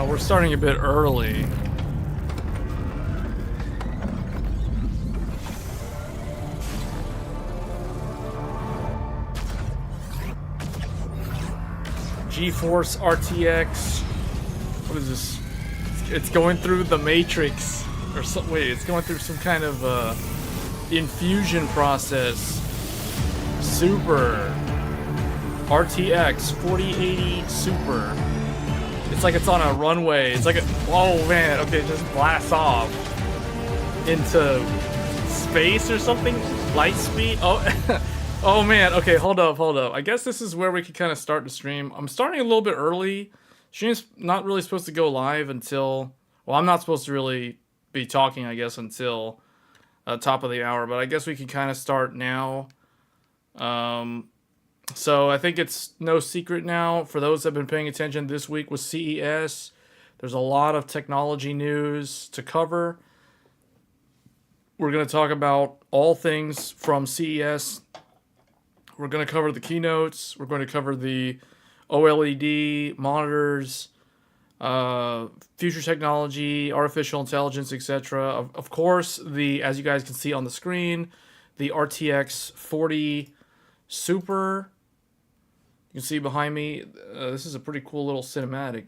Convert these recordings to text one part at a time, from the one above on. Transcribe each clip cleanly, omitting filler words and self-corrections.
Oh, we're starting a bit early. GeForce RTX. What is this? It's going through the matrix. Or so, wait, it's going through some kind of infusion process. Super. RTX 4080 Super. It's like it's on a runway. It's like a, oh man, okay, it just blasts off into space or something. Light speed. Oh, oh man. Okay, hold up. I guess this is where we can kind of start the stream. I'm starting a little bit early. Stream's not really supposed to go live until, well, I'm not supposed to really be talking, I guess, until top of the hour. But I guess we can kind of start now. So I think it's no secret now, for those that have been paying attention, this week was CES. There's a lot of technology news to cover. We're going to talk about all things from CES. We're going to cover the keynotes. We're going to cover the OLED monitors, future technology, artificial intelligence, etc. Of course, as you guys can see on the screen, the RTX 40 Super. You can see behind me, this is a pretty cool little cinematic.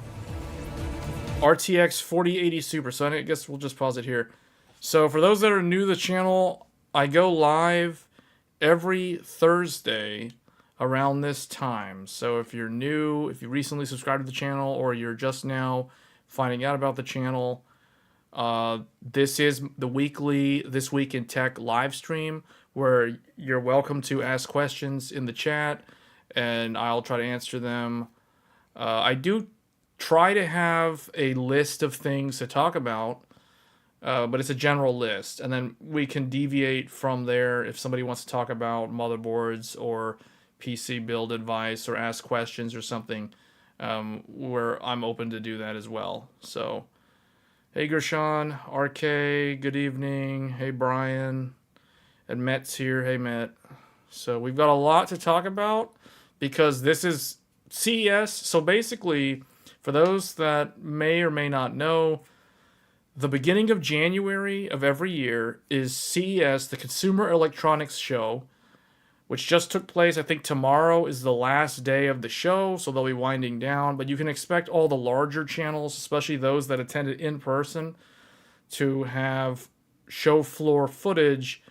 RTX 4080 Super, so I guess we'll just pause it here. So for those that are new to the channel, I go live every Thursday around this time. So if you're new, if you recently subscribed to the channel, or you're just now finding out about the channel, this is the weekly This Week in Tech live stream, where you're welcome to ask questions in the chat, and I'll try to answer them. I do try to have a list of things to talk about, but it's a general list, and then we can deviate from there if somebody wants to talk about motherboards or PC build advice or ask questions or something, where I'm open to do that as well. So, hey Gershon, RK, good evening. Hey Brian, and Matt's here. Hey Matt. So we've got a lot to talk about, because this is CES. So basically, for those that may or may not know, the beginning of January of every year is CES, the Consumer Electronics Show, which just took place. I think tomorrow is the last day of the show, so they'll be winding down. But you can expect all the larger channels, especially those that attended in person, to have show floor footage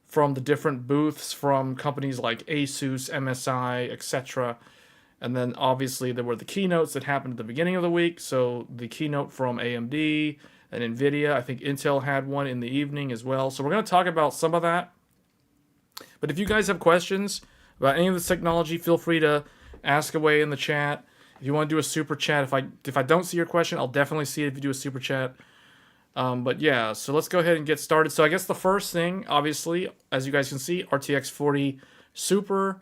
from the different booths from companies like Asus, MSI, etc. And then obviously there were the keynotes that happened at the beginning of the week. So the keynote from AMD and Nvidia, I think Intel had one in the evening as well. So we're going to talk about some of that. But if you guys have questions about any of this technology, feel free to ask away in the chat. If you want to do a super chat, if I don't see your question, I'll definitely see it if you do a super chat. But yeah, so let's go ahead and get started. So I guess the first thing, obviously, as you guys can see, RTX 40 Super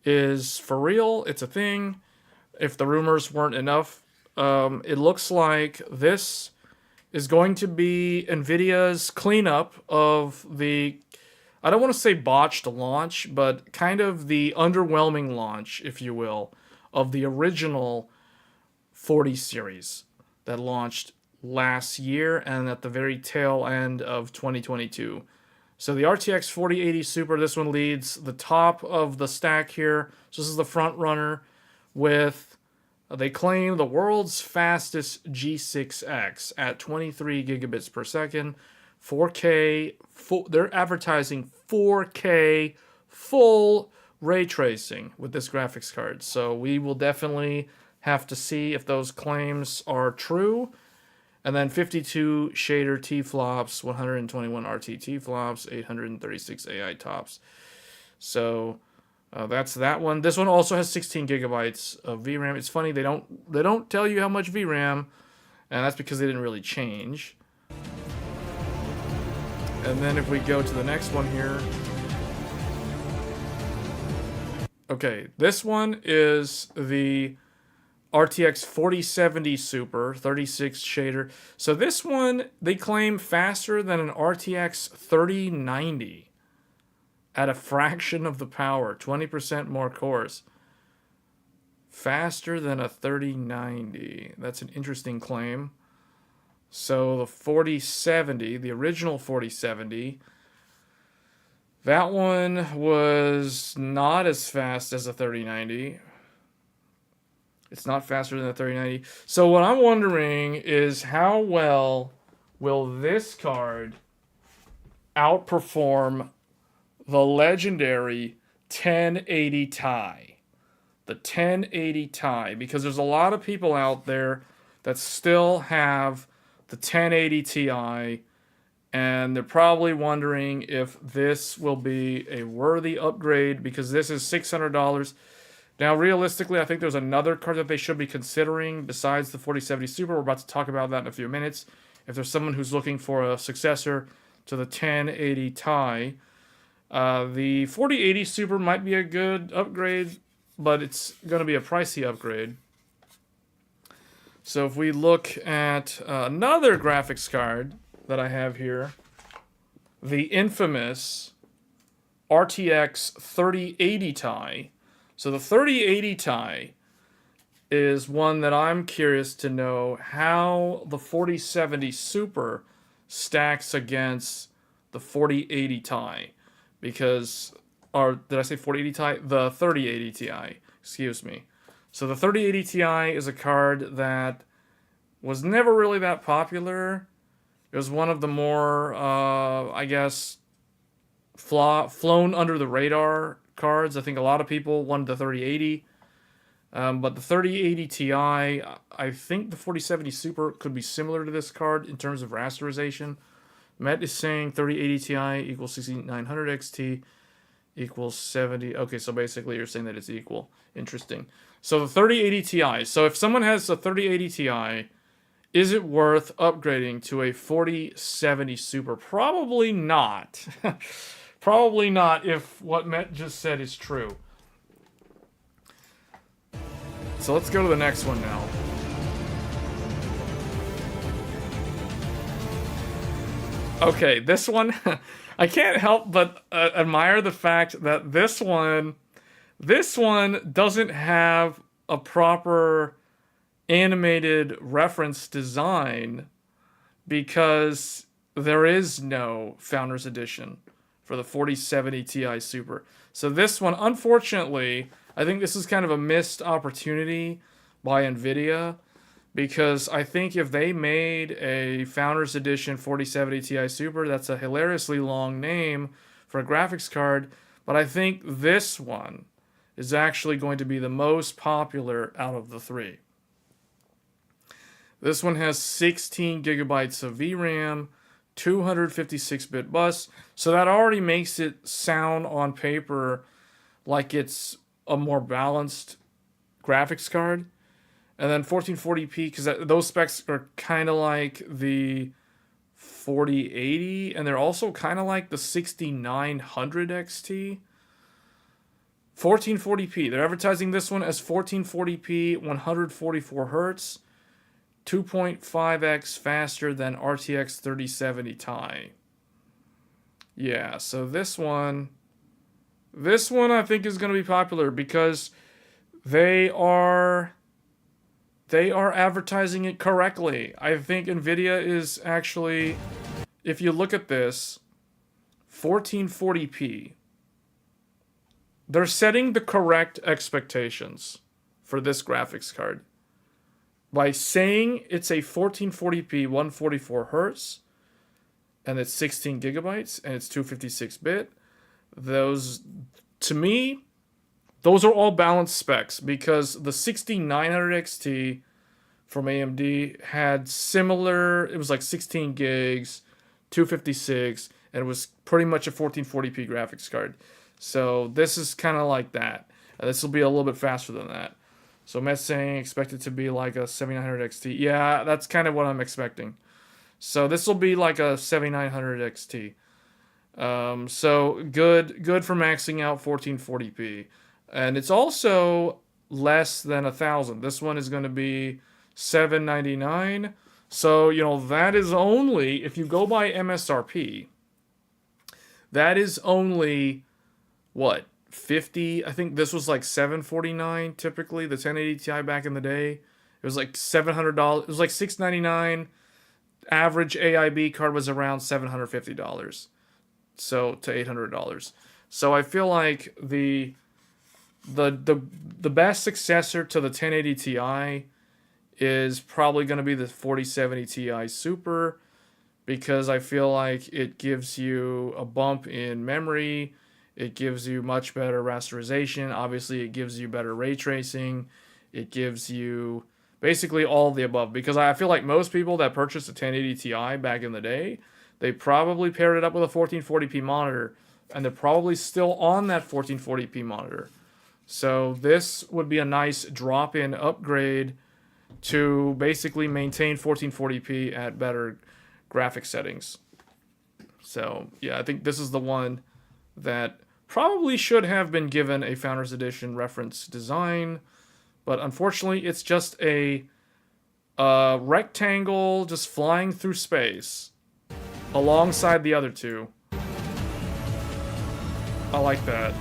is for real. It's a thing. If the rumors weren't enough, it looks like this is going to be NVIDIA's cleanup of the, I don't want to say botched launch, but kind of the underwhelming launch, if you will, of the original 40 series that launched last year and at the very tail end of 2022. So the RTX 4080 Super, this one leads the top of the stack here. So this is the front runner with, they claim, the world's fastest G6X at 23 gigabits per second, 4K, they're advertising 4K full ray tracing with this graphics card. So we will definitely have to see if those claims are true. And then 52 shader T-flops, 121 RT T-flops, 836 AI tops. So that's that one. This one also has 16 gigabytes of VRAM. It's funny, they don't tell you how much VRAM, and that's because they didn't really change. And then if we go to the next one here. Okay, this one is the RTX 4070 Super, 36 shader. So this one, they claim faster than an RTX 3090 at a fraction of the power, 20% more cores. faster than a 3090. That's an interesting claim. So the 4070, the original 4070, that one was not as fast as a 3090. It's not faster than the 3090. So what I'm wondering is how well will this card outperform the legendary 1080 Ti? The 1080 Ti, because there's a lot of people out there that still have the 1080 Ti, and they're probably wondering if this will be a worthy upgrade, because this is $600. Now, realistically, I think there's another card that they should be considering besides the 4070 Super. We're about to talk about that in a few minutes. If there's someone who's looking for a successor to the 1080 Ti, the 4080 Super might be a good upgrade, but it's going to be a pricey upgrade. So if we look at another graphics card that I have here, the infamous RTX 3080 Ti. So the 3080 Ti is one that I'm curious to know how the 4070 Super stacks against the 4080 Ti. Because, or did I say 4080 Ti? The 3080 Ti, excuse me. So the 3080 Ti is a card that was never really that popular. It was one of the more, I guess, flown under the radar cards. I think a lot of people wanted the 3080. But the 3080 Ti, I think the 4070 Super could be similar to this card in terms of rasterization. Matt is saying 3080 Ti equals 6900 XT equals 70. Okay, so basically you're saying that it's equal. Interesting. So the 3080 Ti. So if someone has a 3080 Ti, is it worth upgrading to a 4070 Super? Probably not. Probably not if what Matt just said is true. So let's go to the next one now. Okay, this one, I can't help but admire the fact that this one doesn't have a proper animated reference design because there is no Founders Edition for the 4070 Ti Super. So this one, unfortunately, I think this is kind of a missed opportunity by NVIDIA, because I think if they made a Founders Edition 4070 Ti Super, that's a hilariously long name for a graphics card, but I think this one is actually going to be the most popular out of the three. This one has 16 gigabytes of VRAM, 256-bit bus, so that already makes it sound on paper like it's a more balanced graphics card. And then 1440p, because those specs are kind of like the 4080, and they're also kind of like the 6900 XT. 1440p, they're advertising this one as 1440p, 144 hertz, 2.5x faster than RTX 3070 Ti. Yeah, so this one I think is going to be popular because they are advertising it correctly. I think NVIDIA is actually, if you look at this, 1440p. They're setting the correct expectations for this graphics card by saying it's a 1440p 144 hertz and it's 16 gigabytes and it's 256-bit. Those, to me, those are all balanced specs because the 6900 XT from AMD had similar, it was like 16 gigs, 256, and it was pretty much a 1440p graphics card. So this is kind of like that. This will be a little bit faster than that. So Matt's saying expect it to be like a 7900 XT. Yeah, that's kind of what I'm expecting. So this will be like a 7900 XT. So good for maxing out 1440p. And it's also less than 1,000. This one is going to be $799. So, you know, that is only, if you go by MSRP, that is only, what, 50. I think this was like 749 typically. The 1080 Ti back in the day, it was like $700. It was like $699. Average AIB card was around $750. So to $800. So I feel like the best successor to the 1080 Ti is probably going to be the 4070 Ti Super, because I feel like it gives you a bump in memory. It gives you much better rasterization. Obviously, it gives you better ray tracing. It gives you basically all of the above. Because I feel like most people that purchased a 1080 Ti back in the day, they probably paired it up with a 1440p monitor, and they're probably still on that 1440p monitor. So this would be a nice drop-in upgrade to basically maintain 1440p at better graphic settings. So yeah, I think this is the one that probably should have been given a Founders Edition reference design, but unfortunately it's just a rectangle just flying through space alongside the other two. I like that.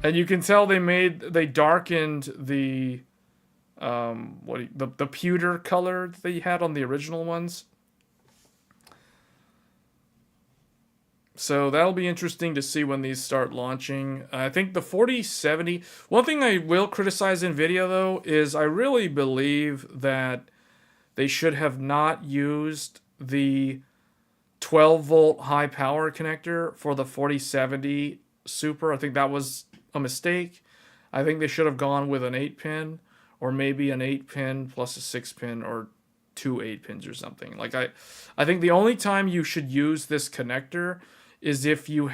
And you can tell they darkened the the pewter color that they had on the original ones. So that'll be interesting to see when these start launching. I think the 4070. One thing I will criticize NVIDIA though is I really believe that they should have not used the 12-volt high power connector for the 4070 Super. I think that was a mistake. I think they should have gone with an 8-pin, or maybe an 8-pin plus a 6-pin, or 2 8-pins or something. Like I think the only time you should use this connector is if you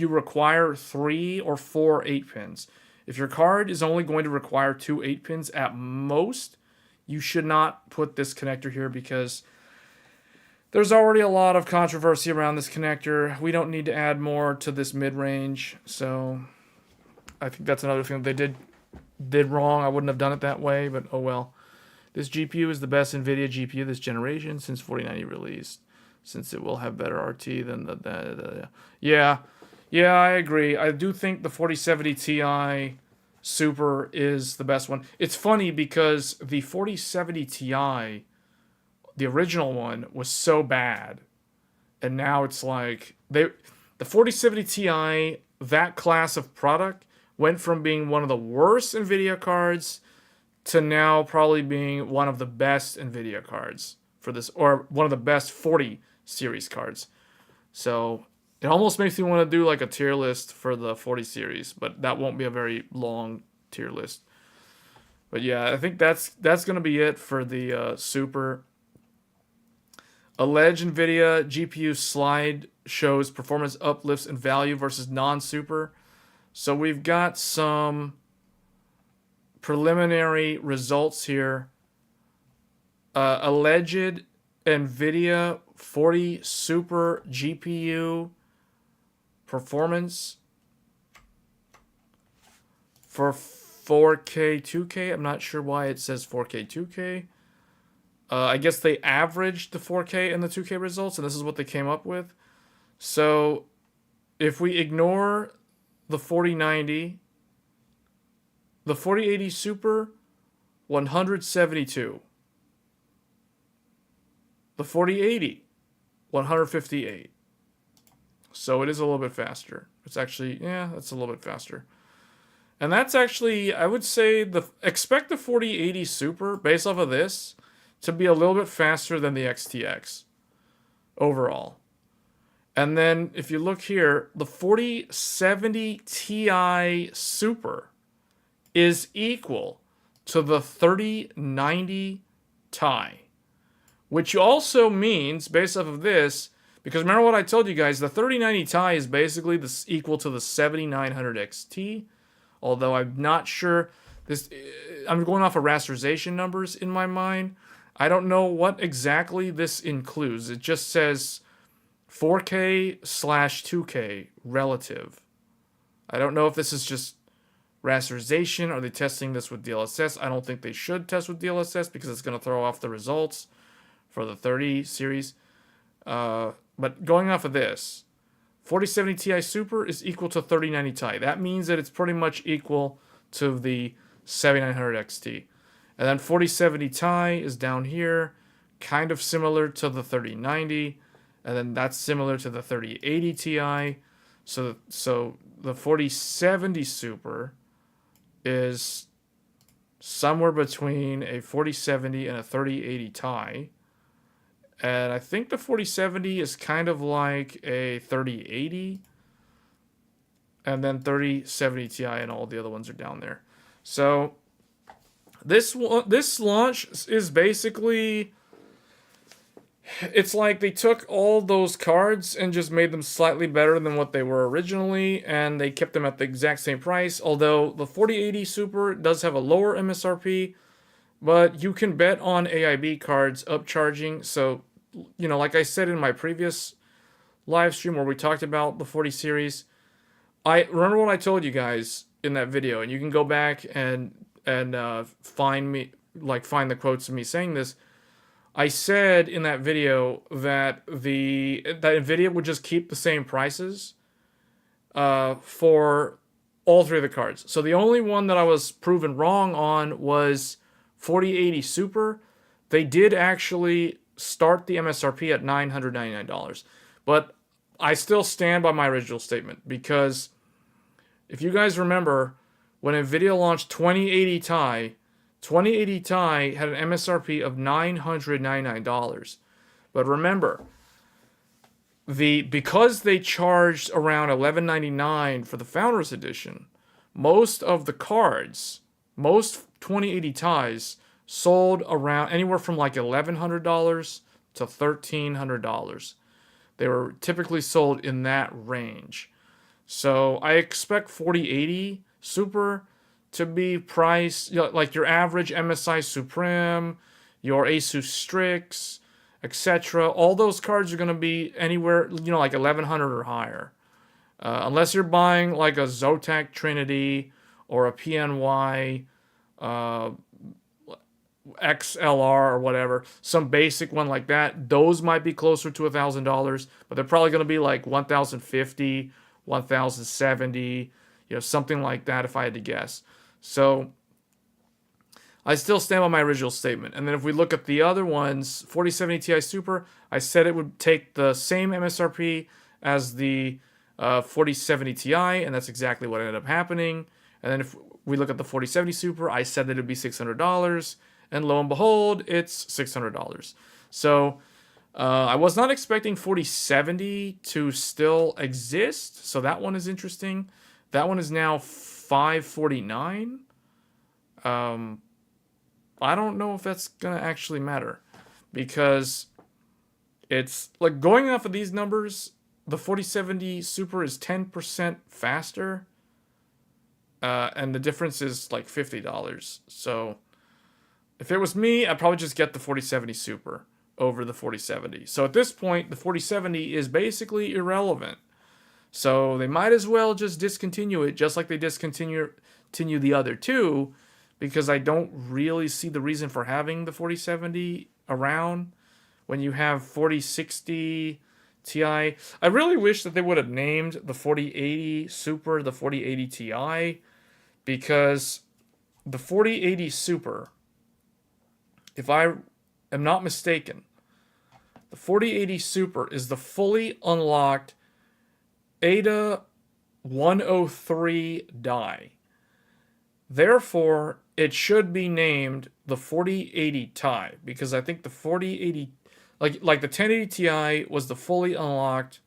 require 3 or 4 8-pins. If your card is only going to require 2 8-pins at most, you should not put this connector here, because there's already a lot of controversy around this connector. We don't need to add more to this mid-range. So I think that's another thing that they did wrong. I wouldn't have done it that way, but oh well. This GPU is the best NVIDIA GPU this generation since 4090 released, since it will have better RT than yeah, I agree. I do think the 4070 Ti Super is the best one. It's funny because the 4070 Ti, the original one, was so bad, and now it's like the 4070 Ti, that class of product, went from being one of the worst NVIDIA cards to now probably being one of the best NVIDIA cards for this, or one of the best 40 series cards. So it almost makes me want to do like a tier list for the 40 series, but that won't be a very long tier list. But yeah, I think that's going to be it for the Super. Alleged NVIDIA GPU slide shows performance uplifts in value versus non-Super. So we've got some preliminary results here. Alleged NVIDIA 40 Super GPU performance for 4K 2K. I'm not sure why it says 4K 2K. I guess they averaged the 4K and the 2K results, and this is what they came up with. So if we ignore the 4090, the 4080 Super, 172. The 4080, 158. So it is a little bit faster. It's actually, yeah, that's a little bit faster. And that's actually, I would say, expect the 4080 Super, based off of this, to be a little bit faster than the XTX overall. And then if you look here, the 4070 Ti Super is equal to the 3090 Ti, which also means, based off of this, because remember what I told you guys, the 3090 Ti is basically equal to the 7900 XT, although I'm not sure, I'm going off of rasterization numbers in my mind. I don't know what exactly this includes. It just says 4K/2K relative. I don't know if this is just rasterization. Are they testing this with DLSS? I don't think they should test with DLSS because it's going to throw off the results for the 30 series. But going off of this, 4070 Ti Super is equal to 3090 Ti. That means that it's pretty much equal to the 7900 XT. And then 4070 Ti is down here, kind of similar to the 3090. And then that's similar to the 3080 Ti. So the 4070 Super is somewhere between a 4070 and a 3080 Ti. And I think the 4070 is kind of like a 3080. And then 3070 Ti and all the other ones are down there. So this launch is basically, it's like they took all those cards and just made them slightly better than what they were originally, and they kept them at the exact same price. Although the 4080 Super does have a lower MSRP, but you can bet on AIB cards upcharging. So, you know, like I said in my previous live stream where we talked about the 40 series, I remember what I told you guys in that video, and you can go back and find the quotes of me saying this. I said in that video that that Nvidia would just keep the same prices for all three of the cards. So the only one that I was proven wrong on was 4080 Super. They did actually start the MSRP at $999, but I still stand by my original statement, because if you guys remember, when Nvidia launched 2080 Ti had an MSRP of $999. But remember, because they charged around $1199 for the Founders Edition, most of the cards, most 2080 Tis sold around anywhere from like $1,100 to $1,300. They were typically sold in that range. So I expect 4080 Super to be priced, you know, like your average MSI Supreme, your Asus Strix, etc. All those cards are going to be anywhere, you know, like 1100 or higher. Unless you're buying like a Zotac Trinity or a PNY XLR or whatever, some basic one like that, those might be closer to $1,000, but they're probably going to be like 1,050, 1,070, you know, something like that if I had to guess. So I still stand by my original statement. And then if we look at the other ones, 4070 Ti Super, I said it would take the same MSRP as the 4070 Ti, and that's exactly what ended up happening. And then if we look at the 4070 Super, I said that it would be $600, and lo and behold, it's $600. So I was not expecting 4070 to still exist, so that one is interesting. That one is now $549. I don't know if that's gonna actually matter, because it's like, going off of these numbers, the 4070 Super is 10% faster, and the difference is like $50. So if it was me, I'd probably just get the 4070 Super over the 4070. So at this point, the 4070 is basically irrelevant. So they might as well just discontinue it, just like they discontinue the other two, because I don't really see the reason for having the 4070 around when you have 4060 Ti. I really wish that they would have named the 4080 Super the 4080 Ti, because the 4080 Super, if I am not mistaken, the 4080 Super is the fully unlocked Ada 103 die. Therefore, it should be named the 4080 Ti, because I think the 4080, like the 1080 Ti was the fully unlocked,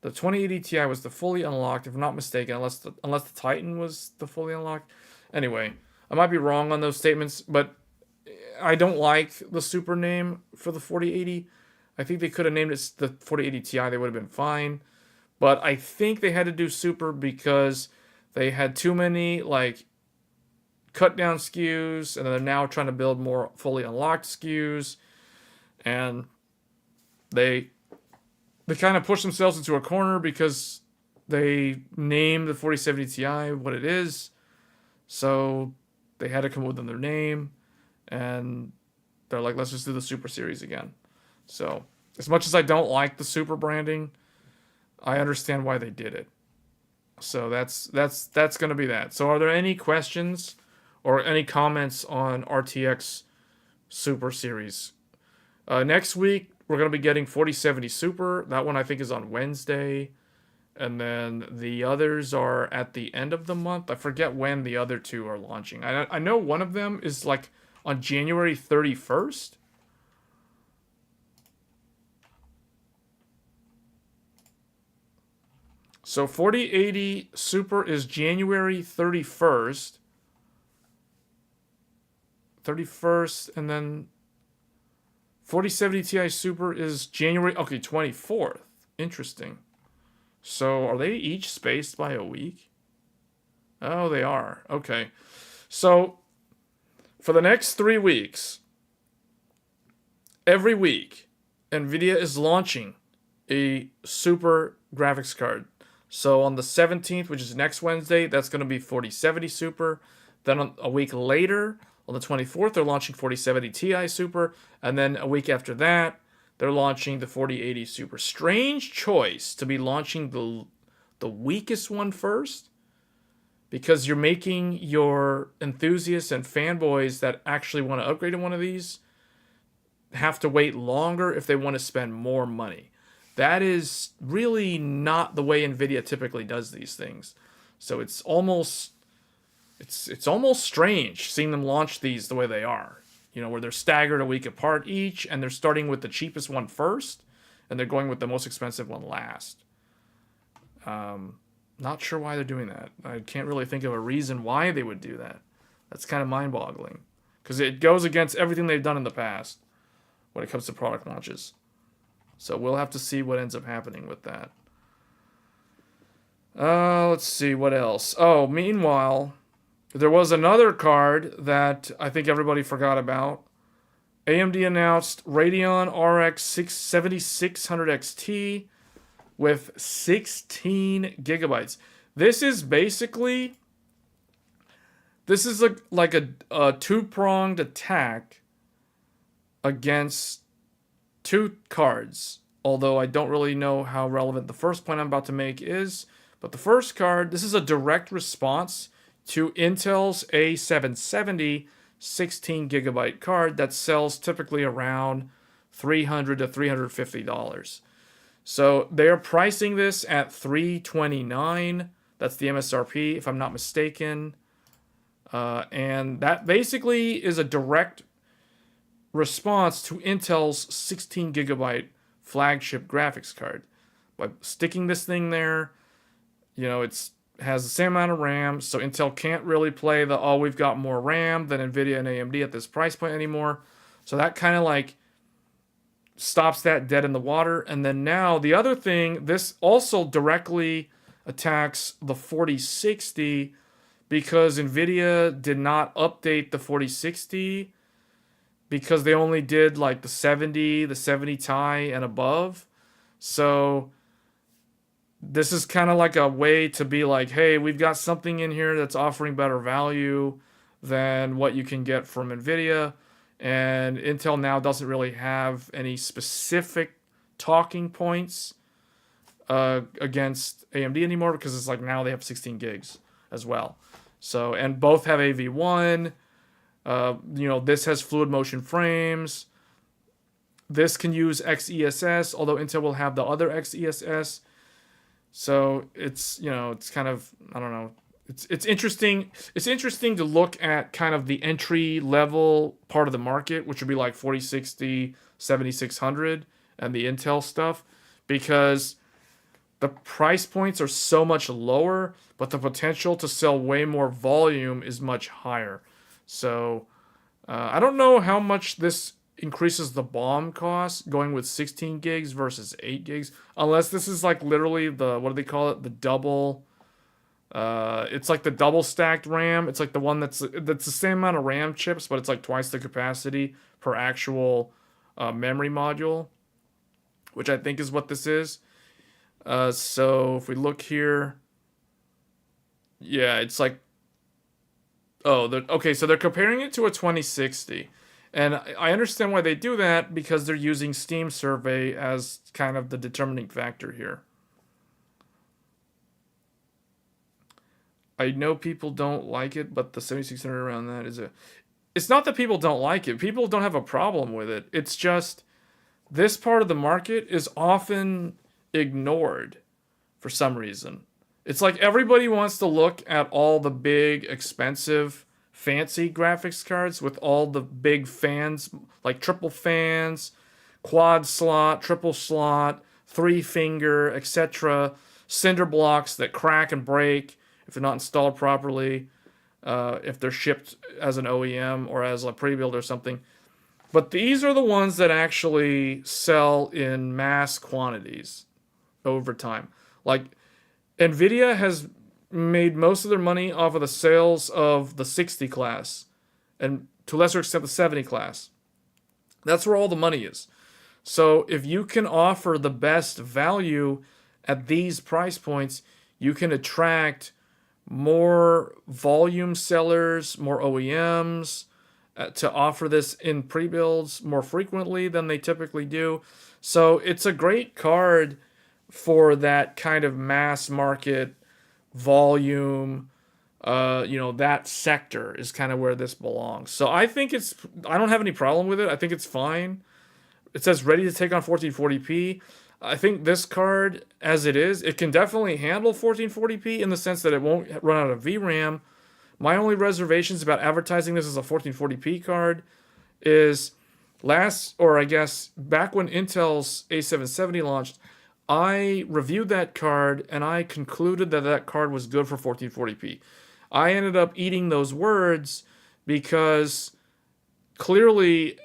the 2080 Ti was the fully unlocked, if I'm not mistaken, unless the Titan was the fully unlocked. Anyway, I might be wrong on those statements, but I don't like the Super name for the 4080. I think they could have named it the 4080 Ti. They would have been fine. But I think they had to do Super because they had too many like cut down SKUs, and they're now trying to build more fully unlocked SKUs, and they kind of pushed themselves into a corner because they named the 4070 Ti what it is. So they had to come up with another name, and they're like, let's just do the Super series again. So As much as I don't like the Super branding, I understand why they did it. So that's going to be that. So are there any questions or any comments on RTX Super series? Next week we're going to be getting 4070 Super. That one I think is on Wednesday. And then the others are at the end of the month. I forget when the other two are launching. I know one of them is like on January 31st. So 4080 Super is January 31st. 31st, and then 4070 Ti Super is January, okay, 24th. Interesting. So are they each spaced by a week? Oh, they are. Okay. So for the next 3 weeks, every week, NVIDIA is launching a super graphics card. So on the 17th, which is next Wednesday, that's going to be 4070 Super. Then a week later, on the 24th, they're launching 4070 Ti Super. And then a week after that, they're launching the 4080 Super. Strange choice to be launching the weakest one first, because you're making your enthusiasts and fanboys that actually want to upgrade to one of these have to wait longer if they want to spend more money. That is really not the way NVIDIA typically does these things. So it's almost strange seeing them launch these the way they are. You know, where they're staggered a week apart each, and they're starting with the cheapest one first, and they're going with the most expensive one last. Not sure why they're doing that. I can't really think of a reason why they would do that. That's kind of mind-boggling, because it goes against everything they've done in the past when it comes to product launches. So we'll have to see what ends up happening with that. Let's see, what else? Oh, meanwhile, there was another card that I think everybody forgot about. AMD announced Radeon RX 7600 XT with 16 gigabytes. This is basically, like a two-pronged attack against two cards. Although I don't really know how relevant the first point I'm about to make is. But the first card, this is a direct response to Intel's A770 16 gigabyte card that sells typically around $300 to $350. So they are pricing this at $329. That's the MSRP, if I'm not mistaken. And that basically is a direct response to Intel's 16 gigabyte flagship graphics card. By sticking this thing there, you know, it has the same amount of RAM, so Intel can't really play the, oh, we've got more RAM than NVIDIA and AMD at this price point anymore. So that kind of like stops that dead in the water. And then now the other thing, this also directly attacks the 4060 because NVIDIA did not update the 4060 because they only did like the 70 Ti and above. So this is kind of like a way to be like, hey, we've got something in here that's offering better value than what you can get from NVIDIA. And Intel now doesn't really have any specific talking points against AMD anymore, because it's like now they have 16 gigs as well. So, and both have AV1. This has fluid motion frames. This can use XESS, although Intel will have the other XESS. So it's kind of, I don't know. It's interesting. It's interesting to look at kind of the entry level part of the market, which would be like 4060, 7600, and the Intel stuff, because the price points are so much lower, but the potential to sell way more volume is much higher. So I don't know how much this increases the BOM cost going with 16 gigs versus 8 gigs, unless this is like literally the, what do they call it? The double. It's like the double stacked RAM. It's like the one that's the same amount of RAM chips, but it's like twice the capacity per actual memory module, which I think is what this is. So if we look here, yeah, it's like, okay, so they're comparing it to a 2060, And I understand why they do that, because they're using Steam survey as kind of the determining factor here. I know people don't like it, but the 7600 around that is a... It's not that people don't like it. People don't have a problem with it. It's just this part of the market is often ignored for some reason. It's like everybody wants to look at all the big, expensive, fancy graphics cards with all the big fans, like triple fans, quad slot, triple slot, three finger, etc. Cinder blocks that crack and break if they're not installed properly, if they're shipped as an OEM or as a pre-build or something. But these are the ones that actually sell in mass quantities over time. Like, NVIDIA has made most of their money off of the sales of the 60 class, and to a lesser extent the 70 class. That's where all the money is. So if you can offer the best value at these price points, you can attract more volume sellers, more OEMs, to offer this in pre-builds more frequently than they typically do. So it's a great card for that kind of mass market volume. That sector is kind of where this belongs. So I don't have any problem with it. I think it's fine. It says ready to take on 1440p. I think this card, as it is, it can definitely handle 1440p in the sense that it won't run out of VRAM. My only reservations about advertising this as a 1440p card is back when Intel's A770 launched, I reviewed that card and I concluded that that card was good for 1440p. I ended up eating those words because clearly,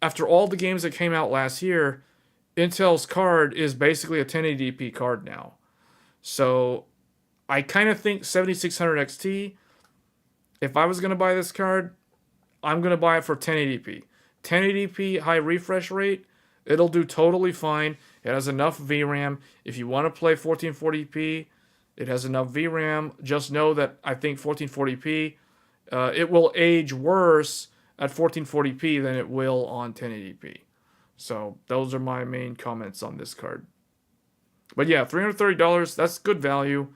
after all the games that came out last year, Intel's card is basically a 1080p card now. So I kind of think 7600 XT, if I was going to buy this card, I'm going to buy it for 1080p. 1080p high refresh rate, it'll do totally fine. It has enough VRAM. If you want to play 1440p, it has enough VRAM. Just know that I think 1440p, it will age worse at 1440p than it will on 1080p. So those are my main comments on this card. But yeah, $330, that's good value.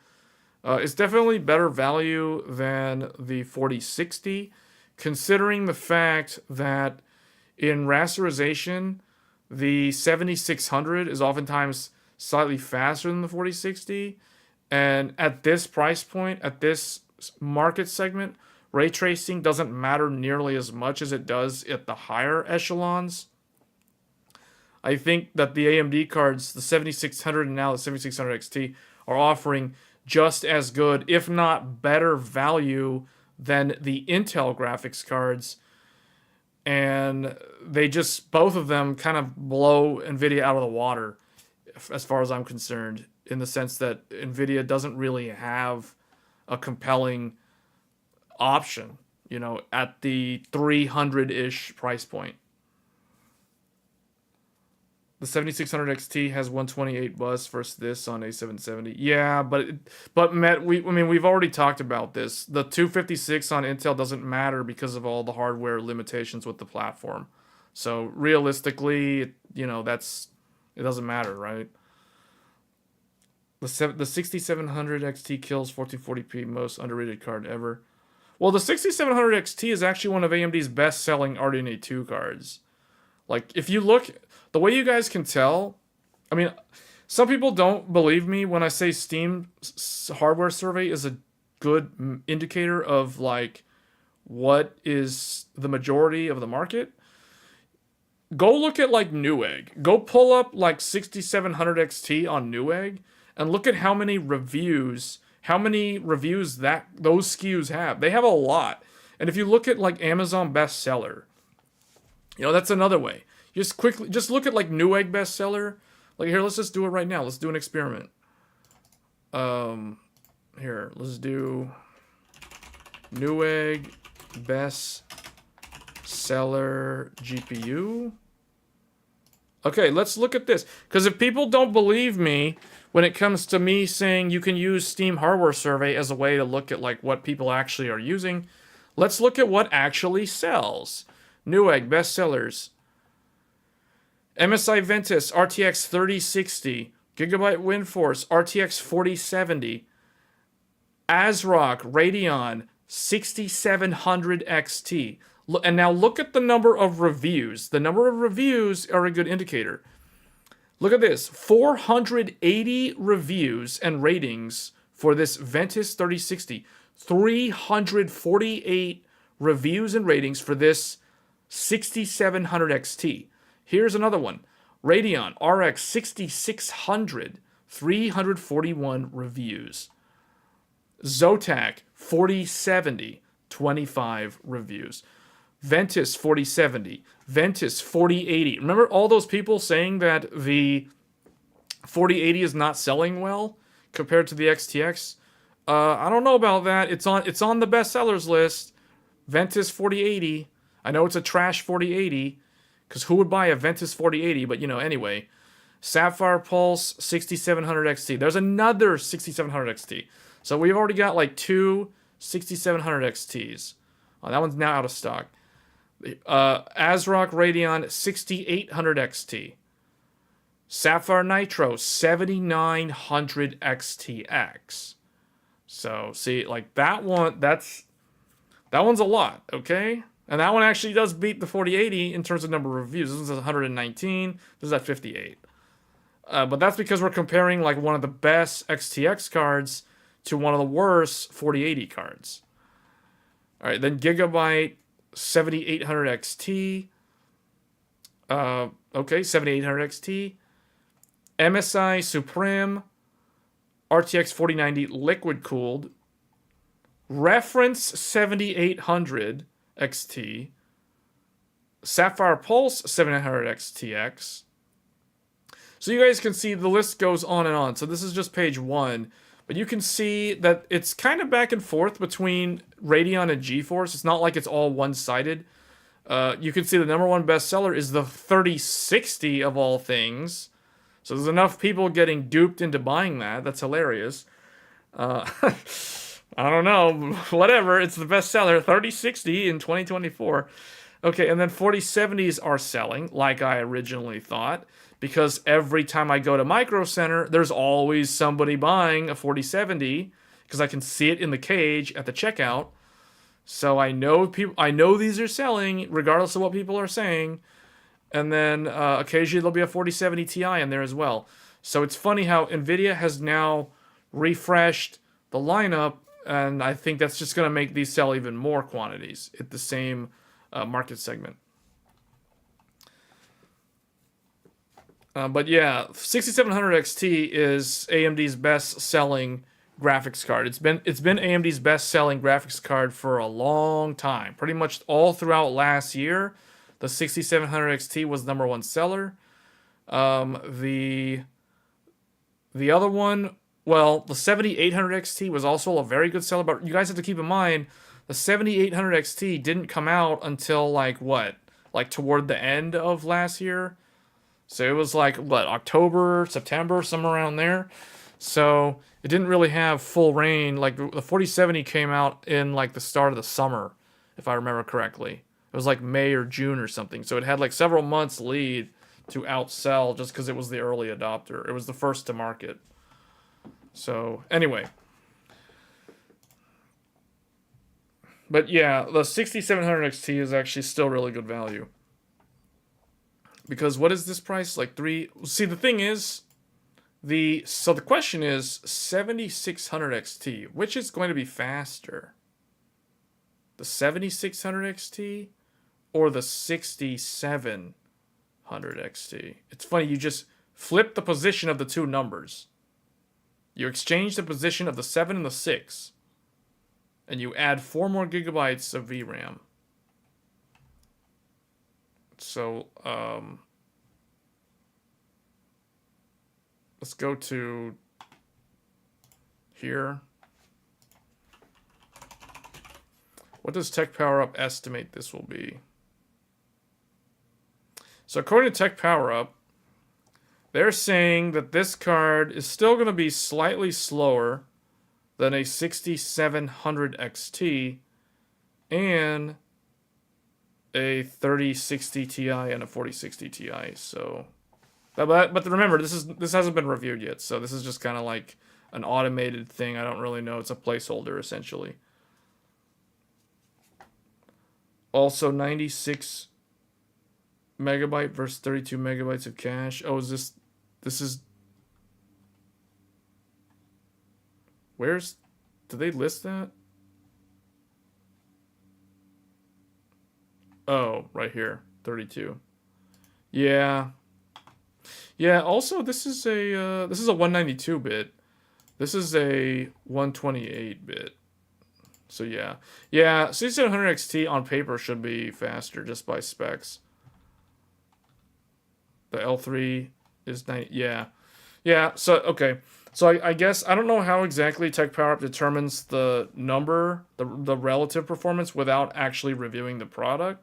It's definitely better value than the 4060, considering the fact that in rasterization, the 7600 is oftentimes slightly faster than the 4060. And at this price point, at this market segment, ray tracing doesn't matter nearly as much as it does at the higher echelons. I think that the AMD cards, the 7600 and now the 7600 XT, are offering just as good, if not better value than the Intel graphics cards. And both of them kind of blow NVIDIA out of the water, as far as I'm concerned, in the sense that NVIDIA doesn't really have a compelling option, at the 300-ish price point. The 7600 XT has 128 bus versus this on A770. Yeah, but Matt, we've already talked about this. The 256 on Intel doesn't matter because of all the hardware limitations with the platform. So realistically, it doesn't matter, right? The 6700 XT kills 1440p, most underrated card ever. Well, the 6700 XT is actually one of AMD's best-selling RDNA 2 cards. Like, if you look, the way you guys can tell, some people don't believe me when I say Steam's hardware survey is a good indicator of, like, what is the majority of the market. Go look at, like, Newegg. Go pull up, like, 6700 XT on Newegg and look at how many reviews that those SKUs have. They have a lot. And if you look at, like, Amazon bestseller, that's another way. Just look at, like, Newegg bestseller. Like, here, let's just do it right now. Let's do an experiment. Here, let's do Newegg bestseller GPU. Okay, let's look at this. Because if people don't believe me when it comes to me saying you can use Steam hardware survey as a way to look at, like, what people actually are using, let's look at what actually sells. Newegg bestsellers. MSI Ventus RTX 3060, Gigabyte WindForce RTX 4070, ASRock Radeon 6700 XT. And now look at the number of reviews. The number of reviews are a good indicator. Look at this, 480 reviews and ratings for this Ventus 3060. 348 reviews and ratings for this 6700 XT. Here's another one. Radeon RX 6600, 341 reviews. Zotac 4070, 25 reviews. Ventus 4070, Ventus 4080. Remember all those people saying that the 4080 is not selling well compared to the XTX? I don't know about that. It's on the bestsellers list. Ventus 4080. I know it's a trash 4080, because who would buy a Ventus 4080? But anyway. Sapphire Pulse 6700 XT. There's another 6700 XT. So we've already got like two 6700 XTs. Oh, that one's now out of stock. ASRock Radeon 6800 XT. Sapphire Nitro 7900 XTX. So see, like that one, that one's a lot, okay? And that one actually does beat the 4080 in terms of number of reviews. This one's at 119. This is at 58. But that's because we're comparing like one of the best XTX cards to one of the worst 4080 cards. All right, then Gigabyte 7800 XT. Okay, 7800 XT. MSI Supreme RTX 4090 liquid cooled. Reference 7800 XT. Sapphire Pulse 7900 XTX. So you guys can see the list goes on and on. So this is just page 1. But you can see that it's kind of back and forth between Radeon and GeForce. It's not like it's all one-sided. You can see the number one bestseller is the 3060 of all things. So there's enough people getting duped into buying that. That's hilarious. I don't know. Whatever. It's the bestseller. 3060 in 2024. Okay, and then 4070s are selling, like I originally thought. Because every time I go to Micro Center, there's always somebody buying a 4070. Because I can see it in the cage at the checkout. So I know these are selling, regardless of what people are saying. And then occasionally there'll be a 4070 Ti in there as well. So it's funny how NVIDIA has now refreshed the lineup, and I think that's just going to make these sell even more quantities at the same market segment. But yeah, 6700 XT is AMD's best-selling graphics card. It's been AMD's best-selling graphics card for a long time. Pretty much all throughout last year, the 6700 XT was the number one seller. The other one, well, the 7800 XT was also a very good seller. But you guys have to keep in mind, the 7800 XT didn't come out until like toward the end of last year. So it was like, October, September, somewhere around there. So it didn't really have full reign. Like the 4070 came out in like the start of the summer, if I remember correctly. It was like May or June or something. So it had like several months lead to outsell just because it was the early adopter. It was the first to market. So anyway. But yeah, the 6700 XT is actually still really good value. Because what is this price? Like See, the thing is, the question is 7600 XT. Which is going to be faster? The 7600 XT or the 6700 XT? It's funny, you just flip the position of the two numbers. You exchange the position of the 7 and the 6. And you add 4 more gigabytes of VRAM. So, let's go to here. What does Tech Power Up estimate this will be? So according to Tech Power Up, they're saying that this card is still going to be slightly slower than a 6700 XT and a 3060 Ti and a 4060 Ti. So, but remember, this hasn't been reviewed yet. So this is just kind of like an automated thing. I don't really know. It's a placeholder essentially. Also, 96 megabyte versus 32 megabytes of cache. Oh, is this is where's, do they list that? Oh, right here, 32. Yeah. Yeah, also this is a 192 bit. This is a 128 bit. So yeah. Yeah, C700 XT on paper should be faster just by specs. The L3 is 90. Yeah. Yeah, so okay. So I guess I don't know how exactly Tech Power Up determines the number, the relative performance without actually reviewing the product.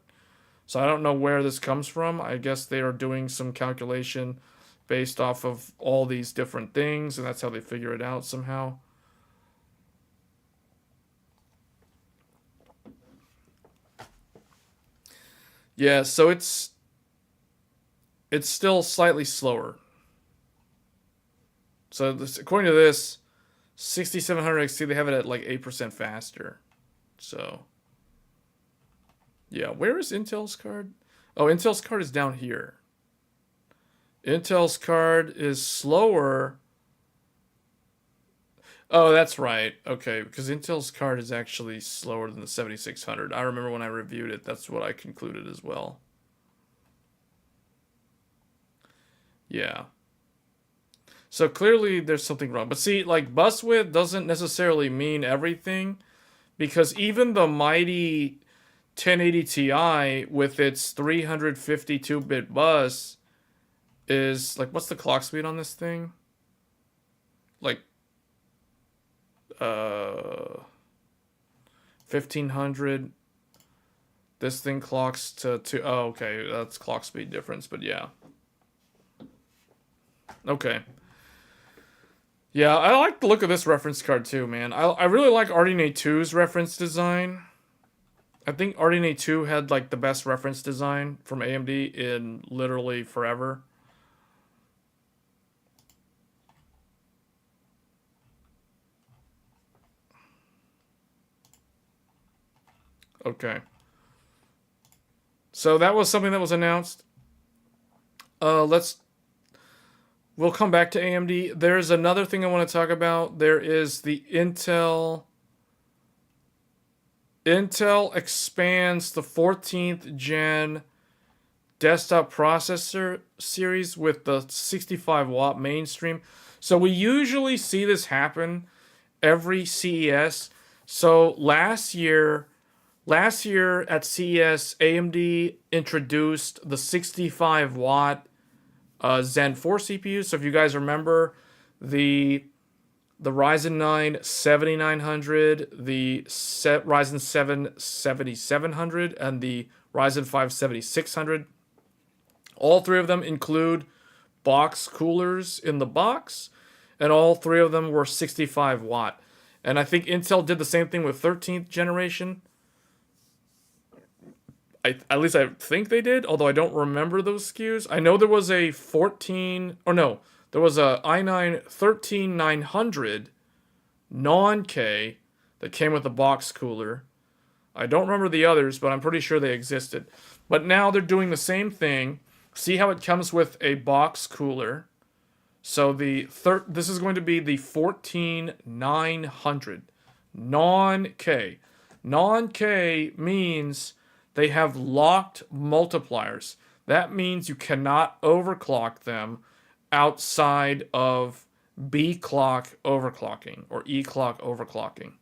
So I don't know where this comes from. I guess they are doing some calculation based off of all these different things, and that's how they figure it out somehow. Yeah, so it's still slightly slower. So this, according to this, 6700 XT, they have it at like 8% faster. So, yeah, where is Intel's card? Oh, Intel's card is down here. Intel's card is slower. Oh, that's right. Okay, because Intel's card is actually slower than the 7600. I remember when I reviewed it, that's what I concluded as well. Yeah. So clearly there's something wrong. But see, like bus width doesn't necessarily mean everything, because even the mighty 1080 Ti with its 352-bit bus is like, what's the clock speed on this thing? Like 1500. This thing clocks to oh, okay, that's clock speed difference, but yeah. Okay. Yeah, I like the look of this reference card too, man. I really like RDNA 2's reference design. I think RDNA 2 had like the best reference design from AMD in literally forever. Okay. So that was something that was announced. We'll come back to AMD. There's another thing I want to talk about. There is the Intel expands the 14th gen desktop processor series with the 65 watt mainstream. So we usually see this happen every CES. So last year at CES, AMD introduced the 65 watt Zen 4 CPU. So if you guys remember, the Ryzen 9 7900, the Ryzen 7 7700, and the Ryzen 5 7600, all three of them include box coolers in the box, and all three of them were 65 watt. And I think Intel did the same thing with 13th generation. At least I think they did, although I don't remember those SKUs. I know there was a there was a i9 13900 non-K that came with a box cooler. I don't remember the others, but I'm pretty sure they existed. But now they're doing the same thing. See how it comes with a box cooler. So this is going to be the 14900 non-K. Non-K means they have locked multipliers. That means you cannot overclock them outside of B clock overclocking or E clock overclocking.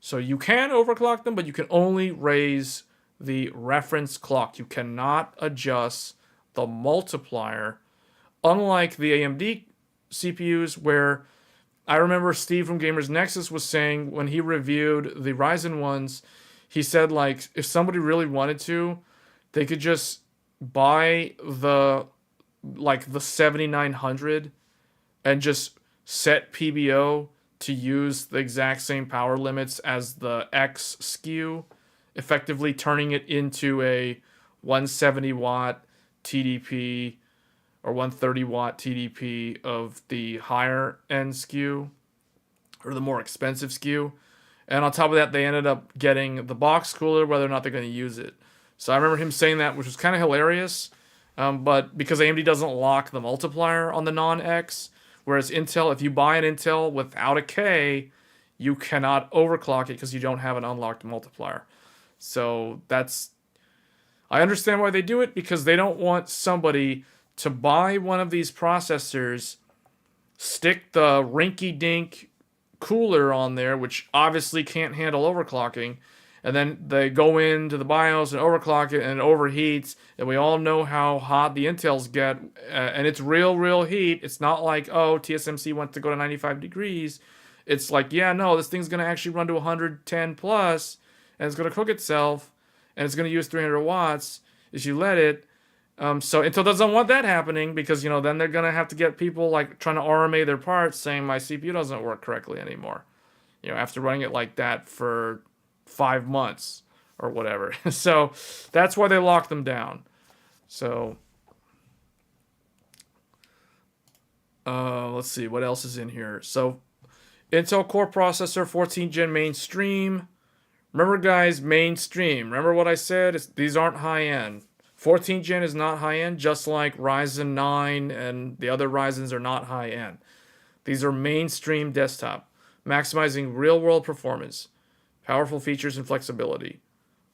So you can overclock them, but you can only raise the reference clock. You cannot adjust the multiplier, unlike the AMD CPUs, where I remember Steve from Gamers Nexus was saying when he reviewed the Ryzen ones, he said like if somebody really wanted to, they could just buy the 7900 and just set PBO to use the exact same power limits as the X SKU, effectively turning it into a 170 watt TDP or 130 watt TDP of the higher end SKU or the more expensive SKU. And on top of that, they ended up getting the box cooler, whether or not they're going to use it. So I remember him saying that, which was kind of hilarious. But because AMD doesn't lock the multiplier on the non-X, whereas Intel, if you buy an Intel without a K, you cannot overclock it because you don't have an unlocked multiplier. So I understand why they do it, because they don't want somebody to buy one of these processors, stick the rinky-dink cooler on there, which obviously can't handle overclocking, and then they go into the BIOS and overclock it, and it overheats, and we all know how hot the Intels get, and it's real heat. It's not like, oh, TSMC went to go to 95 degrees. It's like, yeah, no, this thing's going to actually run to 110 plus, and it's going to cook itself, and it's going to use 300 watts if you let it. So Intel doesn't want that happening, because, then they're going to have to get people like trying to RMA their parts saying my CPU doesn't work correctly anymore. After running it like that for 5 months or whatever. So that's why they lock them down. So let's see what else is in here. So Intel Core processor, 14 gen mainstream. Remember, guys, mainstream. Remember what I said? These aren't high end. 14 gen is not high end, just like Ryzen 9 and the other Ryzens are not high end. These are mainstream desktop, maximizing real world performance, powerful features and flexibility,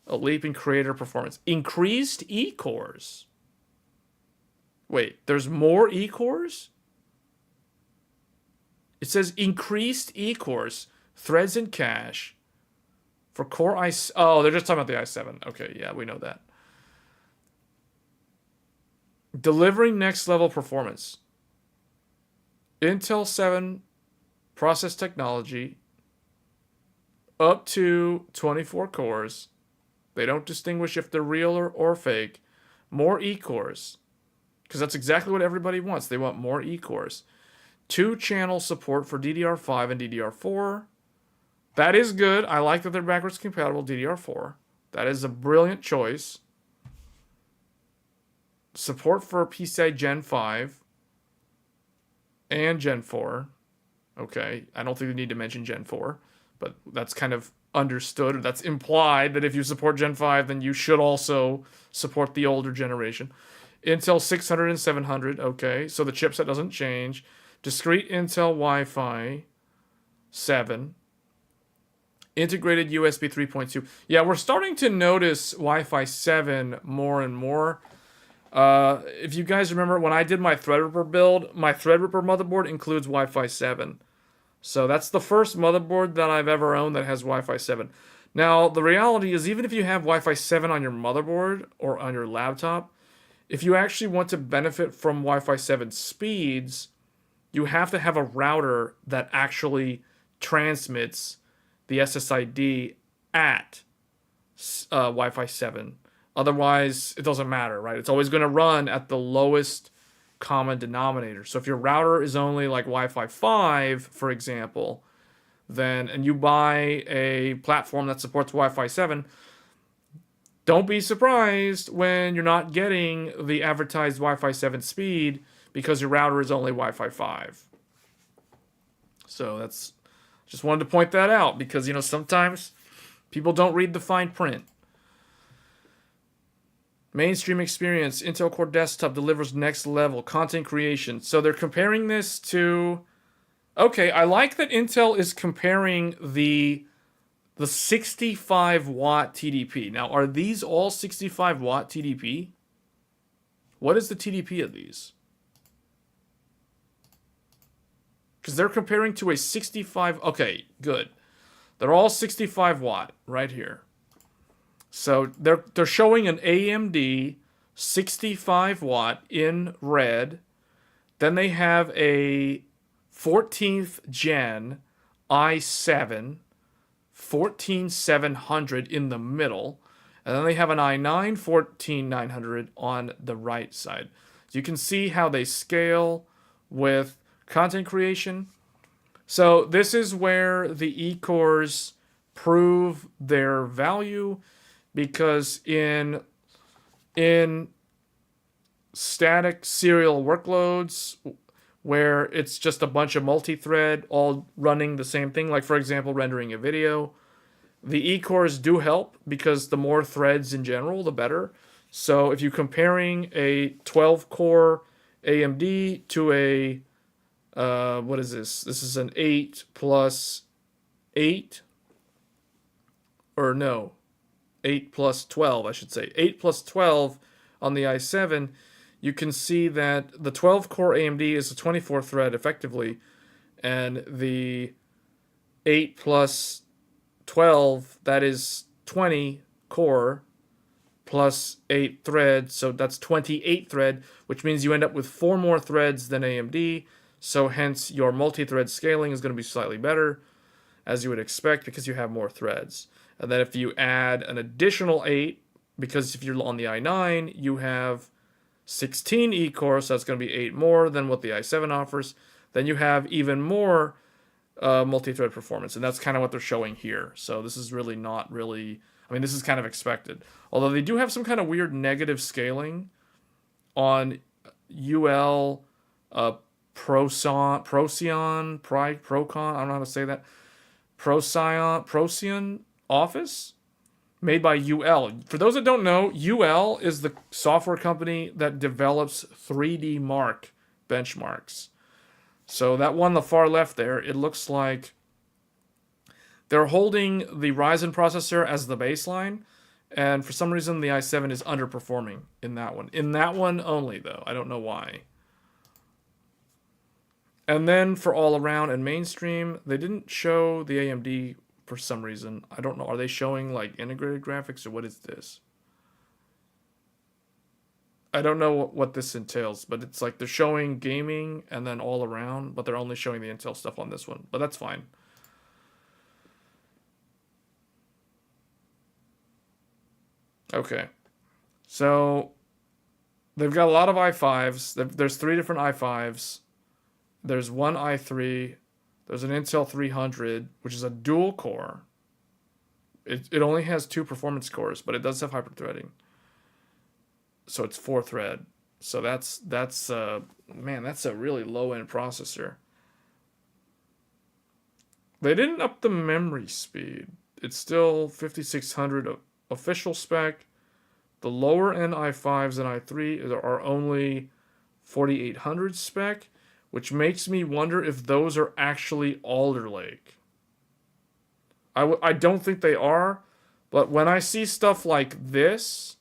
a leap in creator performance, increased E-cores. Wait, there's more E-cores? It says increased E-cores, threads and cache for Core i7. Oh, they're just talking about the i7. Okay, yeah, we know that. Delivering next level performance. Intel 7 process technology, up to 24 cores. They don't distinguish if they're real or fake. More E-cores, because that's exactly what everybody wants. They want more E-cores. 2-channel support for DDR5 and DDR4. That is good. I like that they're backwards compatible DDR4. That is a brilliant choice. Support for PCI Gen 5 and Gen 4. Okay, I don't think we need to mention Gen 4, but that's kind of understood. That's implied that if you support Gen 5, then you should also support the older generation. Intel 600 and 700, okay, so the chipset doesn't change. Discrete Intel Wi-Fi 7. Integrated USB 3.2. Yeah, we're starting to notice Wi-Fi 7 more and more. If you guys remember, when I did my Threadripper build, my Threadripper motherboard includes Wi-Fi 7. So that's the first motherboard that I've ever owned that has Wi-Fi 7. Now, the reality is, even if you have Wi-Fi 7 on your motherboard or on your laptop, if you actually want to benefit from Wi-Fi 7 speeds, you have to have a router that actually transmits the SSID at Wi-Fi 7. Otherwise, it doesn't matter, right? It's always going to run at the lowest common denominator. So if your router is only like Wi-Fi 5, for example, and you buy a platform that supports Wi-Fi 7, don't be surprised when you're not getting the advertised Wi-Fi 7 speed because your router is only Wi-Fi 5. So just wanted to point that out, because sometimes people don't read the fine print. Mainstream experience, Intel Core desktop delivers next level content creation. So they're comparing this to... Okay, I like that Intel is comparing the 65 watt TDP. Now, are these all 65 watt TDP? What is the TDP of these? Because they're comparing to a 65... Okay, good. They're all 65 watt right here. So they're showing an AMD 65 watt in red. Then they have a 14th gen i7 14700 in the middle. And then they have an i9 14900 on the right side. So you can see how they scale with content creation. So this is where the E-cores prove their value, because in in static serial workloads where it's just a bunch of multi-thread all running the same thing, like for example rendering a video, the E-cores do help because the more threads in general the better. So if you're comparing a 12 core AMD to a what is this? This is an 8 plus 8, or no, 8 plus 12, I should say. 8 plus 12 on the i7, you can see that the 12 core AMD is a 24 thread effectively, and the 8 plus 12, that is 20 core plus 8 threads, so that's 28 thread, which means you end up with 4 more threads than AMD, so hence your multi-thread scaling is going to be slightly better, as you would expect, because you have more threads. And then if you add an additional 8, because if you're on the i9, you have 16 E-cores, so that's going to be 8 more than what the i7 offers, then you have even more multi-thread performance, and that's kind of what they're showing here. So this is really not really, I mean, this is kind of expected. Although they do have some kind of weird negative scaling on UL Procyon, Procon, I don't know how to say that, Procyon Office, made by UL. For those that don't know, UL is the software company that develops 3D Mark benchmarks. So that one on the far left there, it looks like they're holding the Ryzen processor as the baseline, and for some reason the i7 is underperforming in that one. In that one only, though. I don't know why. And then for all around and mainstream, they didn't show the AMD for some reason. I don't know. Are they showing like integrated graphics, or what is this? I don't know what this entails, but it's like they're showing gaming and then all around, but they're only showing the Intel stuff on this one. But that's fine. Okay. So they've got a lot of i5s. There's 3 different i5s. There's one i3. There's an Intel 300, which is a dual core. It only has 2 performance cores, but it does have hyperthreading. So it's 4 thread. So that's man, that's a really low end processor. They didn't up the memory speed. It's still 5600 official spec. The lower end i5s and i3 are only 4800 spec, which makes me wonder if those are actually Alder Lake. I don't think they are, but when I see stuff like this,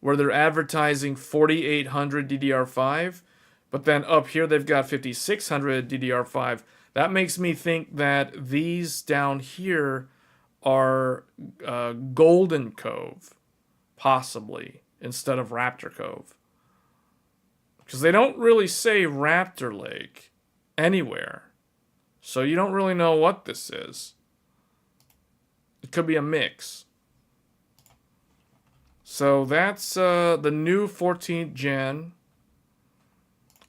where they're advertising 4800 DDR5, but then up here they've got 5600 DDR5, that makes me think that these down here are Golden Cove, possibly, instead of Raptor Cove. Because they don't really say Raptor Lake anywhere. So you don't really know what this is. It could be a mix. So that's the new 14th gen.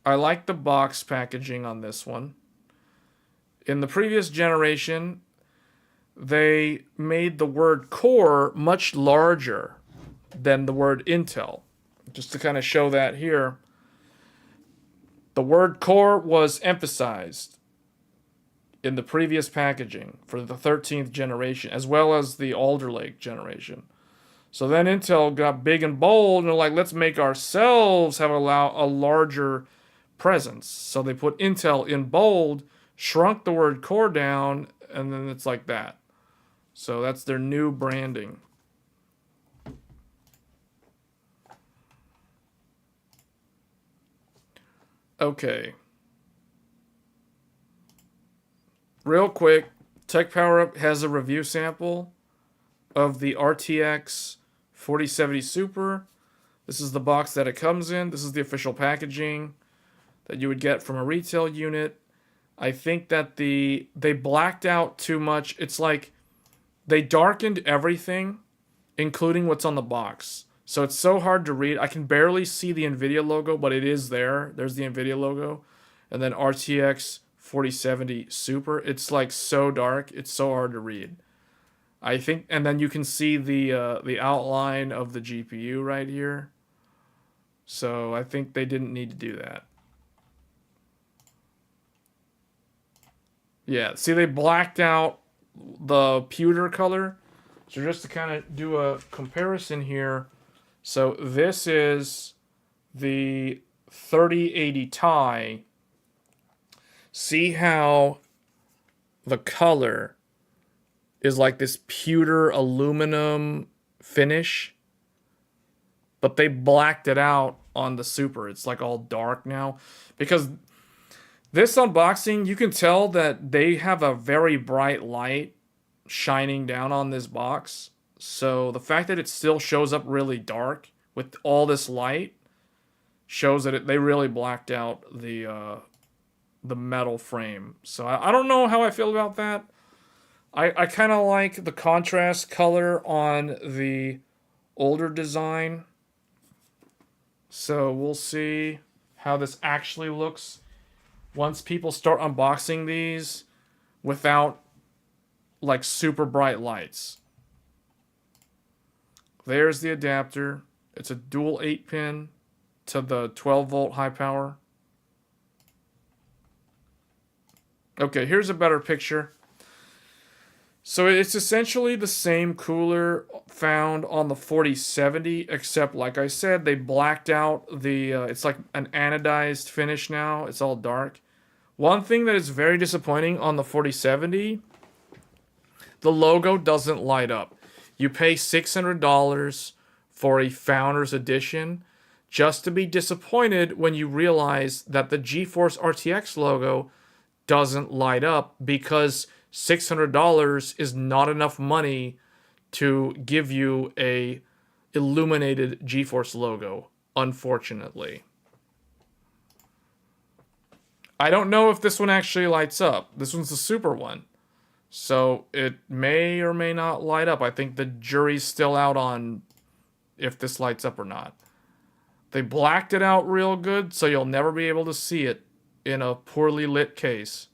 I like the box packaging on this one. In the previous generation, they made the word core much larger than the word Intel. Just to kind of show that here. The word core was emphasized in the previous packaging for the 13th generation, as well as the Alder Lake generation. So then Intel got big and bold, and they're like, let's make ourselves have a larger presence. So they put Intel in bold, shrunk the word core down, and then it's like that. So that's their new branding. Okay. Real quick, Tech Power Up has a review sample of the RTX 4070 Super. This is the box that it comes in. This is the official packaging that you would get from a retail unit. I think that they blacked out too much. It's like they darkened everything, including what's on the box. So it's so hard to read. I can barely see the NVIDIA logo, but it is there. There's the NVIDIA logo. And then RTX 4070 Super. It's like so dark. It's so hard to read. I think, and then you can see the outline of the GPU right here. So I think they didn't need to do that. Yeah, see, they blacked out the pewter color. So just to kind of do a comparison here, so this is the 3080 Ti. See how the color is like this pewter aluminum finish, but they blacked it out on the Super. It's like all dark now because this unboxing, you can tell that they have a very bright light shining down on this box. So the fact that it still shows up really dark with all this light shows that they really blacked out the metal frame. So I don't know how I feel about that. I kind of like the contrast color on the older design. So we'll see how this actually looks once people start unboxing these without like super bright lights. There's the adapter. It's a dual 8-pin to the 12-volt high power. Okay, here's a better picture. So it's essentially the same cooler found on the 4070, except like I said, they blacked out the, it's like an anodized finish now. It's all dark. One thing that is very disappointing on the 4070, the logo doesn't light up. You pay $600 for a Founders Edition just to be disappointed when you realize that the GeForce RTX logo doesn't light up because $600 is not enough money to give you a illuminated GeForce logo, unfortunately. I don't know if this one actually lights up. This one's the Super one. So it may or may not light up. I think the jury's still out on if this lights up or not. They blacked it out real good, so you'll never be able to see it in a poorly lit case.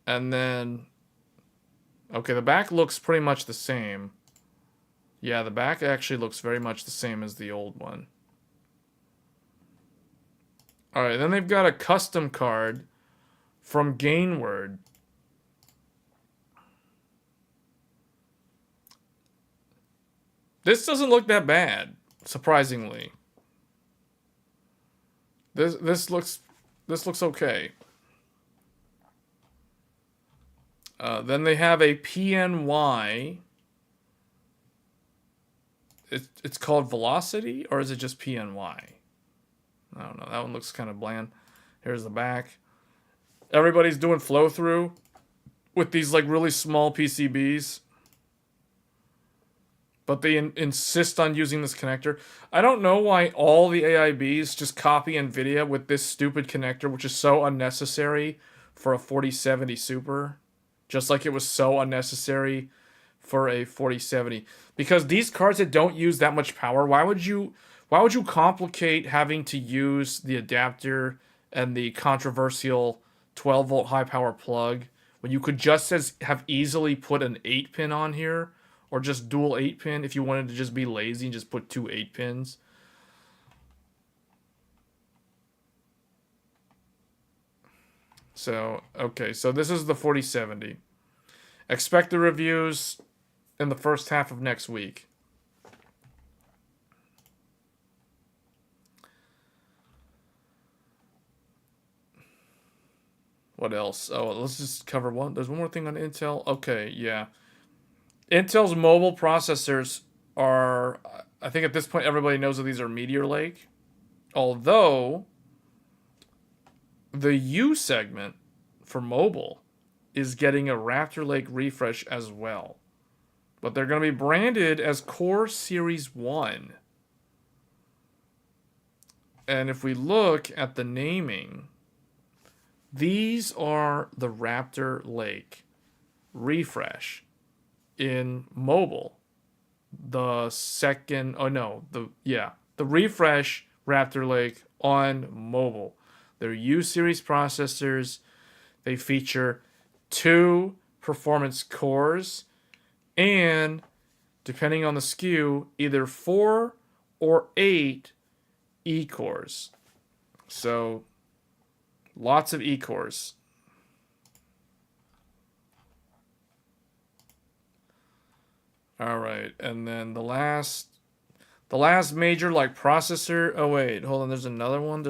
And then, okay, the back looks pretty much the same. Yeah, the back actually looks very much the same as the old one. Alright, then they've got a custom card from Gainward. This doesn't look that bad, surprisingly. This looks okay. Then they have a PNY. It's called Velocity, or is it just PNY? I don't know. That one looks kind of bland. Here's the back. Everybody's doing flow through with these like really small PCBs, but they insist on using this connector. I don't know why all the AIBs just copy NVIDIA with this stupid connector, which is so unnecessary for a 4070 Super. Just like it was so unnecessary for a 4070. Because these cards that don't use that much power, why would you complicate having to use the adapter and the controversial 12-volt high power plug when you could just have easily put an 8-pin on here, or just dual 8-pin if you wanted to just be lazy and just put two 8-pins? So, okay, so this is the 4070. Expect the reviews in the first half of next week. What else? Oh, let's just cover one. There's one more thing on Intel. Okay, yeah. Intel's mobile processors are, I think at this point everybody knows that these are Meteor Lake. Although the U segment for mobile is getting a Raptor Lake refresh as well. But they're going to be branded as Core Series 1. And if we look at the naming, these are the Raptor Lake refresh in mobile. The second, the refresh Raptor Lake on mobile. They're U-series processors. They feature two performance cores, and depending on the SKU, either 4 or 8 E-cores. So lots of E-cores. All right, and then the last major like processor. Oh wait, hold on. There's another one.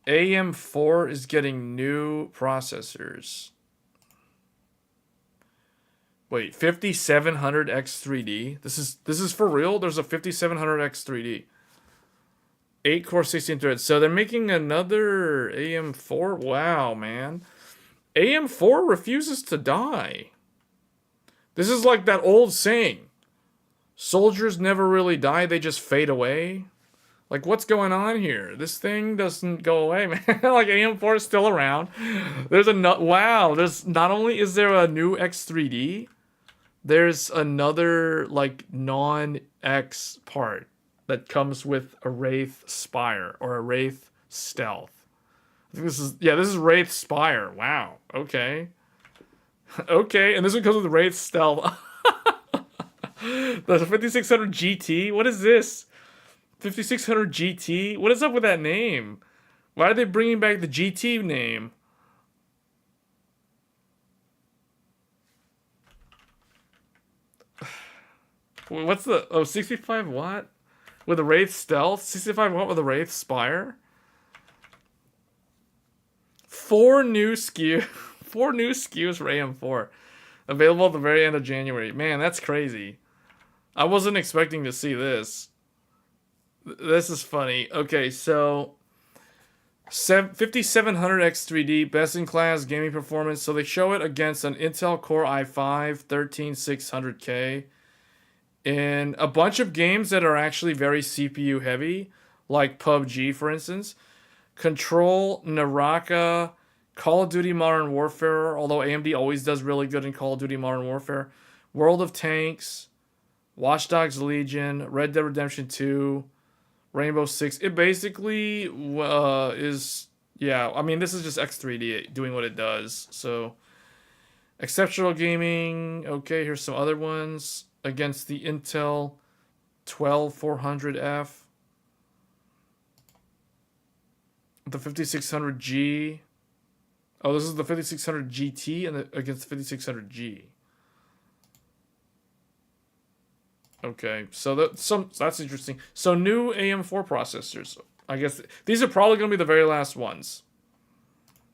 AM4 is getting new processors. Wait, 5700X3D. This is for real. There's a 5700X3D. 8-core 16 threads. So they're making another AM4. Wow, man. AM4 refuses to die. This is like that old saying. Soldiers never really die, they just fade away. Like, what's going on here? This thing doesn't go away, man. Like, AM4 is still around. There's wow, there's not only is there a new X3D, there's another, like, non-X part that comes with a Wraith Spire or a Wraith Stealth. I think this is Wraith Spire. Wow. Okay. Okay, and this one comes with Wraith Stealth. The 5600 GT? What is this? 5600 GT? What is up with that name? Why are they bringing back the GT name? What's the... Oh, 65 watt? With a Wraith Stealth? 65 watt with a Wraith Spire? 4 new SKUs. 4 new SKUs for AM4. Available at the very end of January. Man, that's crazy. I wasn't expecting to see this. This is funny. Okay, so 5700X3D, best-in-class gaming performance. So they show it against an Intel Core i5 13600K in a bunch of games that are actually very CPU heavy, like PUBG, for instance. Control, Naraka, Call of Duty Modern Warfare, although AMD always does really good in Call of Duty Modern Warfare. World of Tanks, Watch Dogs Legion, Red Dead Redemption 2, Rainbow Six. It basically is... Yeah, I mean, this is just X3D doing what it does. So, exceptional gaming. Okay, here's some other ones. Against the Intel 12400F. The 5600G. Oh, this is the 5600 GT and against the 5600G. Okay, so that's interesting. So new AM4 processors. I guess these are probably going to be the very last ones.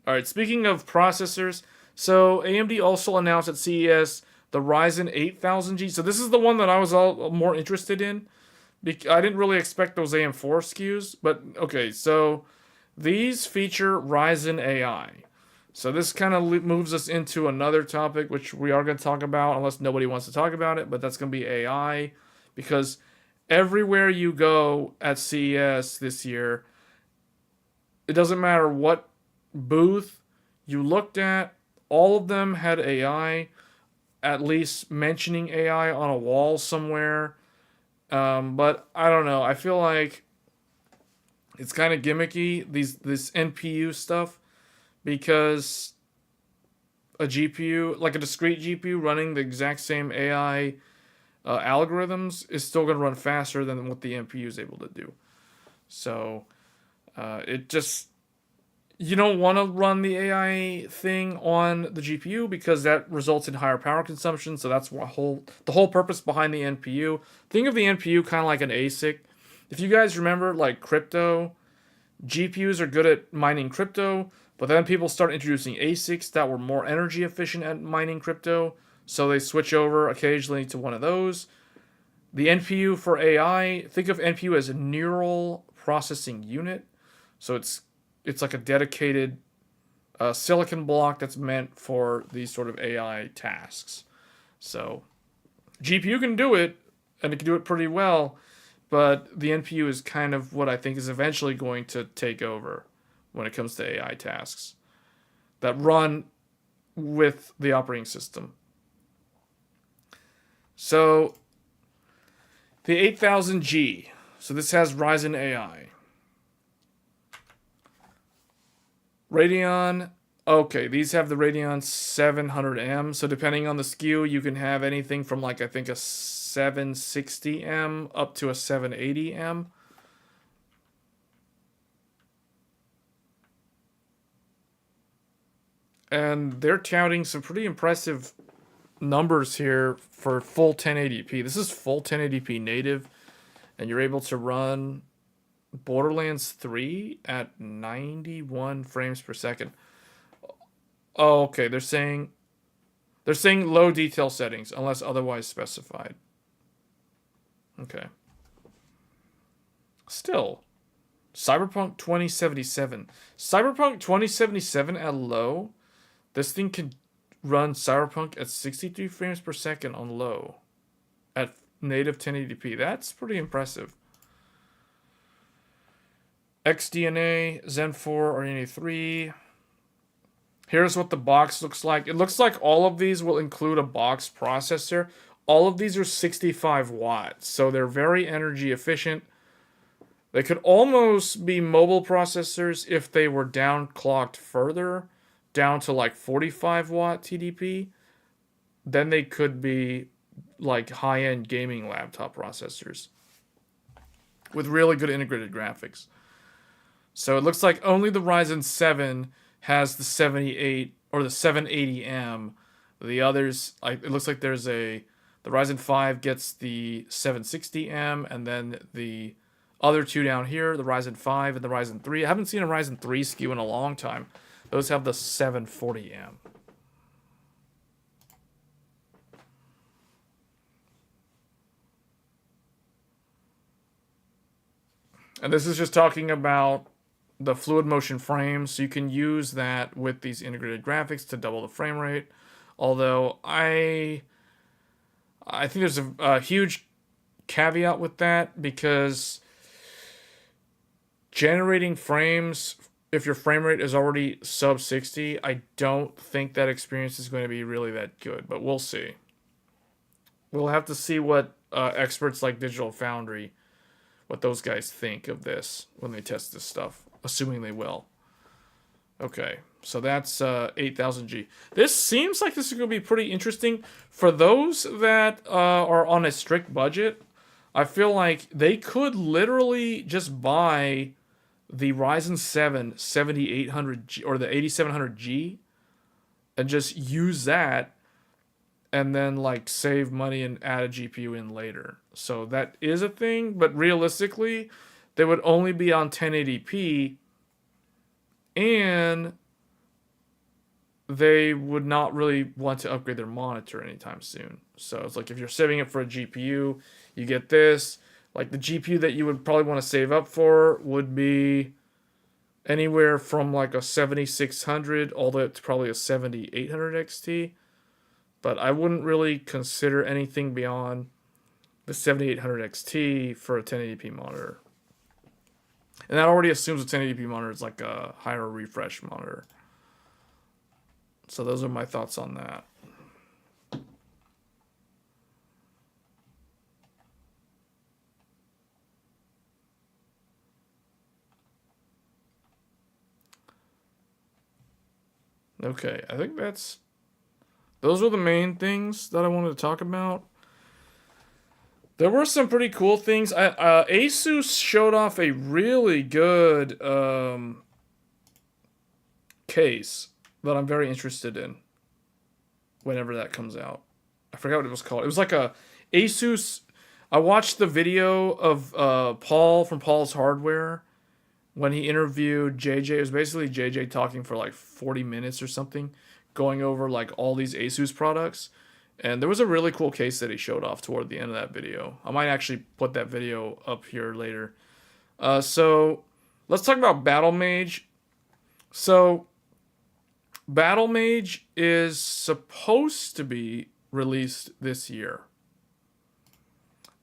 All right, speaking of processors, so AMD also announced at CES the Ryzen 8000G. So this is the one that I was more interested in. I didn't really expect those AM4 SKUs, but okay, so these feature Ryzen AI. So this kind of moves us into another topic, which we are going to talk about, unless nobody wants to talk about it, but that's going to be AI. Because everywhere you go at CES this year, it doesn't matter what booth you looked at, all of them had AI, at least mentioning AI on a wall somewhere. But I don't know. I feel like it's kind of gimmicky, this NPU stuff, because a GPU, like a discrete GPU running the exact same AI algorithms, is still going to run faster than what the NPU is able to do. So it just... You don't want to run the AI thing on the GPU because that results in higher power consumption. So that's the whole purpose behind the NPU. Think of the NPU kind of like an ASIC. If you guys remember, like crypto, GPUs are good at mining crypto, but then people start introducing ASICs that were more energy efficient at mining crypto. So they switch over occasionally to one of those. The NPU for AI, think of NPU as a neural processing unit. So it's like a dedicated silicon block that's meant for these sort of AI tasks. So GPU can do it, and it can do it pretty well, but the NPU is kind of what I think is eventually going to take over when it comes to AI tasks that run with the operating system. So the 8000G. So this has Ryzen AI. Radeon. Okay, these have the Radeon 700M. So depending on the SKU, you can have anything from like I think a 760M up to a 780M. And they're touting some pretty impressive numbers here for full 1080p. This is full 1080p native, and you're able to run Borderlands 3 at 91 frames per second. Oh, okay. They're saying low detail settings unless otherwise specified. Okay. Still, Cyberpunk 2077. Cyberpunk 2077 at low. This thing can run Cyberpunk at 63 frames per second on low at native 1080p. That's pretty impressive. XDNA, Zen 4, RDNA 3. Here's what the box looks like. It looks like all of these will include a box processor. All of these are 65 watts, so they're very energy efficient. They could almost be mobile processors if they were downclocked further, down to like 45 watt TDP. Then they could be like high-end gaming laptop processors with really good integrated graphics. So it looks like only the Ryzen 7 has the 78 or the 780M. The others, it looks like the Ryzen 5 gets the 760M, and then the other two down here, the Ryzen 5 and the Ryzen 3. I haven't seen a Ryzen 3 SKU in a long time. Those have the 740M. And this is just talking about the fluid motion frames, so you can use that with these integrated graphics to double the frame rate. Although I think there's a huge caveat with that, because generating frames, if your frame rate is already sub 60, I don't think that experience is going to be really that good, but we'll see. We'll have to see what experts like Digital Foundry, what those guys think of this when they test this stuff, assuming they will. Okay, so that's 8000G. This seems like this is going to be pretty interesting. For those that are on a strict budget, I feel like they could literally just buy the Ryzen 7 7800G or the 8700G and just use that, and then like save money and add a GPU in later. So that is a thing, but realistically, they would only be on 1080p, and they would not really want to upgrade their monitor anytime soon. So it's like if you're saving it for a GPU, you get this. Like the GPU that you would probably want to save up for would be anywhere from like a 7600 all the way up to probably a 7800 XT. But I wouldn't really consider anything beyond the 7800 XT for a 1080p monitor. And that already assumes a 1080p monitor is like a higher refresh monitor. So those are my thoughts on that. Okay, I think those were the main things that I wanted to talk about. There were some pretty cool things. Asus showed off a really good case that I'm very interested in whenever that comes out. I forgot what it was called. It was like a Asus. I watched the video of Paul from Paul's Hardware when he interviewed JJ. It was basically JJ talking for like 40 minutes or something, going over like all these Asus products. And there was a really cool case that he showed off toward the end of that video. I might actually put that video up here later. So let's talk about battlemage. So battlemage is supposed to be released this year.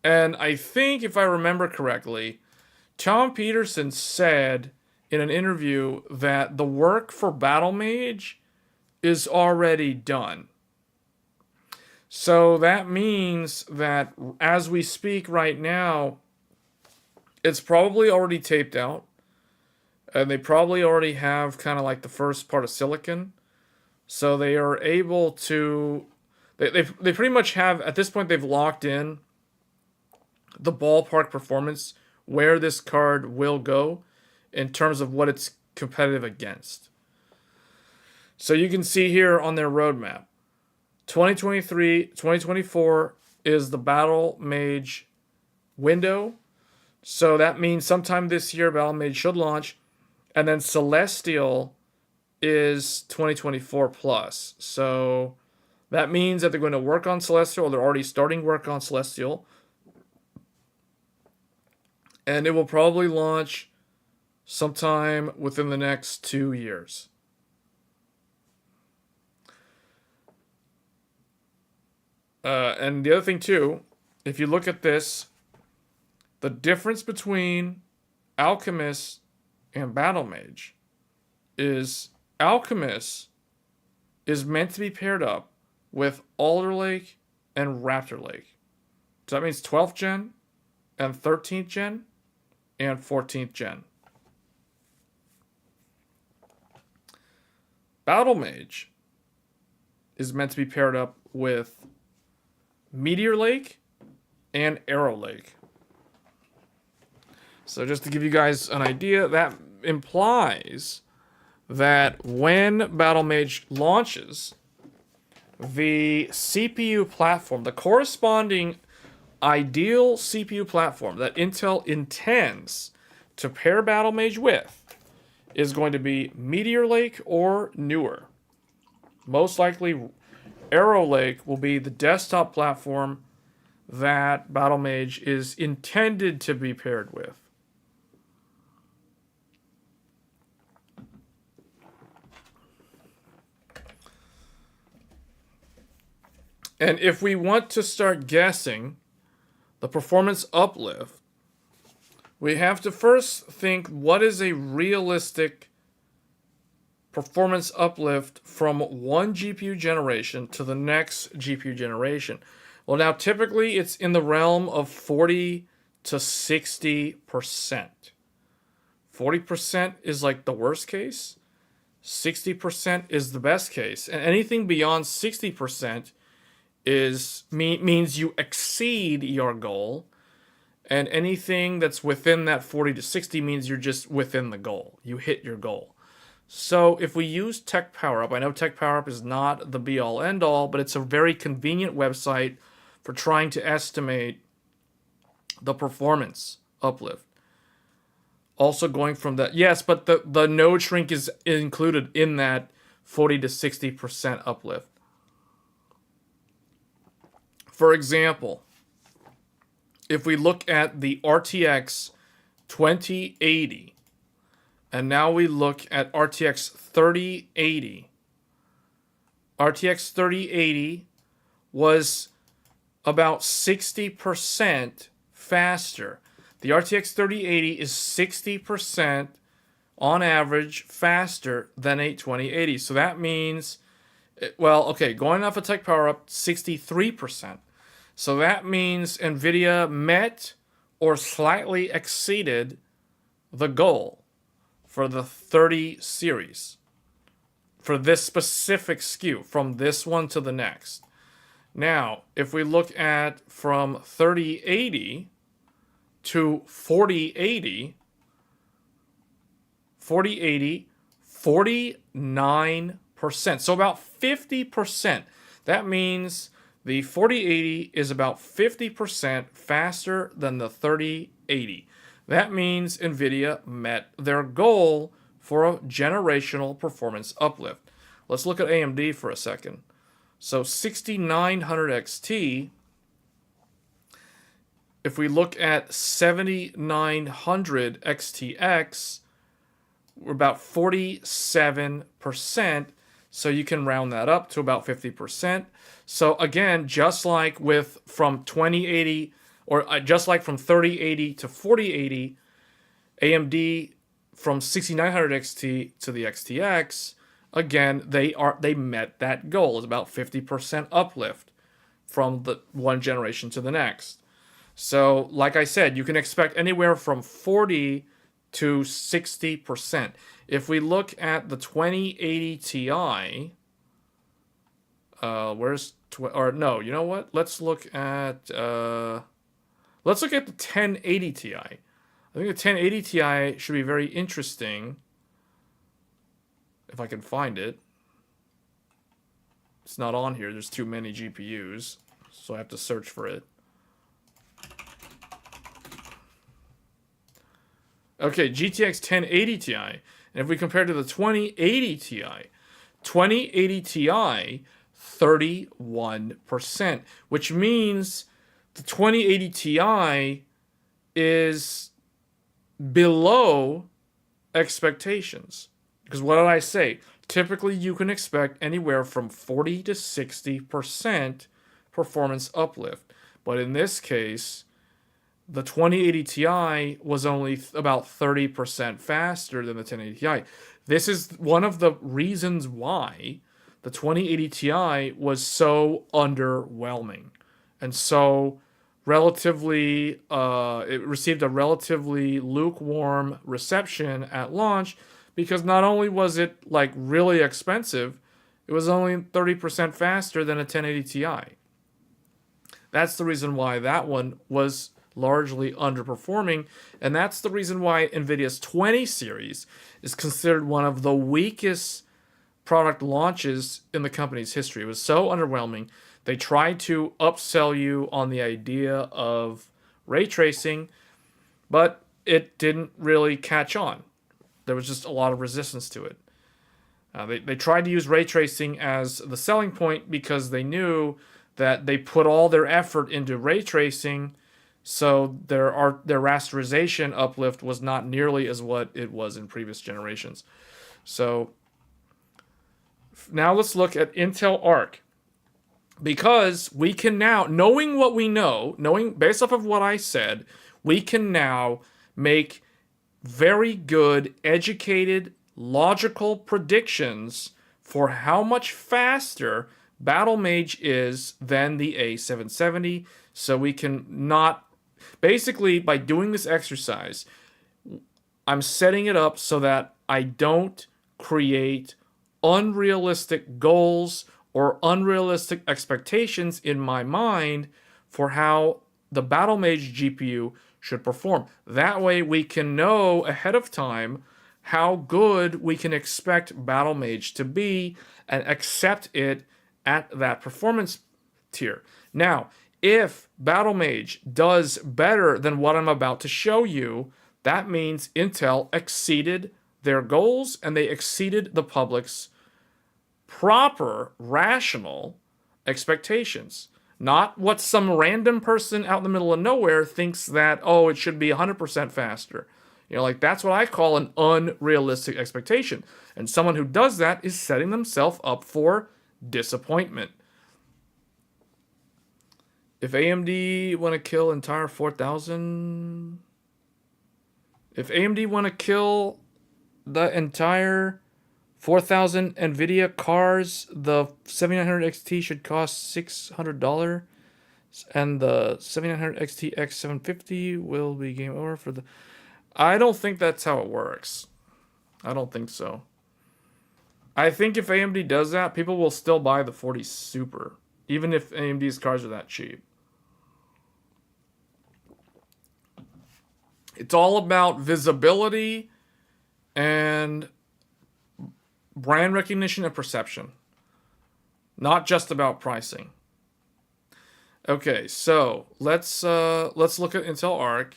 And I think, if I remember correctly, Tom Peterson said in an interview that the work for battlemage is already done. So that means that as we speak right now, it's probably already taped out. and they probably already have kind of like the first part of silicon. So they are able to, they pretty much have, at this point, they've locked in the ballpark performance where this card will go in terms of what it's competitive against. So you can see here on their roadmap, 2023, 2024 is the battlemage window. So that means sometime this year, battlemage should launch. And then Celestial is 2024 plus. So that means that they're going to work on Celestial, or they're already starting work on Celestial. And it will probably launch sometime within the next 2 years. And the other thing too, if you look at this, the difference between Alchemist and Battlemage is Alchemist is meant to be paired up with Alder Lake and Raptor Lake. So that means 12th gen and 13th gen and 14th gen. Battlemage is meant to be paired up with Meteor Lake and Arrow Lake. So just to give you guys an idea, that implies that when Battlemage launches, the CPU platform, the corresponding ideal CPU platform that Intel intends to pair Battlemage with, is going to be Meteor Lake or newer. Most likely, Arrow Lake will be the desktop platform that Battlemage is intended to be paired with. And if we want to start guessing the performance uplift, we have to first think, what is a realistic performance uplift from one GPU generation to the next GPU generation? Well, now typically it's in the realm of 40 to 60%. 40% is like the worst case. 60% is the best case. And anything beyond 60% means you exceed your goal. And anything that's within that 40 to 60 means you're just within the goal. You hit your goal. So if we use Tech PowerUp, I know Tech PowerUp is not the be-all, end-all, but it's a very convenient website for trying to estimate the performance uplift. Also going from that, yes, but the node shrink is included in that 40 to 60% uplift. For example, if we look at the RTX 2080, and now we look at RTX 3080. RTX 3080 was about 60% faster. The RTX 3080 is 60% on average faster than a 2080. So that means, well, okay, going off of Tech PowerUp, 63%. So that means NVIDIA met or slightly exceeded the goal for the 30 series, for this specific SKU, from this one to the next. Now, if we look at from 3080 to 4080, 49%. So about 50%. That means the 4080 is about 50% faster than the 3080. That means NVIDIA met their goal for a generational performance uplift. Let's look at AMD for a second. So 6900 XT, if we look at 7900 XTX, we're about 47%. So you can round that up to about 50%. So again, just like from 2080, or just like from 3080 to 4080, AMD from 6900 XT to the XTX, again, they met that goal. It's about 50% uplift from the one generation to the next. So, like I said, you can expect anywhere from 40 to 60%. If we look at the 2080 Ti, or no, you know what? Let's look at the 1080 Ti. I think the 1080 Ti should be very interesting if I can find it. It's not on here. There's too many GPUs, so I have to search for it. Okay, GTX 1080 Ti. And if we compare to the 2080 Ti, 2080 Ti, 31%, which means the 2080 Ti is below expectations. Because what did I say? Typically, you can expect anywhere from 40 to 60% performance uplift. But in this case, the 2080 Ti was only about 30% faster than the 1080 Ti. This is one of the reasons why the 2080 Ti was so underwhelming and so relatively, it received a relatively lukewarm reception at launch, because not only was it like really expensive, it was only 30% faster than a 1080 Ti. That's the reason why that one was largely underperforming, and that's the reason why NVIDIA's 20 series is considered one of the weakest product launches in the company's history. It was so underwhelming. They tried to upsell you on the idea of ray tracing, but it didn't really catch on. There was just a lot of resistance to it. They tried to use ray tracing as the selling point because they knew that they put all their effort into ray tracing, so their rasterization uplift was not nearly as what it was in previous generations. So now let's look at Intel Arc. Because we can now, knowing what we know, knowing based off of what I said, we can now make very good, educated, logical predictions for how much faster battlemage is than the A770. So we can not, basically by doing this exercise, I'm setting it up so that I don't create unrealistic goals or unrealistic expectations in my mind for how the battlemage GPU should perform. That way we can know ahead of time how good we can expect battlemage to be and accept it at that performance tier. Now, if battlemage does better than what I'm about to show you, that means Intel exceeded their goals and they exceeded the public's proper, rational expectations. Not what some random person out in the middle of nowhere thinks that, oh, it should be 100% faster. You know, like that's what I call an unrealistic expectation. And someone who does that is setting themselves up for disappointment. If AMD want to kill entire 4000... If AMD want to kill the entire 4000 NVIDIA cars, the 7900 XT should cost $600, and the 7900 XT X750 will be game over for the... I don't think that's how it works. I don't think so. I think if AMD does that, people will still buy the 40 Super, even if AMD's cars are that cheap. It's all about visibility and brand recognition and perception, not just about pricing. Okay, so let's look at Intel Arc.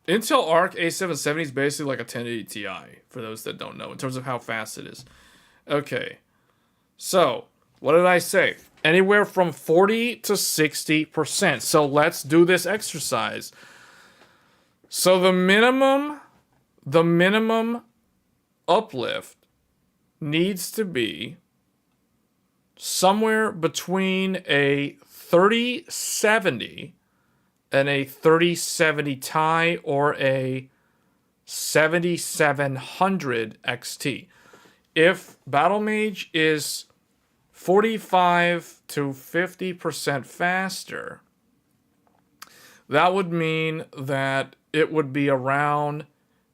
Intel Arc A770 is basically like a 1080 Ti, for those that don't know, in terms of how fast it is. Okay, so what did I say? Anywhere from 40 to 60%. So let's do this exercise. So the minimum uplift needs to be somewhere between a 3070 and a 3070 Ti or a 7700 XT. If battlemage is 45 to 50% faster, that would mean that it would be around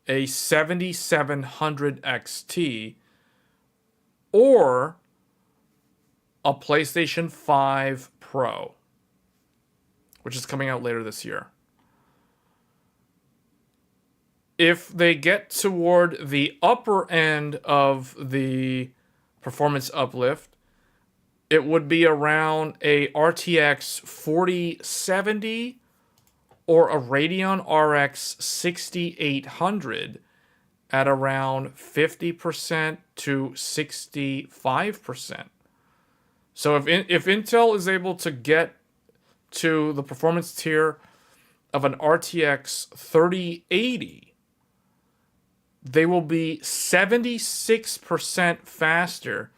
a 7700 XT or a PlayStation 5 Pro, which is coming out later this year. If they get toward the upper end of the performance uplift, it would be around a RTX 4070 or a Radeon RX 6800 at around 50% to 65%. So if Intel is able to get to the performance tier of an RTX 3080, they will be 76% faster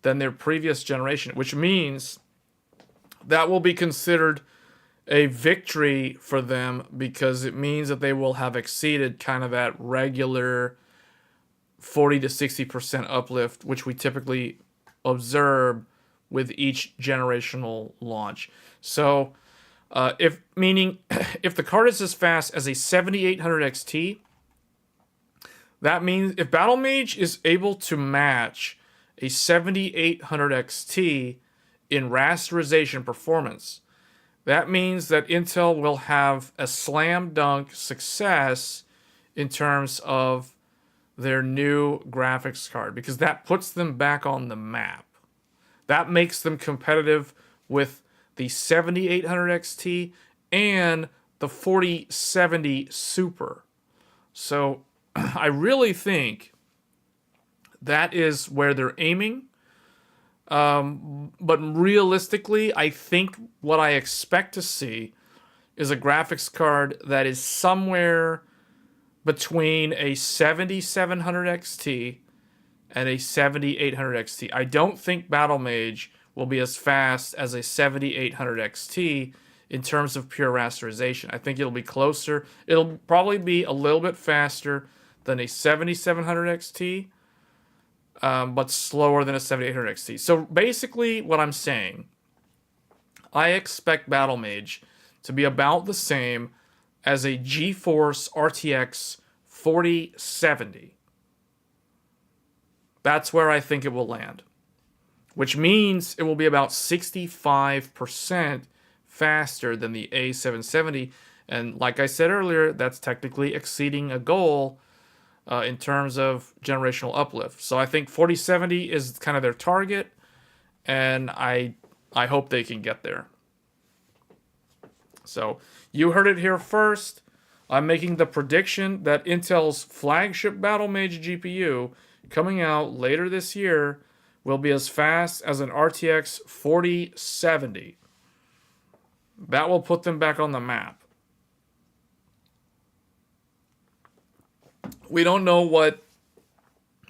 than their previous generation, which means that will be considered a victory for them because it means that they will have exceeded kind of that regular 40 to 60% uplift, which we typically observe with each generational launch. So if the card is as fast as a 7800 XT, that means if battlemage is able to match a 7800 XT in rasterization performance, that means that Intel will have a slam dunk success in terms of their new graphics card, because that puts them back on the map. That makes them competitive with the 7800 XT and the 4070 Super. So I really think that is where they're aiming. But realistically, I think what I expect to see is a graphics card that is somewhere between a 7700 XT and a 7800 XT. I don't think battlemage will be as fast as a 7800 XT in terms of pure rasterization. I think it'll be closer. It'll probably be a little bit faster than a 7700 XT, but slower than a 7800 XT. So basically what I'm saying, I expect battlemage to be about the same as a GeForce RTX 4070. That's where I think it will land, which means it will be about 65% faster than the A770. And like I said earlier, that's technically exceeding a goal in terms of generational uplift. So I think 4070 is kind of their target, and I hope they can get there. So you heard it here first. I'm making the prediction that Intel's flagship battlemage GPU coming out later this year will be as fast as an RTX 4070. That will put them back on the map. We don't know what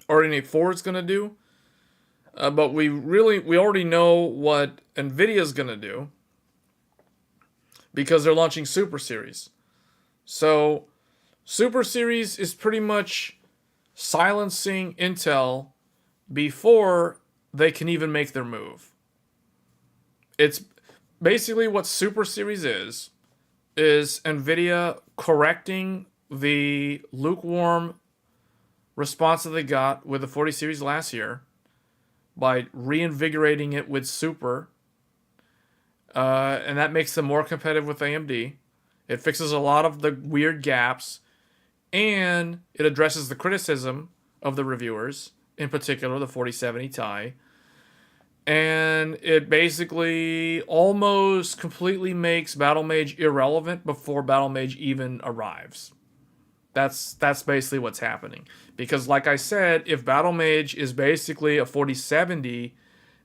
RDNA 4 is going to do, but we already know what NVIDIA is going to do because they're launching Super Series. So Super Series is pretty much silencing Intel before they can even make their move. It's basically what Super Series is NVIDIA correcting the lukewarm response that they got with the 40 series last year by reinvigorating it with Super. And that makes them more competitive with AMD. It fixes a lot of the weird gaps, and it addresses the criticism of the reviewers, in particular the 4070 Ti. And it basically almost completely makes battlemage irrelevant before battlemage even arrives. That's basically what's happening. Because like I said, if battlemage is basically a 4070,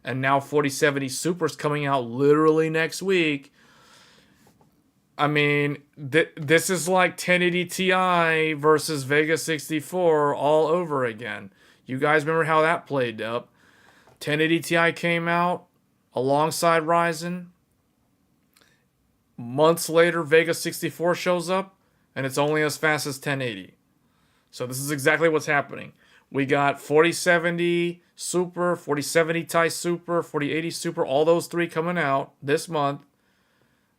and now 4070 Super's coming out literally next week, I mean, this is like 1080 Ti versus Vega 64 all over again. You guys remember how that played up? 1080 Ti came out alongside Ryzen. Months later, Vega 64 shows up, and it's only as fast as 1080. So this is exactly what's happening. We got 4070 Super, 4070 Ti Super, 4080 Super, all those three coming out this month.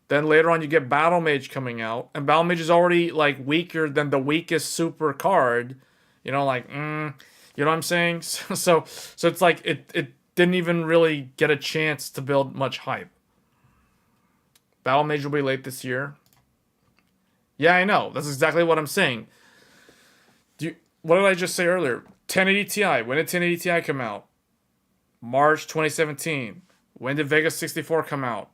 Then later on you get battlemage coming out, and battlemage is already like weaker than the weakest super card. You know, like, you know what I'm saying? So it's like it didn't even really get a chance to build much hype. Battlemage will be late this year. Yeah, I know. That's exactly what I'm saying. What did I just say earlier? 1080 Ti. When did 1080 Ti come out? March 2017. When did Vega 64 come out?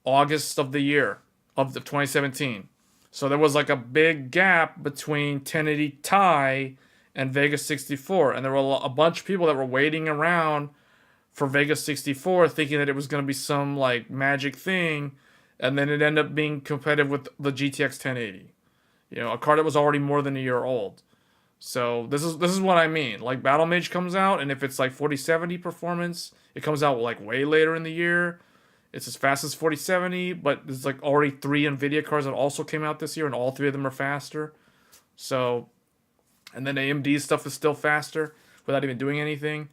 August of the year of the 2017. So there was like a big gap between 1080 Ti and Vega 64, and there were a bunch of people that were waiting around for Vega 64, thinking that it was going to be some like magic thing, and then it ended up being competitive with the GTX 1080. You know, a card that was already more than a year old. So this is what I mean. Like battlemage comes out, and if it's like 4070 performance, it comes out like way later in the year. It's as fast as 4070, but there's like already 3 NVIDIA cards that also came out this year, and all 3 of them are faster. So, and then AMD's stuff is still faster without even doing anything.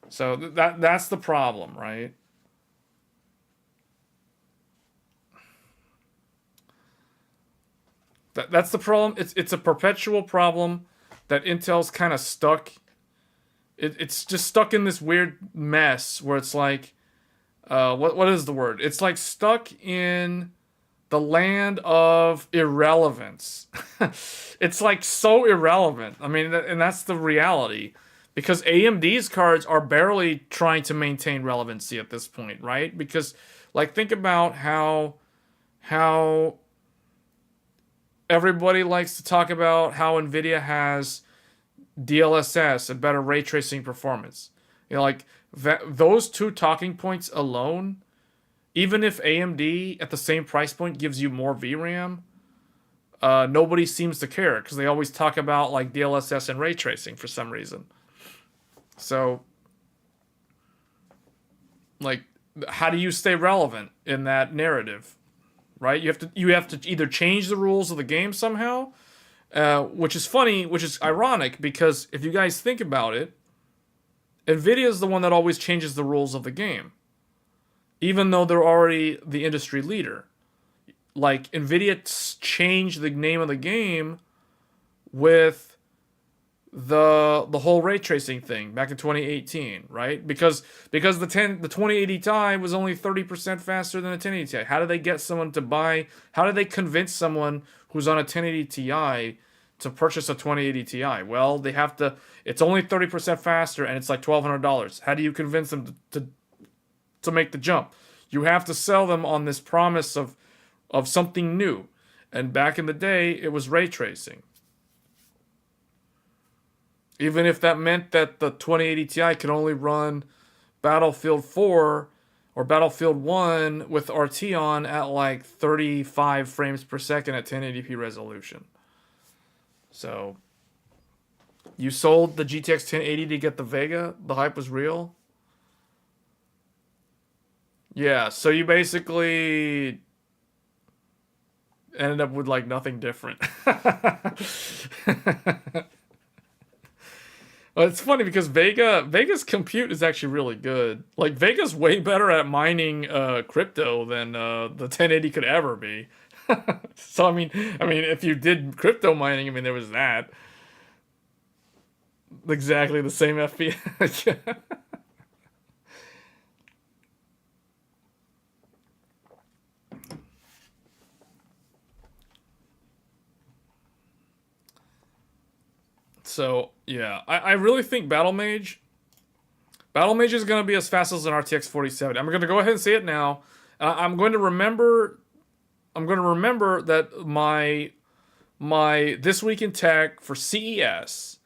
So that's the problem, right? That's the problem. It's a perpetual problem that Intel's kind of stuck. It's just stuck in this weird mess where it's like, what is the word? It's like stuck in the land of irrelevance. It's like so irrelevant. I mean, and that's the reality. Because AMD's cards are barely trying to maintain relevancy at this point, right? Because, like, think about how everybody likes to talk about how NVIDIA has DLSS and better ray tracing performance. You know, like those 2 talking points alone, even if AMD at the same price point gives you more VRAM, nobody seems to care because they always talk about like DLSS and ray tracing for some reason. So, like, how do you stay relevant in that narrative, right? You have to either change the rules of the game somehow, which is funny, which is ironic because if you guys think about it, NVIDIA is the one that always changes the rules of the game, even though they're already the industry leader. Like NVIDIA changed the name of the game with the whole ray tracing thing back in 2018, right? Because the 2080 Ti was only 30% faster than a 1080 Ti. How did they get someone to buy? How did they convince someone who's on a 1080 Ti to purchase a 2080 Ti? Well, they have to. It's only 30% faster, and it's like $1,200. How do you convince them to make the jump? You have to sell them on this promise of something new. And back in the day, it was ray tracing. Even if that meant that the 2080 Ti could only run Battlefield 4 or Battlefield 1 with RT on at like 35 frames per second at 1080p resolution. So, you sold the GTX 1080 to get the Vega? The hype was real? Yeah, so you basically ended up with like nothing different. Well, it's funny because Vega's compute is actually really good. Like Vega's way better at mining crypto than the 1080 could ever be. So I mean, if you did crypto mining, I mean there was that. Exactly the same FPS. So yeah, I really think Battlemage is going to be as fast as an RTX 4070. I'm going to go ahead and say it now. I'm going to remember that my This Week in Tech for CES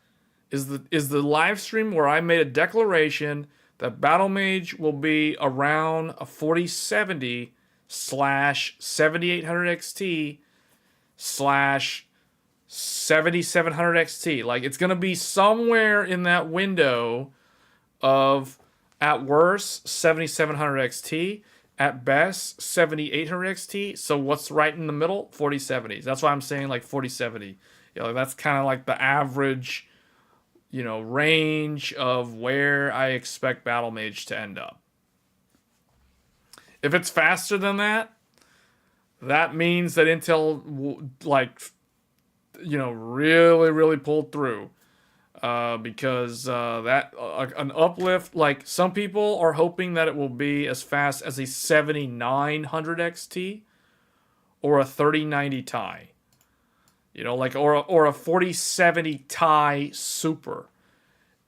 is the live stream where I made a declaration that Battlemage will be around a 4070 slash 7800 XT slash 7700 XT. Like it's gonna be somewhere in that window of, at worst, 7700 XT, at best 7800 XT. So what's right in the middle? 4070s. That's why I'm saying like 4070. You know, that's kind of like the average, you know, range of where I expect Battlemage to end up. If it's faster than that, that means that Intel, like, really, really pulled through. Because an uplift, like some people are hoping that it will be as fast as a 7900 XT or a 3090 Ti. Like or a 4070 Ti Super.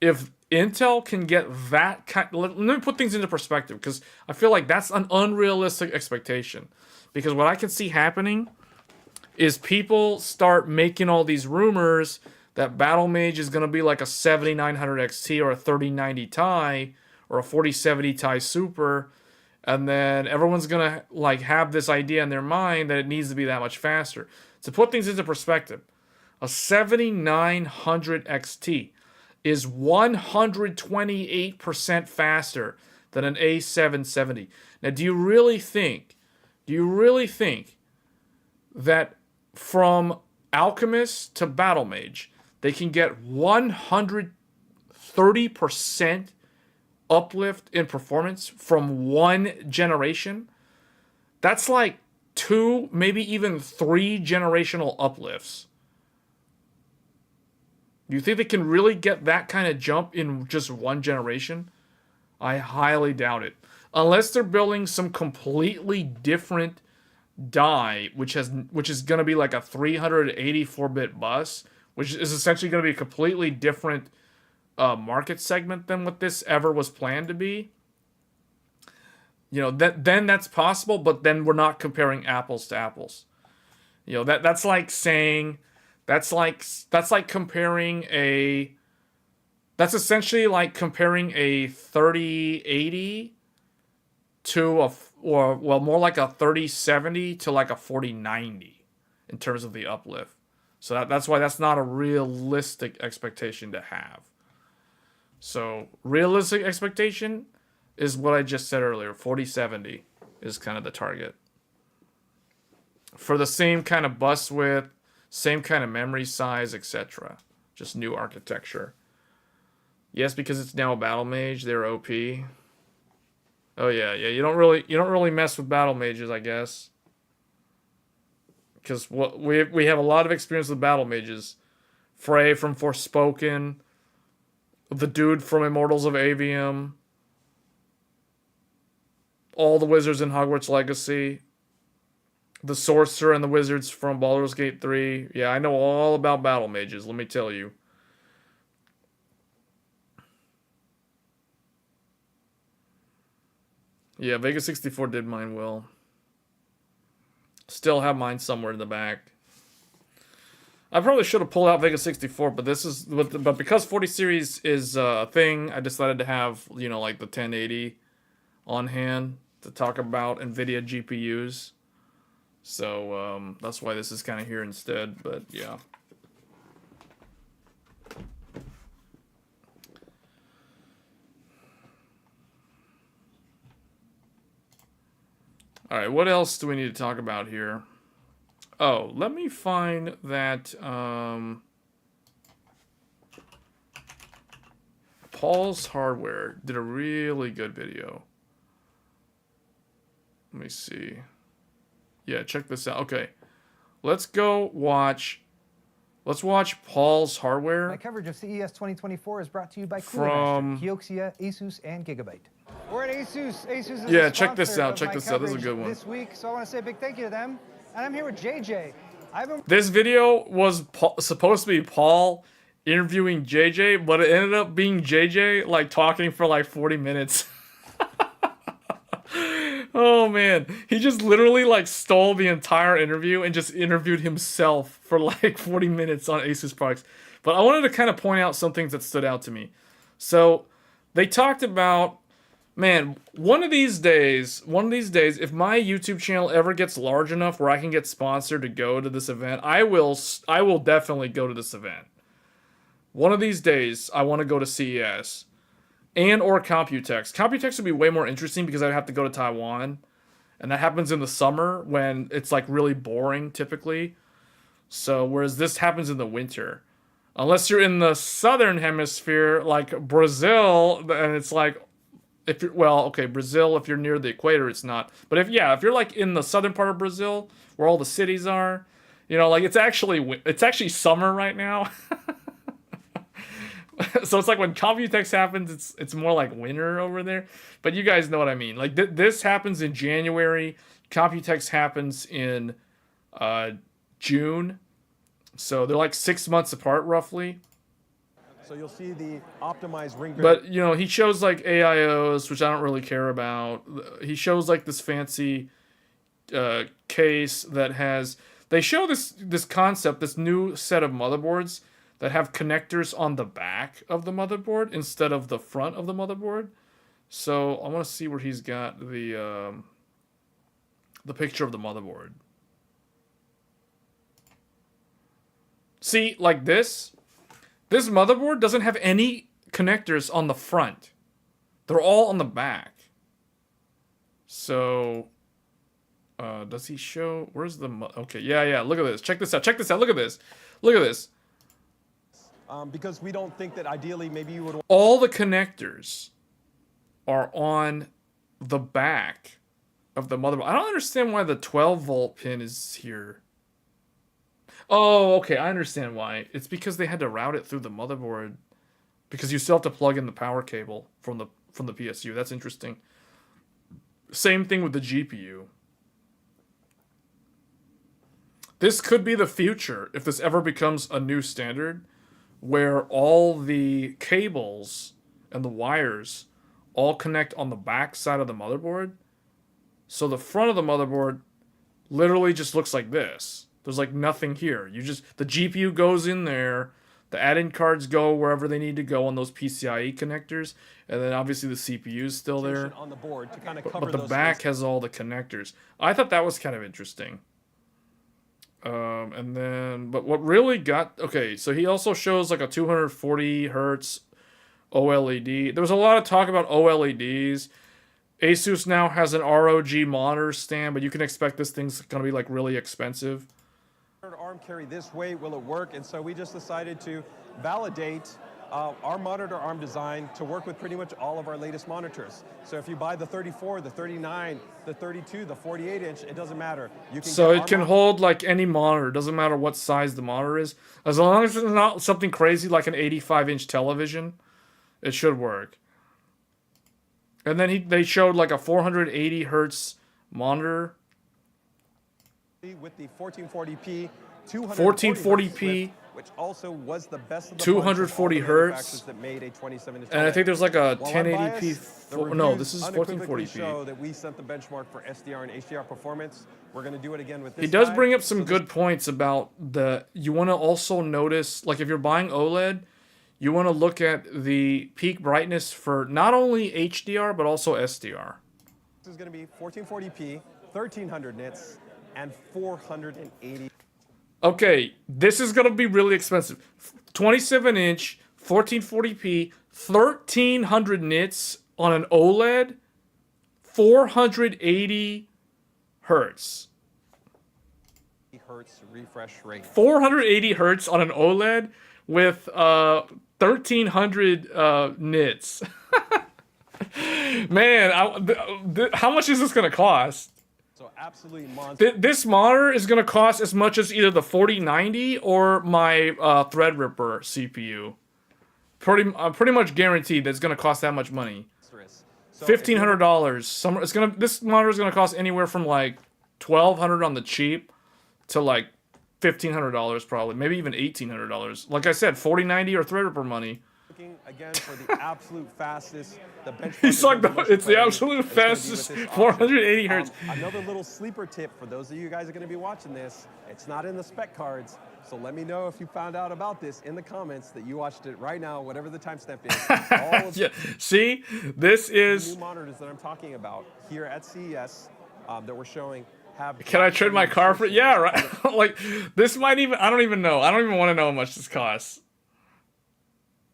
If Intel can get that kind, let me put things into perspective because I feel like that's an unrealistic expectation. Because what I can see happening is people start making all these rumors that battlemage is going to be like a 7900 XT or a 3090 Ti or a 4070 Ti Super, and then everyone's going to like have this idea in their mind that it needs to be that much faster. To put things into perspective, a 7900 XT is 128% faster than an A770. Now, do you really think that from Alchemist to Battlemage, they can get 130% uplift in performance from one generation? That's like 2, maybe even 3 generational uplifts. Do you think they can really get that kind of jump in just one generation? I highly doubt it. Unless they're building some completely different die, which is going to be like a 384-bit bus, which is essentially going to be a completely different market segment than what this ever was planned to be. Then that's possible, but then we're not comparing apples to apples. That's like saying that's essentially like comparing a 3080 to more like a 3070 to like a 4090 in terms of the uplift. So that's why that's not a realistic expectation to have. So realistic expectation is what I just said earlier. 4070 is kind of the target. For the same kind of bus width, same kind of memory size, etc. Just new architecture. Yes, because it's now a Battlemage, they're OP. Oh yeah. You don't really mess with battle mages, I guess. Because we have a lot of experience with battle mages. Frey from Forspoken, the dude from Immortals of Avium, all the wizards in Hogwarts Legacy, the sorcerer and the wizards from Baldur's Gate 3. Yeah, I know all about battle mages, let me tell you. Yeah, Vega 64 did mine well. Still have mine somewhere in the back. I probably should have pulled out Vega 64, but because 40 series is a thing, I decided to have, like the 1080 on hand to talk about NVIDIA GPUs. So that's why this is kind of here instead, but yeah. All right, what else do we need to talk about here? Oh, let me find that Paul's Hardware did a really good video. Let me see. Yeah, check this out. Okay, let's watch Paul's Hardware. My coverage of CES 2024 is brought to you by Cooler Master, Kioxia, Asus, and Gigabyte. We're at Asus. Asus is yeah, check this out. Check this out. This is a good one. This week, so I want to say a big thank you to them. And I'm here with JJ. This video was supposed to be Paul interviewing JJ, but it ended up being JJ like talking for like 40 minutes. Oh man, he just literally like stole the entire interview and just interviewed himself for like 40 minutes on Asus products. But I wanted to kind of point out some things that stood out to me. So they talked about, man, one of these days, if my YouTube channel ever gets large enough where I can get sponsored to go to this event, I will definitely go to this event. One of these days, I want to go to CES. Or Computex. Computex would be way more interesting because I'd have to go to Taiwan. And that happens in the summer when it's like really boring typically. So whereas this happens in the winter. Unless you're in the southern hemisphere like Brazil, and it's like If you're, well, okay, Brazil, if you're near the equator, it's not. But if you're like in the southern part of Brazil, where all the cities are, like it's actually summer right now. So it's like when Computex happens, it's more like winter over there. But you guys know what I mean. Like this happens in January. Computex happens in June. So they're like 6 months apart roughly. So you'll see the optimized ring. But he shows like AIOs, which I don't really care about. He shows like this fancy case that has. They show this concept, this new set of motherboards that have connectors on the back of the motherboard instead of the front of the motherboard. So I want to see where he's got the picture of the motherboard. See, like this motherboard doesn't have any connectors on the front. They're all on the back. So, does he show, where's the, okay, yeah, look at this. Check this out, look at this. Look at this. Because we don't think that ideally maybe you would... All the connectors are on the back of the motherboard. I don't understand why the 12-volt pin is here. Oh, okay, I understand why. It's because they had to route it through the motherboard. Because you still have to plug in the power cable from the PSU. That's interesting. Same thing with the GPU. This could be the future if this ever becomes a new standard, where all the cables and the wires all connect on the back side of the motherboard. So the front of the motherboard literally just looks like this. There's like nothing here. The GPU goes in there, the add-in cards go wherever they need to go on those PCIe connectors, and then obviously the CPU is still there. On the board to kind of cover but the back has all the connectors. I thought that was kind of interesting. And then, but what really got, okay, so he also shows like a 240 hertz OLED. There was a lot of talk about OLEDs. Asus now has an ROG monitor stand, but you can expect this thing's going to be like really expensive. Arm carry this way, will it work? And so we just decided to validate our monitor arm design to work with pretty much all of our latest monitors. So if you buy the 34, the 39, the 32, the 48-inch, it doesn't matter. You can so it can hold like any monitor. It doesn't matter what size the monitor is. As long as it's not something crazy like an 85-inch television, it should work. And then they showed like a 480 hertz monitor. With the 1440p, 1440p, which also was the best of the 240 hertz, that made a 27-inch. And I think there's like a 1080p. No, this is 1440p. Show that we set the benchmark for SDR and HDR performance. We're going to do it again with this. He does bring up some good points about you want to also notice, like if you're buying OLED, you want to look at the peak brightness for not only HDR but also SDR. This is going to be 1440p, 1300 nits, and 480. Okay, this is going to be really expensive. 27-inch, 1440p, 1300 nits on an OLED, 480 hertz. Hertz refresh rate. 480 hertz on an OLED with 1300 nits. Man, how much is this going to cost? So absolutely monster. This monitor is going to cost as much as either the 4090 or my Threadripper CPU. Pretty much guaranteed that it's going to cost that much money. So $1,500. This monitor is going to cost anywhere from like $1,200 on the cheap to like $1,500 probably, maybe even $1,800. Like I said, 4090 or Threadripper money. Again for the absolute fastest. He's like, it's the absolute fastest 480 hertz. Another little sleeper tip for those of you guys that are going to be watching this. It's not in the spec cards, so let me know if you found out about this in the comments that you watched it right now, whatever the timestamp is. Yeah. See, this is new monitors that I'm talking about here at CES that we're showing. Can I trade my car for? Yeah, right. Like this might even. I don't even know. I don't even want to know how much this costs.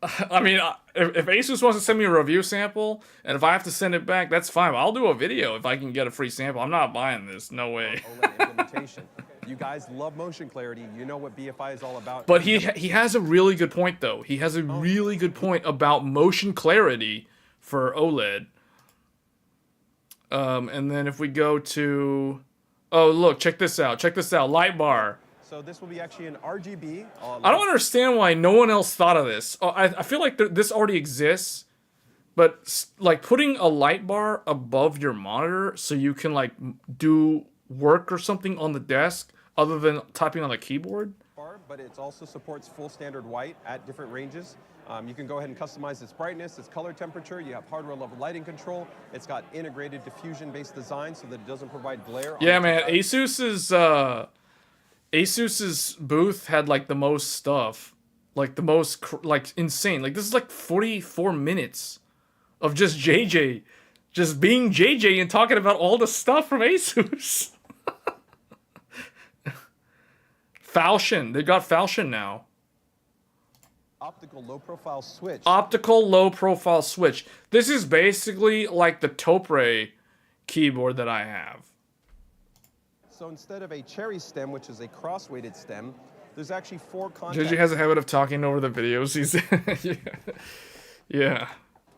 I mean, if Asus wants to send me a review sample, and if I have to send it back, that's fine. I'll do a video if I can get a free sample. I'm not buying this. No way. OLED implementation. You guys love motion clarity. You know what BFI is all about. But he has a really good point, though. He has a really good point about motion clarity for OLED. And then if we go to, oh look, check this out. Check this out. Light bar. So this will be actually an RGB. I don't understand why no one else thought of this. Oh, I feel like this already exists, but like putting a light bar above your monitor so you can like do work or something on the desk other than typing on the keyboard. But it also supports full standard white at different ranges. You can go ahead and customize its brightness, its color temperature. You have hardware level lighting control. It's got integrated diffusion-based design so that it doesn't provide glare. Yeah, man. Asus's booth had like the most stuff, like the most like insane. Like this is like 44 minutes of just JJ, just being JJ and talking about all the stuff from Asus. Falchion. They got Falchion now. Optical low profile switch. Optical low profile switch. This is basically like the Topre keyboard that I have. So instead of a cherry stem, which is a cross-weighted stem, there's actually 4 contacts. JJ has a habit of talking over the videos. He's yeah.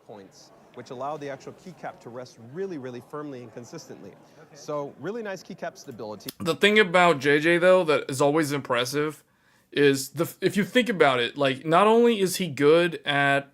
Points, which allow the actual keycap to rest really, really firmly and consistently. So really nice keycap stability. The thing about JJ though that is always impressive is if you think about it, like not only is he good at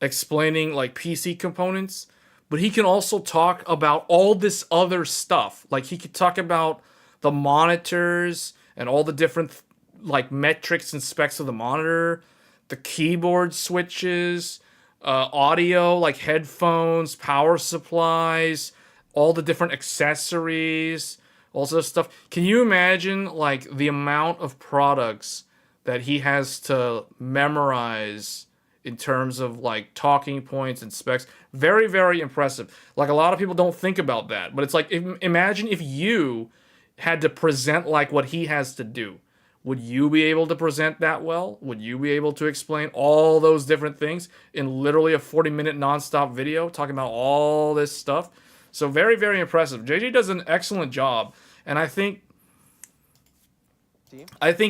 explaining like PC components, but he can also talk about all this other stuff. Like he could talk about the monitors and all the different like metrics and specs of the monitor, the keyboard switches, audio like headphones, power supplies, all the different accessories, all this stuff. Can you imagine like the amount of products that he has to memorize in terms of like talking points and specs? Very, very impressive. Like a lot of people don't think about that, but it's like, imagine if you had to present like what he has to do. Would you be able to present that well? Would you be able to explain all those different things in literally a 40-minute nonstop video talking about all this stuff? So very, very impressive. JJ does an excellent job. And I think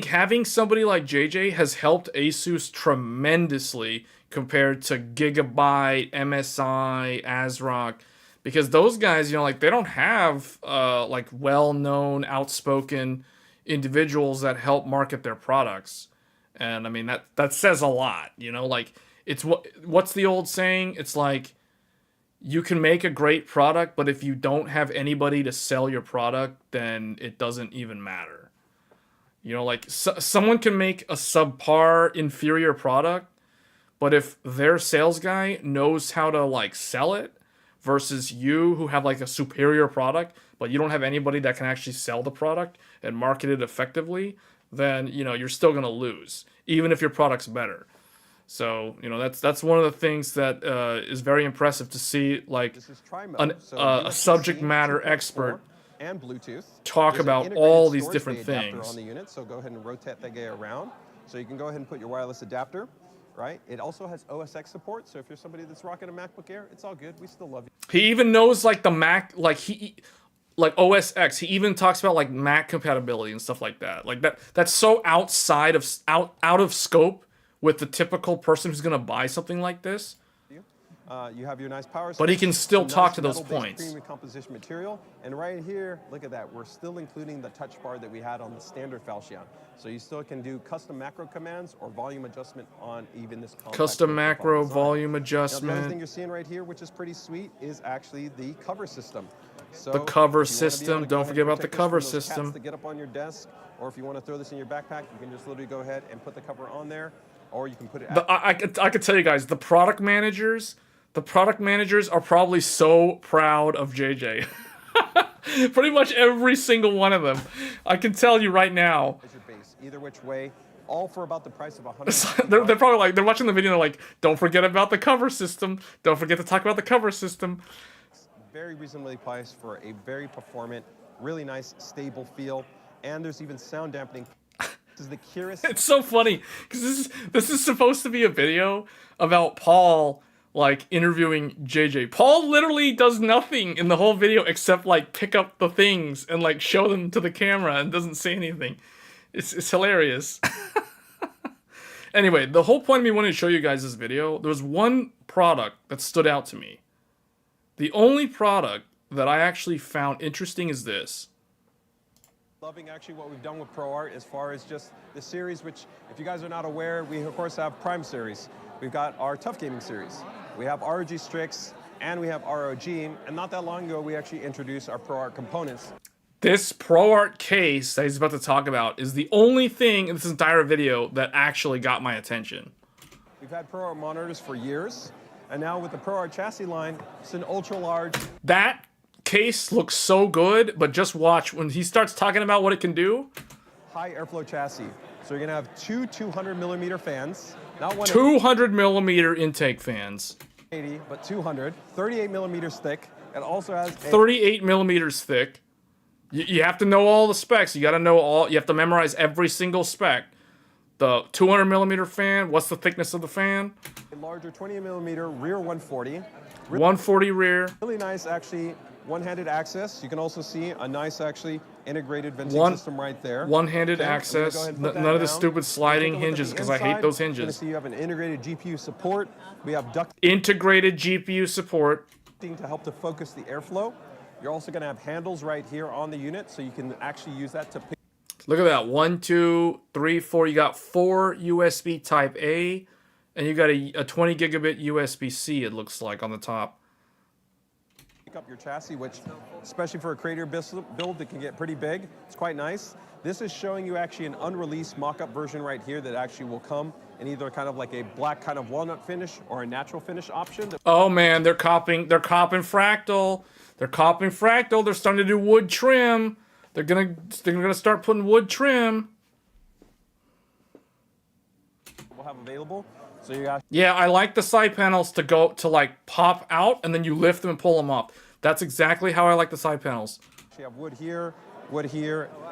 having somebody like JJ has helped Asus tremendously compared to Gigabyte, MSI, ASRock, because those guys, you know, like they don't have like well-known, outspoken individuals that help market their products. And I mean that says a lot, you know, like it's what's the old saying? It's like you can make a great product, but if you don't have anybody to sell your product, then it doesn't even matter. You know, like someone can make a subpar, inferior product, but if their sales guy knows how to like sell it versus you who have like a superior product, but you don't have anybody that can actually sell the product and market it effectively, then, you know, you're still going to lose, even if your product's better. So, you know, that's one of the things that is very impressive to see, like a subject matter expert and Bluetooth talk about all these different things. On the unit, so go ahead and rotate that guy around. So you can go ahead and put your wireless adapter, right? It also has OS X support, so if you're somebody that's rocking a MacBook Air, it's all good. We still love you. He even knows like the Mac, like OS X. He even talks about like Mac compatibility and stuff like that. Like that's so outside of out of scope with the typical person who's gonna buy something like this. You have your nice power. But he can still talk to those points. Premium composition material, and right here, look at that. We're still including the touch bar that we had on the standard Falchion. So you still can do custom macro commands or volume adjustment on even this custom macro volume adjustment. Now, the other thing you're seeing right here, which is pretty sweet, is actually the cover system. So the cover system. Don't forget about the cover system. To get up on your desk, or if you want to throw this in your backpack, you can just literally go ahead and put the cover on there, or you can put it. I could tell you guys, the product managers are probably so proud of JJ. Pretty much every single one of them. I can tell you right now. Either which way, all for about the price of $100. They're probably like, they're watching the video and they're like, don't forget about the cover system. Don't forget to talk about the cover system. Very reasonably priced for a very performant, really nice, stable feel. And there's even sound dampening. This is the Curious. It's so funny because this is supposed to be a video about Paul like interviewing JJ. Paul literally does nothing in the whole video except like pick up the things and like show them to the camera and doesn't say anything. It's hilarious. Anyway, the whole point of me wanting to show you guys this video, there was one product that stood out to me. The only product that I actually found interesting is this. Loving actually what we've done with ProArt as far as just the series, which if you guys are not aware, we of course have Prime series. We've got our Tough Gaming series. We have ROG Strix and we have ROG. And not that long ago, we actually introduced our ProArt components. This ProArt case that he's about to talk about is the only thing in this entire video that actually got my attention. We've had ProArt monitors for years. And now with the ProArt chassis line, it's an ultra large. That case looks so good, but just watch when he starts talking about what it can do. High airflow chassis. So you're gonna have two 200mm fans, not one 200mm intake fans. 80, but 200, 38mm thick. It also has 38mm thick. You have to know all the specs. You got to know all. You have to memorize every single spec. The 200mm fan. What's the thickness of the fan? a larger 20mm rear 140. 140 rear. Really nice, actually, one-handed access. You can also see a nice, actually, integrated venting system right there. One-handed Okay, access. None of the stupid sliding hinges, because I hate those hinges. You're going to see you have an integrated GPU support. We have integrated GPU support to help to focus the airflow. You're also going to have handles right here on the unit, so you can actually use that to pick. Look at that. 1, 2, 3, 4. You got 4 USB Type A, and you got a 20 gigabit USB-C, it looks like, on the top. Up your chassis, which, especially for a creator build, it can get pretty big. It's quite nice. This is showing you actually an unreleased mock-up version right here that actually will come in either kind of like a black kind of walnut finish or a natural finish option. Oh man, they're copying Fractal. They're copying Fractal. They're starting to do wood trim. They're gonna start putting wood trim. We'll have available. So you got. Yeah, I like the side panels to go to like pop out and then you lift them and pull them up. That's exactly how I like the side panels. You have wood here,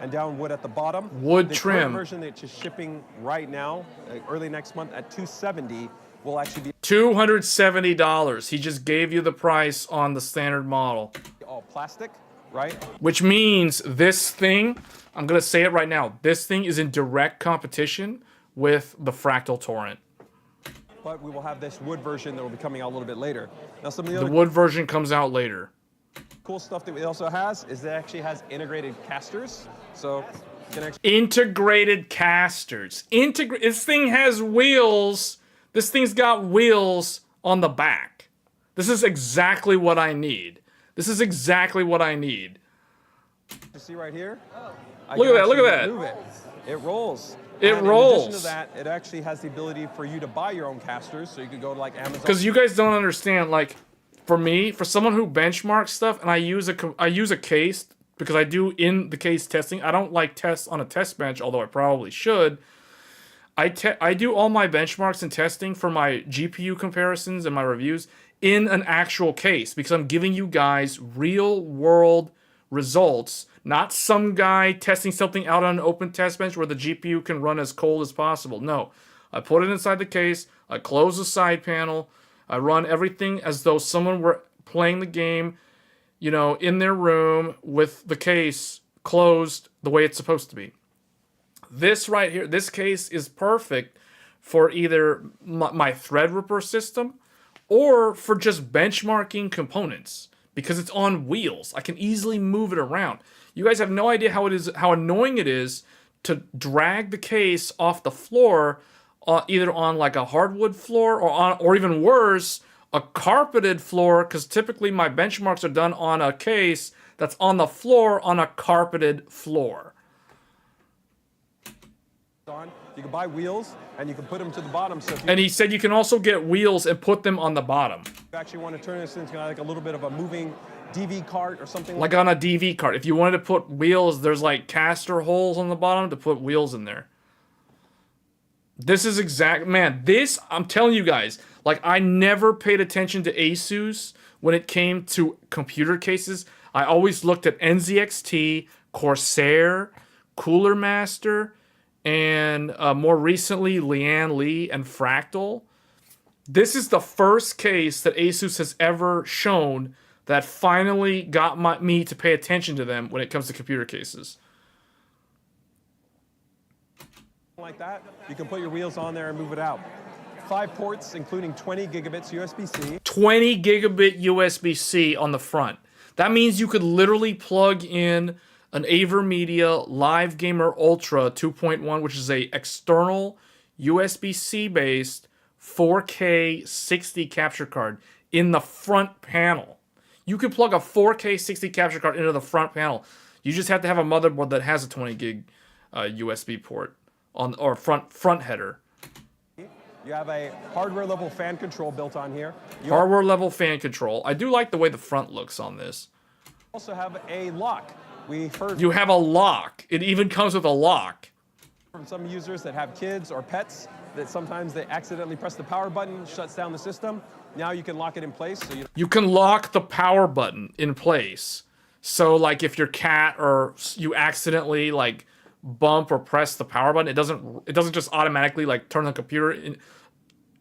and down wood at the bottom. Wood trim. The version that's just shipping right now, early next month at $270, will actually be $270. He just gave you the price on the standard model. All plastic, right? Which means this thing, I'm gonna say it right now, this thing is in direct competition with the Fractal Torrent. But we will have this wood version that will be coming out a little bit later. Now, some of the other wood version comes out later. Cool stuff that it also has is it actually has integrated casters. So you can actually integrated casters. This thing has wheels. This thing's got wheels on the back. This is exactly what I need. This is exactly what I need. You see right here? Look at that, look at that. Move it. It rolls. It and rolls. In addition to that, it actually has the ability for you to buy your own casters, so you could go to like Amazon. Because you guys don't understand, like, for me, for someone who benchmarks stuff, and I use a case because I do in the case testing. I don't like tests on a test bench, although I probably should. I do all my benchmarks and testing for my GPU comparisons and my reviews in an actual case because I'm giving you guys real world results. Not some guy testing something out on an open test bench where the GPU can run as cold as possible. No, I put it inside the case, I close the side panel, I run everything as though someone were playing the game, you know, in their room with the case closed the way it's supposed to be. This right here, this case is perfect for either my threadripper system or for just benchmarking components because it's on wheels. I can easily move it around. You guys have no idea how annoying it is to drag the case off the floor, either on like a hardwood floor or even worse, a carpeted floor, because typically my benchmarks are done on a case that's on the floor on a carpeted floor. You can buy wheels and you can put them to the bottom. So and he said you can also get wheels and put them on the bottom. You actually want to turn this into like a little bit of a moving DV cart or something like on a DV cart. If you wanted to put wheels, there's like caster holes on the bottom to put wheels in there. This is this, I'm telling you guys, like I never paid attention to Asus when it came to computer cases. I always looked at NZXT, Corsair, Cooler Master, and more recently Lian Li and Fractal. This is the first case that Asus has ever shown that finally got me to pay attention to them when it comes to computer cases. Like that, you can put your wheels on there and move it out. 5 ports, including 20 gigabits USB-C. 20 gigabit USB-C on the front. That means you could literally plug in an AverMedia Live Gamer Ultra 2.1, which is a external USB-C based 4K 60 capture card in the front panel. You could plug a 4K 60 capture card into the front panel. You just have to have a motherboard that has a 20 gig USB port on or front header. You have a hardware level fan control built on here. Hardware level fan control. I do like the way the front looks on this. Also have a lock. You have a lock. It even comes with a lock. From some users that have kids or pets that sometimes they accidentally press the power button, shuts down the system. Now you can lock it in place. So you can lock the power button in place. So like if your cat or you accidentally like bump or press the power button, it doesn't just automatically like turn the computer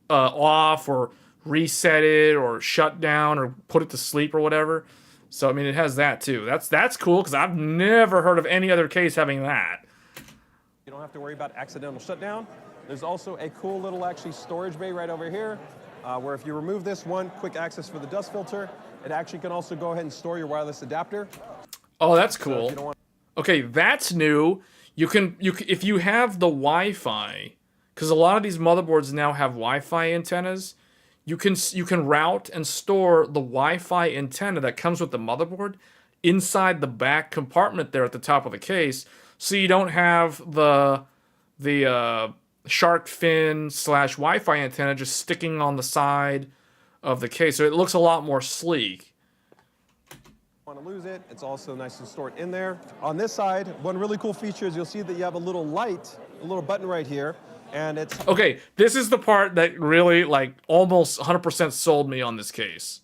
off or reset it or shut down or put it to sleep or whatever. So I mean it has that too. That's cool because I've never heard of any other case having that. You don't have to worry about accidental shutdown. There's also a cool little actually storage bay right over here where if you remove this one, quick access for the dust filter, it actually can also go ahead and store your wireless adapter. Oh, that's cool. So okay, that's new. You can if you have the Wi-Fi, because a lot of these motherboards now have Wi-Fi antennas. You can route and store the Wi-Fi antenna that comes with the motherboard inside the back compartment there at the top of the case, so you don't have the shark fin / Wi-Fi antenna just sticking on the side of the case. So it looks a lot more sleek. Want to lose it, it's also nice and stored in there. On this side, one really cool feature is you'll see that you have a little light, a little button right here, and it's... Okay, this is the part that really, like, almost 100% sold me on this case.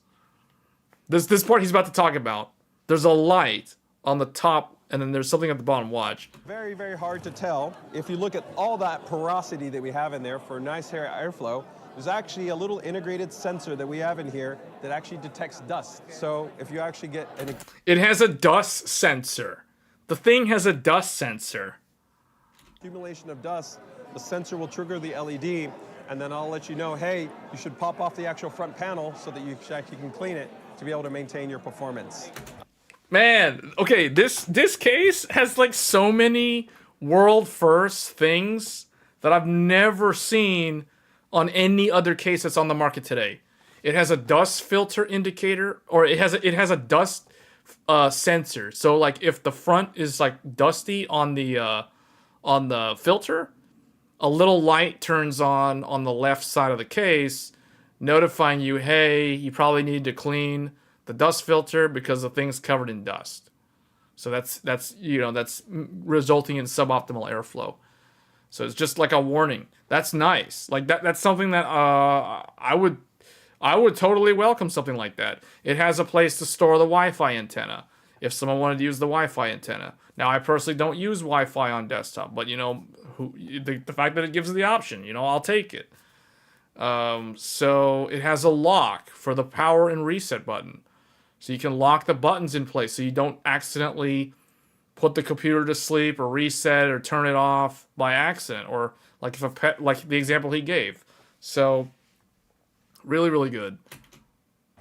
This part he's about to talk about. There's a light on the top, and then there's something at the bottom. Watch. Very, very hard to tell. If you look at all that porosity that we have in there for nice airflow, there's actually a little integrated sensor that we have in here that actually detects dust. So if you actually get an... It has a dust sensor. The thing has a dust sensor. Accumulation of dust, the sensor will trigger the LED, and then I'll let you know, hey, you should pop off the actual front panel so that you actually can clean it to be able to maintain your performance. Man, okay, this case has like so many world first things that I've never seen on any other case that's on the market today. It has a dust filter indicator, or it has a dust sensor. So like if the front is like dusty on the filter, a little light turns on the left side of the case, notifying you, hey, you probably need to clean the dust filter because the thing's covered in dust. So that's resulting in suboptimal airflow. So it's just like a warning. That's nice. Like that's something that I would totally welcome something like that. It has a place to store the Wi-Fi antenna if someone wanted to use the Wi-Fi antenna. Now I personally don't use Wi-Fi on desktop, but the fact that it gives the option, I'll take it. So it has a lock for the power and reset button. So you can lock the buttons in place so you don't accidentally put the computer to sleep or reset or turn it off by accident, or like if a pet, like the example he gave. So really, really good.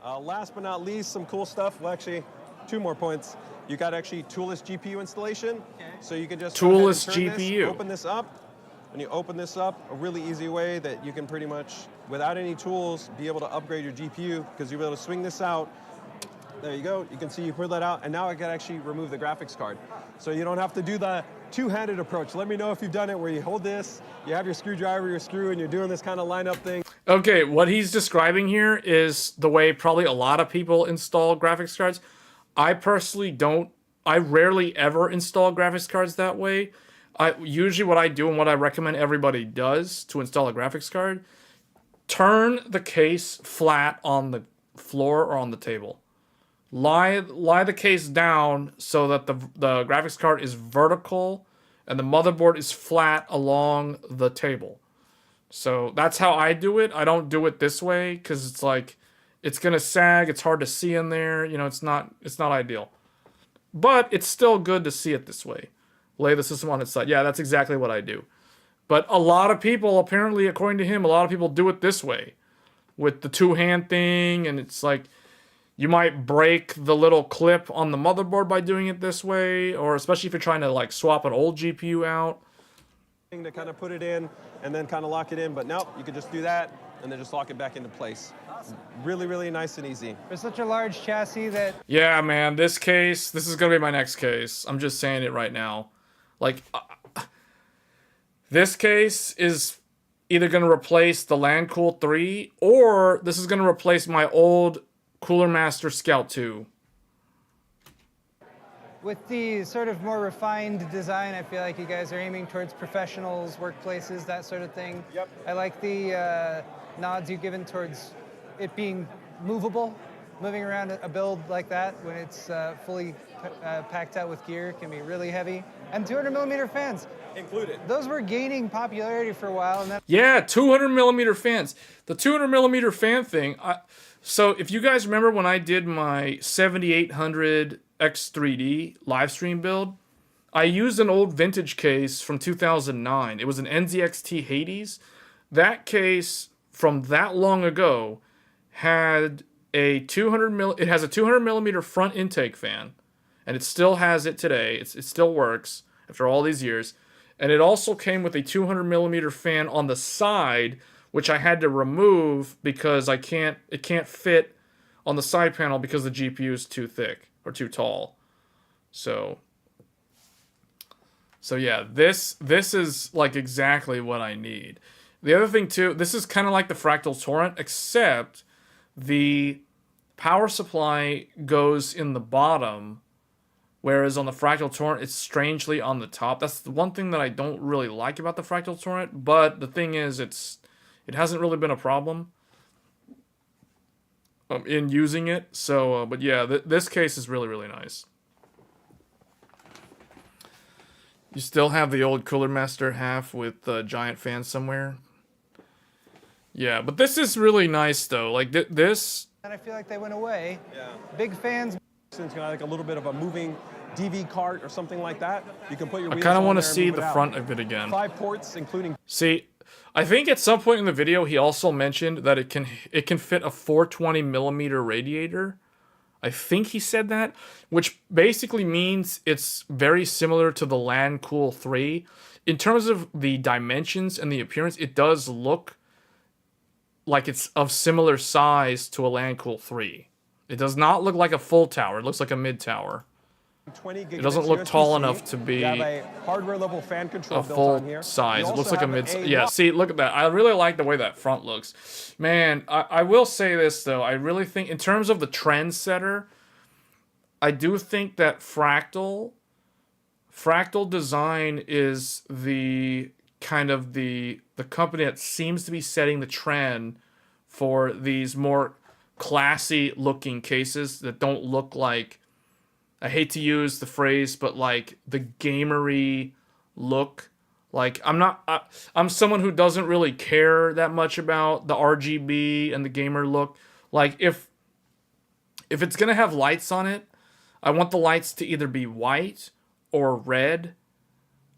Last but not least, some cool stuff. Well, actually, 2 more points. You got actually toolless GPU installation. Okay. So you can just toolless GPU. Open this up. When you open this up, a really easy way that you can pretty much, without any tools, be able to upgrade your GPU, because you'll be able to swing this out. There you go. You can see you pull that out, and now I can actually remove the graphics card. So you don't have to do the two-handed approach. Let me know if you've done it where you hold this, you have your screwdriver, your screw, and you're doing this kind of lineup thing. Okay, what he's describing here is the way probably a lot of people install graphics cards. I personally don't. I rarely ever install graphics cards that way. Usually what I do and what I recommend everybody does to install a graphics card, turn the case flat on the floor or on the table. Lie the case down so that the graphics card is vertical and the motherboard is flat along the table. So that's how I do it. I don't do it this way because it's like it's gonna sag. It's hard to see in there. It's not ideal, but it's still good to see it this way. Lay the system on its side. Yeah, that's exactly what I do. But a lot of people, apparently, according to him, a lot of people do it this way with the two-hand thing, and it's like, You might break the little clip on the motherboard by doing it this way, or especially if you're trying to like swap an old GPU out. To kind of put it in and then kind of lock it in, but nope, you could just do that and then just lock it back into place. Really, really nice and easy. For such a large chassis that... Yeah, man, this is gonna be my next case. I'm just saying it right now. Like, this case is either gonna replace the LandCool 3, or this is gonna replace my old Cooler Master Scout 2. With the sort of more refined design, I feel like you guys are aiming towards professionals, workplaces, that sort of thing. Yep. I like the nods you've given towards it being movable. Moving around a build like that when it's fully packed out with gear can be really heavy. And 200mm fans. Included. Those were gaining popularity for a while. And then Yeah, 200mm fans. The 200mm fan thing. So if you guys remember when I did my 7800 X3D live stream build, I used an old vintage case from 2009. It was an NZXT Hades. That case from that long ago had a 200mm front intake fan, and it still has it today. It still works after all these years. And it also came with a 200mm fan on the side, which I had to remove because it can't fit on the side panel because the GPU is too thick or too tall. So yeah, this is like exactly what I need. The other thing too, this is kind of like the Fractal Torrent, except the power supply goes in the bottom, whereas on the Fractal Torrent, it's strangely on the top. That's the one thing that I don't really like about the Fractal Torrent, but the thing is, it hasn't really been a problem in using it. So, but yeah, this case is really, really nice. You still have the old Cooler Master half with the giant fan somewhere. Yeah, but this is really nice though. Like this. And I feel like they went away. Yeah. Big fans. Since you got like a little bit of a moving DV cart or something like that, you can put your I wheels kind of on want to there and see move the it out. front of it again. 5 ports, including. See, I think at some point in the video he also mentioned that it can fit a 420mm radiator. I think he said that, which basically means it's very similar to the LandCool 3. In terms of the dimensions and the appearance, it does look like it's of similar size to a LandCool 3. It does not look like a full tower. It looks like a mid-tower. 20 It doesn't look tall enough to be you have a hardware level fan control a built full on here. size. You It looks also like a have mid. Yeah, see, look at that. I really like the way that front looks. Man, I will say this, though. I really think, in terms of the trendsetter, I do think that Fractal Design is the kind of the company that seems to be setting the trend for these more classy looking cases that don't look like, I hate to use the phrase, but like the gamery look. Like I'm someone who doesn't really care that much about the RGB and the gamer look. Like if it's gonna have lights on it, I want the lights to either be white or red,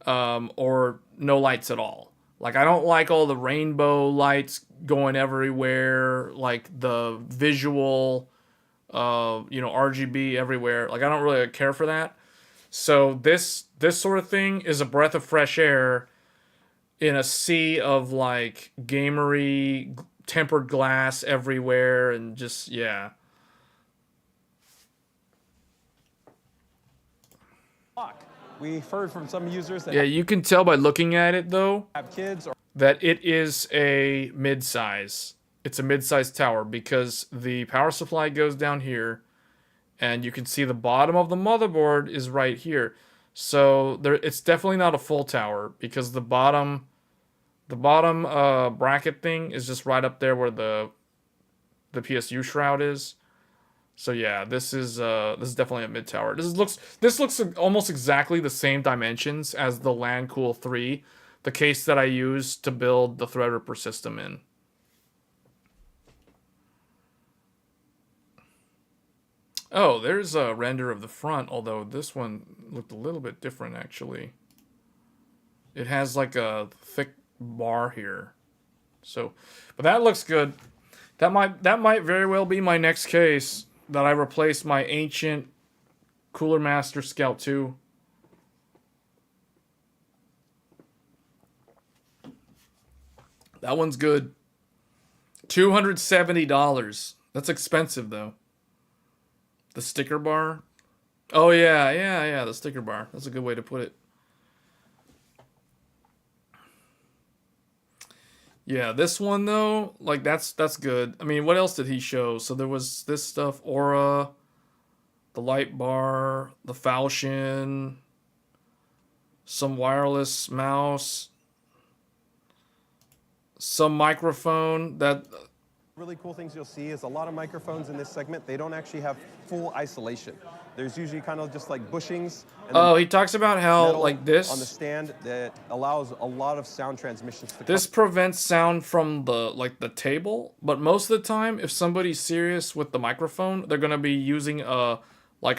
or no lights at all. Like, I don't like all the rainbow lights going everywhere, like the visual, RGB everywhere. Like, I don't really care for that. So this sort of thing is a breath of fresh air in a sea of, like, gamery, tempered glass everywhere, and just, yeah. We've heard from some users that Yeah, you can tell by looking at it, though, have kids or that it is a mid-size. It's a mid-size tower because the power supply goes down here, and you can see the bottom of the motherboard is right here. So it's definitely not a full tower because the bottom bracket thing is just right up there where the PSU shroud is. So yeah, this is definitely a mid tower. This looks almost exactly the same dimensions as the LandCool 3, the case that I used to build the threadripper system in. Oh, there's a render of the front, although this one looked a little bit different actually. It has like a thick bar here. So, but that looks good. That might very well be my next case. that I replaced my ancient Cooler Master Scout 2. That one's good. $270. That's expensive though. The sticker bar. Oh yeah, the sticker bar. That's a good way to put it. Yeah, this one though, like that's good. I mean, what else did he show? So there was this stuff, Aura, the light bar, the falchion, some wireless mouse, some microphone that Really cool things you'll see is a lot of microphones in this segment, they don't actually have full isolation. There's usually kind of just like bushings. And oh, he talks about how metal like this on the stand that allows a lot of sound transmissions to this prevents sound from the table, but most of the time if somebody's serious with the microphone, they're going to be using a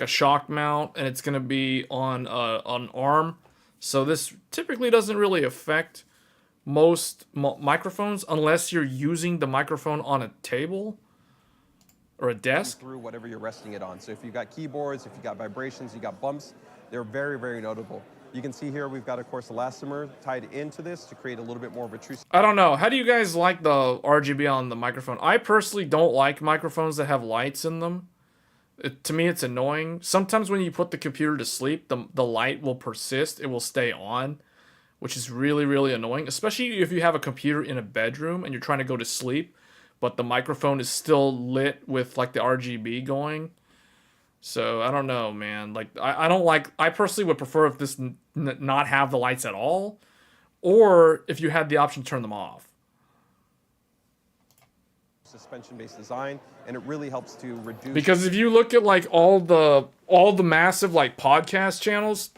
shock mount and it's going to be on an arm. So this typically doesn't really affect most microphones unless you're using the microphone on a table or a desk. through whatever you're resting it on. So if you've got keyboards, if you've got vibrations, you got bumps, they're very, very notable. You can see here we've got, of course, elastomer tied into this to create a little bit more of a true. I don't know. How do you guys like the RGB on the microphone? I personally don't like microphones that have lights in them. To me, it's annoying. Sometimes when you put the computer to sleep, the light will persist. It will stay on, which is really, really annoying, especially if you have a computer in a bedroom and you're trying to go to sleep, but the microphone is still lit with like the RGB going. So I don't know, man. Like I don't like. I personally would prefer if this not have the lights at all, or if you had the option to turn them off. Suspension-based design, and it really helps to reduce. Because if you look at like all the massive like podcast channels,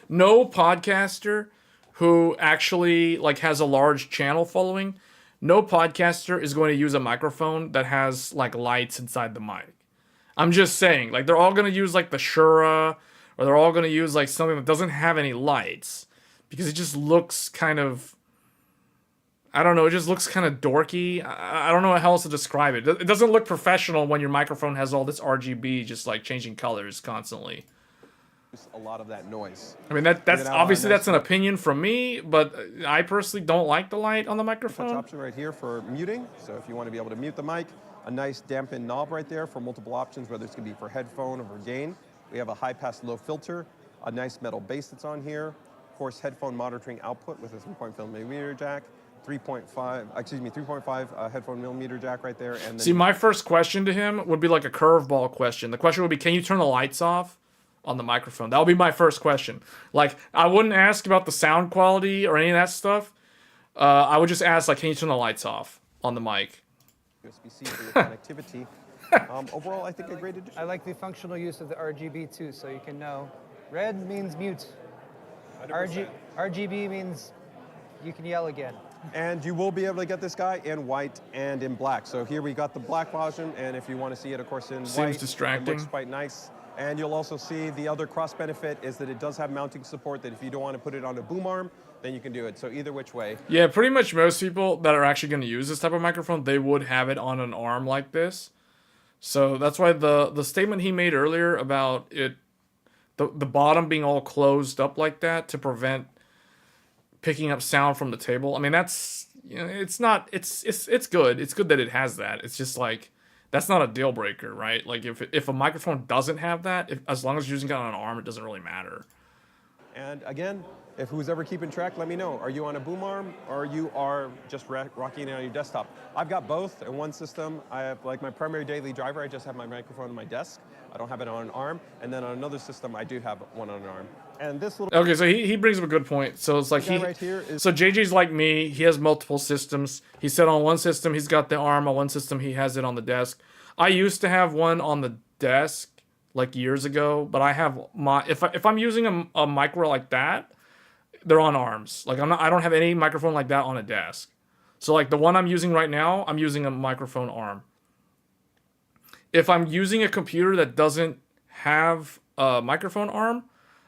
no podcaster who actually like has a large channel following, no podcaster is going to use a microphone that has like lights inside the mic. I'm just saying, like they're all going to use like the Shura, or they're all going to use like something that doesn't have any lights because it just looks kind of, I don't know, it just looks kind of dorky. I don't know how else to describe it. It doesn't look professional when your microphone has all this RGB just like changing colors constantly. a lot of that noise. I mean, that's obviously that's an opinion from me, but I personally don't like the light on the Touch microphone. option right here for muting. So if you want to be able to mute the mic, a nice dampen knob right there for multiple options, whether it's going to be for headphone or for gain. We have a high pass low filter, a nice metal base that's on here. Of course, headphone monitoring output with a 3.5 millimeter jack, 3.5 headphone millimeter jack right there. And then See, my first question to him would be like a curveball question. The question would be, can you turn the lights off on the microphone? That would be my first question. Like, I wouldn't ask about the sound quality or any of that stuff. I would just ask, like, can you turn the lights off on the mic? USB-C for your connectivity. Overall, I think a great addition. I like the functional use of the RGB too, so you can know. Red means mute. RGB means you can yell again. And you will be able to get this guy in white and in black. So here we got the black version, and if you want to see it, of course, in white, distracting. it looks quite nice. And you'll also see the other cross benefit is that it does have mounting support, that if you don't want to put it on a boom arm, then you can do it. So either which way. Yeah, pretty much most people that are actually going to use this type of microphone, they would have it on an arm like this. So that's why the statement he made earlier about it, the bottom being all closed up like that to prevent picking up sound from the table. I mean, that's, you know, it's good. It's good that it has that. It's just like, that's not a deal breaker, right? Like if a microphone doesn't have that, as long as you're using it on an arm, it doesn't really matter. And again, if who's ever keeping track, let me know. Are you on a boom arm or you are just rocking it on your desktop? I've got both in one system. I have like my primary daily driver, I just have my microphone on my desk. I don't have it on an arm. And then on another system, I do have one on an arm. And this little Okay, so he brings up a good point. So it's like right here is so JJ's like me. He has multiple systems. He said on one system he's got the arm. On one system he has it on the desk. I used to have one on the desk like years ago, but I have my if I'm using a micro like that, they're on arms. Like I don't have any microphone like that on a desk. So like the one I'm using right now, I'm using a microphone arm. If I'm using a computer that doesn't have a microphone arm,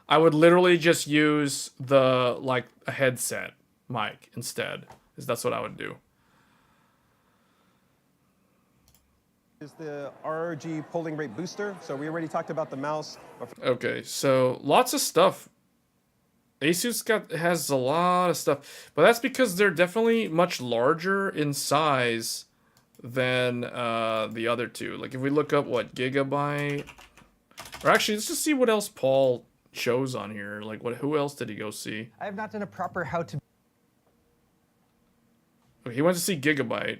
I would literally just use a headset mic instead. That's what I would do. Is the RG polling rate booster. So we already talked about the mouse. Okay, so lots of stuff. Asus has a lot of stuff, but that's because they're definitely much larger in size than the other two. Like if we look up what Gigabyte, or actually let's just see what else Paul shows on here. Like who else did he go see? I have not done a proper how to. Okay, he went to see Gigabyte.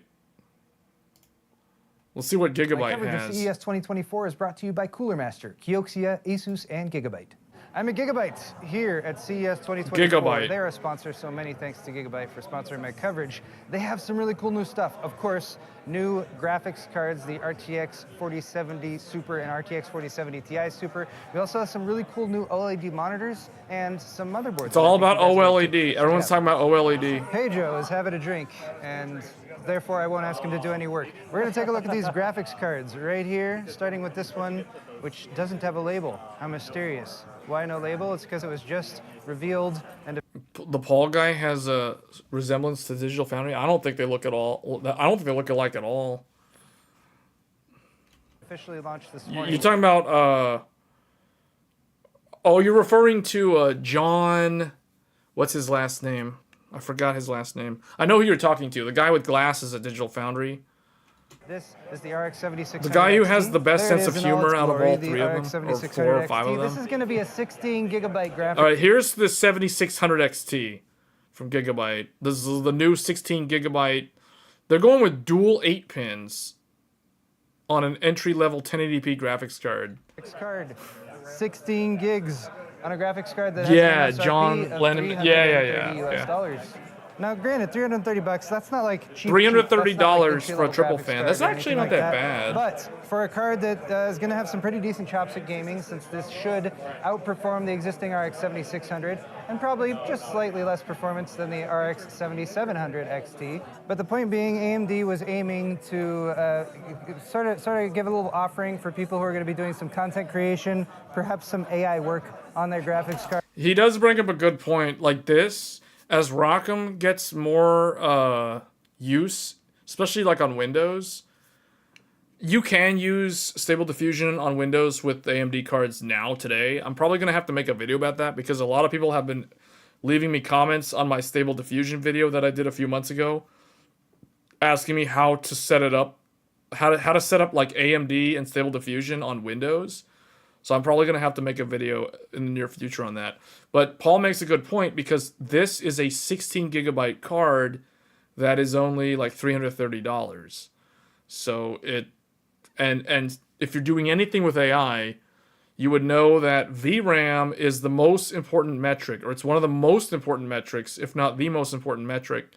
We'll see what Gigabyte My coverage of has. CES 2024 is brought to you by Cooler Master, Kioxia, Asus, and Gigabyte. I'm at Gigabyte here at CES 2024. Gigabyte. They're a sponsor, so many thanks to Gigabyte for sponsoring my coverage. They have some really cool new stuff. Of course, new graphics cards, the RTX 4070 Super and RTX 4070 Ti Super. We also have some really cool new OLED monitors and some motherboards. It's all about OLED. Everyone's talking about OLED. Pedro is having a drink, and therefore I won't ask him to do any work. We're going to take a look at these graphics cards right here, starting with this one, which doesn't have a label. How mysterious. Why no label? It's because it was just revealed and The Paul guy has a resemblance to Digital Foundry. I don't think they look at all. I don't think they look alike at all. officially launched this morning. You're talking about oh, you're referring to John. What's his last name? I forgot his last name. I know who you're talking to. The guy with glasses at Digital Foundry. This is the RX 7600 The guy who has XT. the best There it sense is of in all humor its out of glory, all the three of RX them, or 7600 4 or 5 of This them. is going to be a 16 gigabyte graphic. All right, here's the 7600 XT from Gigabyte. This is the new 16 gigabyte. They're going with dual 8 pins on an entry-level 1080p graphics card. Graphics card, 16 gigs on a graphics card that has Yeah, an MSRP John of Lennon. $330 Yeah. dollars. Now, granted, $330, that's not like cheap. $330 cheap. That's not like for a entry-level triple graphics fan. card That's or actually anything not like that bad. But for a card that is going to have some pretty decent chops at gaming, since this should outperform the existing RX 7600 and probably just slightly less performance than the RX 7700 XT. But the point being, AMD was aiming to sort of give a little offering for people who are going to be doing some content creation, perhaps some AI work on their graphics card. He does bring up a good point. Like this, as ROCm gets more use, especially like on Windows, you can use Stable Diffusion on Windows with AMD cards now today. I'm probably going to have to make a video about that because a lot of people have been leaving me comments on my Stable Diffusion video that I did a few months ago, asking me how to set it up, how to set up like AMD and Stable Diffusion on Windows. So I'm probably going to have to make a video in the near future on that. But Paul makes a good point because this is a 16 gigabyte card that is only like $330. So it, and if you're doing anything with AI, you would know that VRAM is the most important metric, or it's one of the most important metrics, if not the most important metric,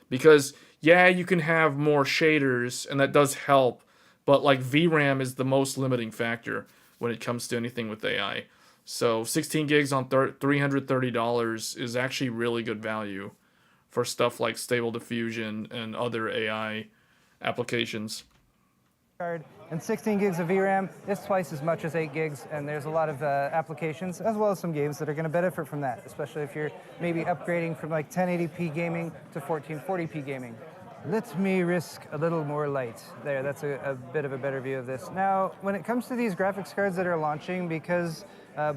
because yeah, you can have more shaders and that does help, but like VRAM is the most limiting factor when it comes to anything with AI. So 16 gigs on $330 is actually really good value for stuff like Stable Diffusion and other AI applications. Card and 16 gigs of VRAM is twice as much as 8 gigs, and there's a lot of applications as well as some games that are going to benefit from that, especially if you're maybe upgrading from like 1080p gaming to 1440p gaming. Let me risk a little more light. There, that's a bit of a better view of this. Now, when it comes to these graphics cards that are launching, because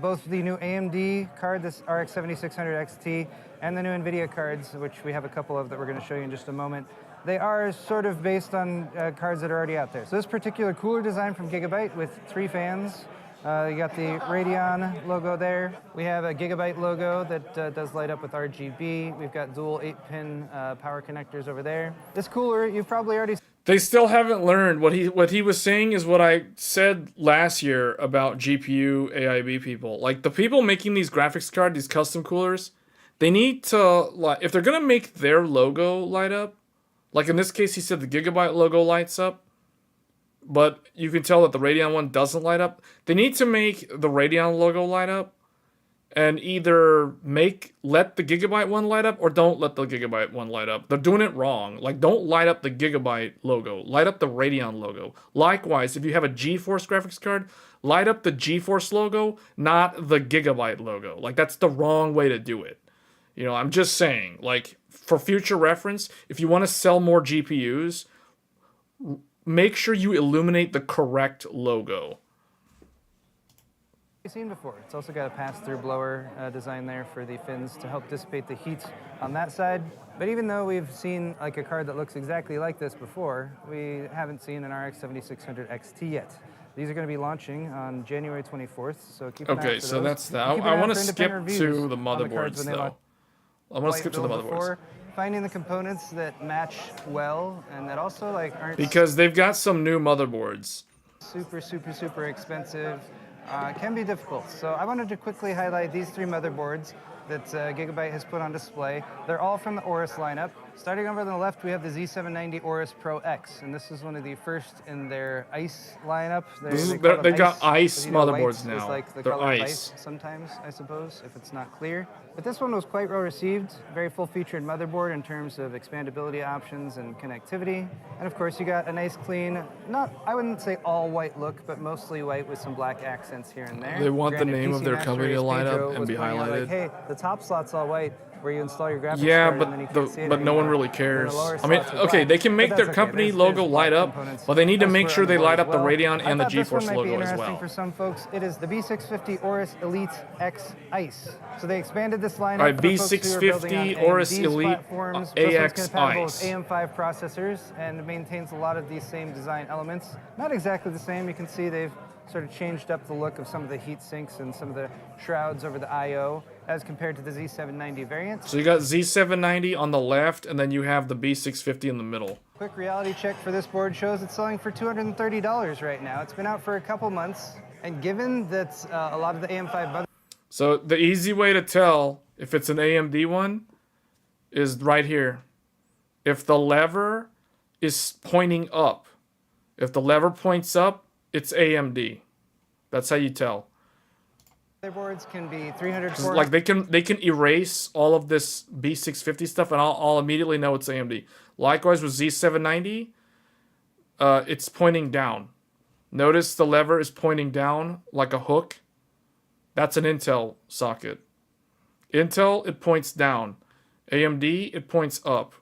both the new AMD card, this RX 7600 XT, and the new NVIDIA cards, which we have a couple of that we're going to show you in just a moment, they are sort of based on cards that are already out there. So this particular cooler design from Gigabyte with 3 fans. You got the Radeon logo there. We have a Gigabyte logo that does light up with RGB. We've got dual 8-pin power connectors over there. This cooler, you've probably already... They still haven't learned. What he was saying is what I said last year about GPU AIB people. Like, the people making these graphics cards, these custom coolers, they need to, like, if they're going to make their logo light up, like in this case, he said the Gigabyte logo lights up, but you can tell that the Radeon one doesn't light up. They need to make the Radeon logo light up and either let the Gigabyte one light up or don't let the Gigabyte one light up. They're doing it wrong. Like, don't light up the Gigabyte logo. Light up the Radeon logo. Likewise, if you have a GeForce graphics card, light up the GeForce logo, not the Gigabyte logo. Like, that's the wrong way to do it. You know, I'm just saying, like, for future reference, if you want to sell more GPUs, make sure you illuminate the correct logo. You've seen before. It's also got a pass-through blower design there for the fins to help dissipate the heat on that side. But even though we've seen like a card that looks exactly like this before, we haven't seen an RX 7600 XT yet. These are going to be launching on January 24th, so keep an eye out for So those. that's that. And keep an I eye want out to for skip independent to reviews the on the cards motherboards, when they though. launch. I want to skip to the Build motherboards. before, finding the components that match well and that also like aren't Because they've got some new motherboards. super expensive can be difficult. So I wanted to quickly highlight these three motherboards that Gigabyte has put on display. They're all from the Aorus lineup. Starting over on the left, we have the Z790 Aorus Pro X, and this is one of the first in their ICE lineup. They've got ICE but, you know, motherboards white is now. like the They're color of ICE. sometimes, I suppose, if it's not clear. But this one was quite well received. Very full-featured motherboard in terms of expandability options and connectivity. And of course, you got a nice clean, I wouldn't say all white look, but mostly white with some black accents here and there. They want the Granted, name of PC their Master company to Race light Pedro up and was be pointing out, highlighted. like, hey, the top slot's all white where you install your graphics Yeah, card, and then you can't see it but no one anymore. really And then cares. the lower I mean, slots are okay, black, they can make but their that's okay. company There's logo black light up, components but they need to make elsewhere sure on the they board light as up the well. Radeon I and the thought this one GeForce might be logo as interesting well. for some folks. It is the B650 Aorus Elite X ICE. So they expanded this lineup All right, for folks who are building on B650 Aorus AMD's Elite platforms. This one's AX compatible ICE. with AM5 processors and maintains a lot of these same design elements. Not exactly the same. You can see they've sort of changed up the look of some of the heat sinks and some of the shrouds over the I/O as compared to the Z790 variant. So you got Z790 on the left, and then you have the B650 in the middle. Quick reality check for this board shows it's selling for $230 right now. It's been out for a couple months, and given that a lot of the AM5 So the easy way to tell if it's an AMD one is right here. If the lever is pointing up, if the lever points up, it's AMD. That's how you tell. motherboards can be 300, Like they can erase all of this B650 stuff, and I'll immediately know it's AMD. Likewise with Z790, it's pointing down. Notice the lever is pointing down like a hook. That's an Intel socket. Intel, it points down. AMD, it points up.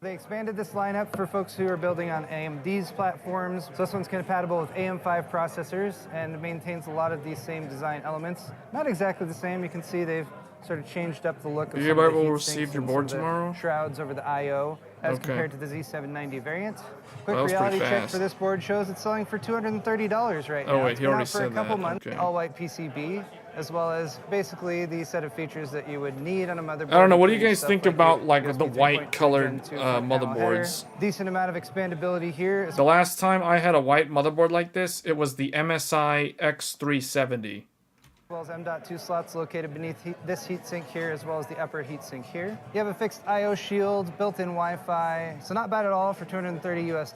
They expanded this lineup for folks who are building on AMD's platforms. So this one's compatible with AM5 processors and maintains a lot of these same design elements. Not exactly the same. You can see they've sort of changed up the look of You some of the will heat receive sinks your and board some of the tomorrow? shrouds over the I/O as Okay. compared to the Z790 variant. Quick That was reality pretty check fast. for this board shows it's selling for $230 right now. Oh, wait, It's he been already out for a said couple that. months. Okay. All white PCB, as well as basically the set of features that you would need on a motherboard. I don't know, what do you including guys stuff think your about, like, USB the 3.2 white colored, Gen 2 front panel motherboards? header. Decent amount of expandability here. The last time I had a white motherboard like this, it was the MSI X370. As well as M.2 slots located beneath this heatsink here, as well as the upper heatsink here. You have a fixed I/O shield, built-in Wi-Fi, so not bad at all for $230 US.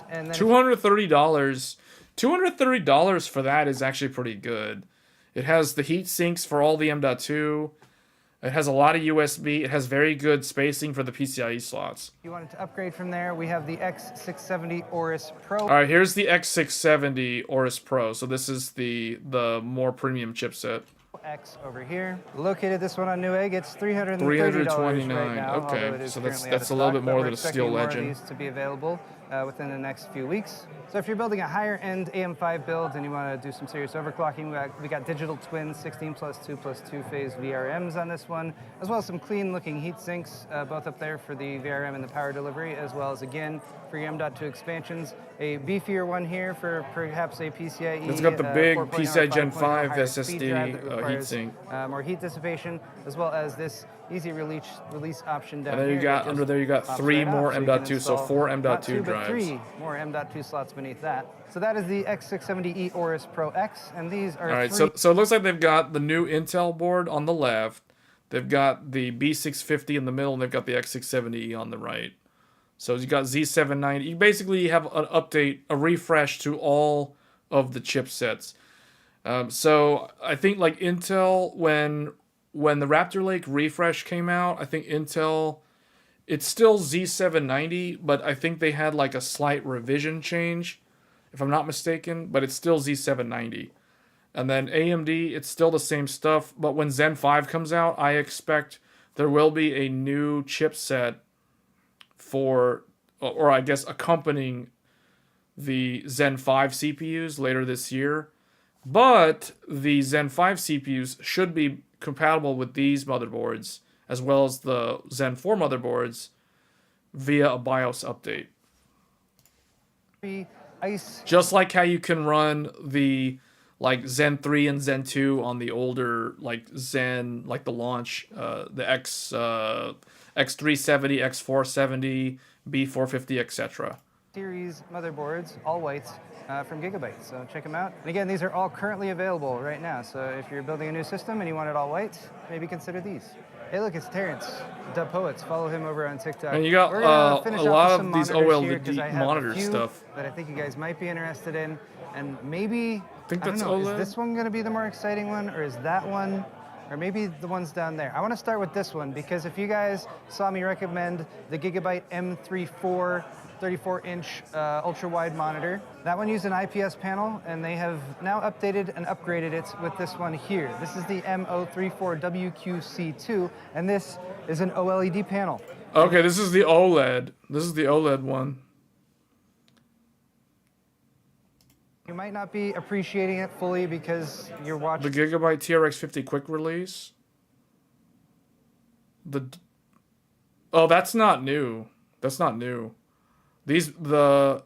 And then $230. $230 for that is actually pretty good. It has the heat sinks for all the M.2. It has a lot of USB. It has very good spacing for the PCIe slots. if you wanted to upgrade from there, we have the X670 Aorus Pro. All right, here's the X670 Aorus Pro. So this is the more premium chipset. X over here. Located this one on Newegg, it's $330 $329. right now. Okay, although it is so that's currently out of a little stock, bit but more we're than a expecting Steel more of Legend. these to be available within the next few weeks. So if you're building a higher end AM5 build and you want to do some serious overclocking, we got digital twin 16+2+2 phase VRMs on this one, as well as some clean looking heat sinks, both up there for the VRM and the power delivery, as well as again for your M.2 expansions. A beefier one here for perhaps a PCIe. It's got the big 4.0 or PCI Gen 5.0 5 higher speed drive that SSD requires, heatsink. more heat dissipation, as well as this easy release option down And then here. you got that under just there you got pops 3 right more off, so you can M.2, so install 4 not M.2 two, but drives. 3 more M.2 slots beneath that. So that is the X670E Aorus Pro X, and these are All right, three so it looks like they've got the new Intel board on the left. They've got the B650 in the middle, and they've got the X670E on the right. So you got Z790. You basically have an update, a refresh to all of the chipsets. So I think like Intel, when the Raptor Lake refresh came out, I think Intel, it's still Z790, but I think they had like a slight revision change, if I'm not mistaken, but it's still Z790. And then AMD, it's still the same stuff, but when Zen 5 comes out, I expect there will be a new chipset for or I guess accompanying the Zen 5 CPUs later this year. But the Zen 5 CPUs should be compatible with these motherboards, as well as the Zen 4 motherboards, via a BIOS update. Ice. Just like how you can run the like Zen 3 and Zen 2 on the older like Zen, like the launch, the X370, X470, B450, etc. Series motherboards, all white, from Gigabyte. So check them out. And again, these are all currently available right now. So if you're building a new system and you want it all white, maybe consider these. Hey, look, it's Terrence, Dub Poets. Follow him over on TikTok. And you got We're gonna a finish lot off of with these some monitors here, 'cause OLED I have a monitor few stuff. that I think you guys might be interested in. And maybe, Think I don't that's know, OLED? is this one gonna be the more exciting one, or is that one? Or maybe the ones down there. I want to start with this one because if you guys saw me recommend the Gigabyte M34 34-inch ultra-wide monitor, that one used an IPS panel, and they have now updated and upgraded it with this one here. This is the M034WQC2, and this is an OLED panel. Okay, this is the OLED. This is the OLED one. You might not be appreciating it fully because you're watching. The Gigabyte TRX 50 quick release. Oh, that's not new. That's not new. You're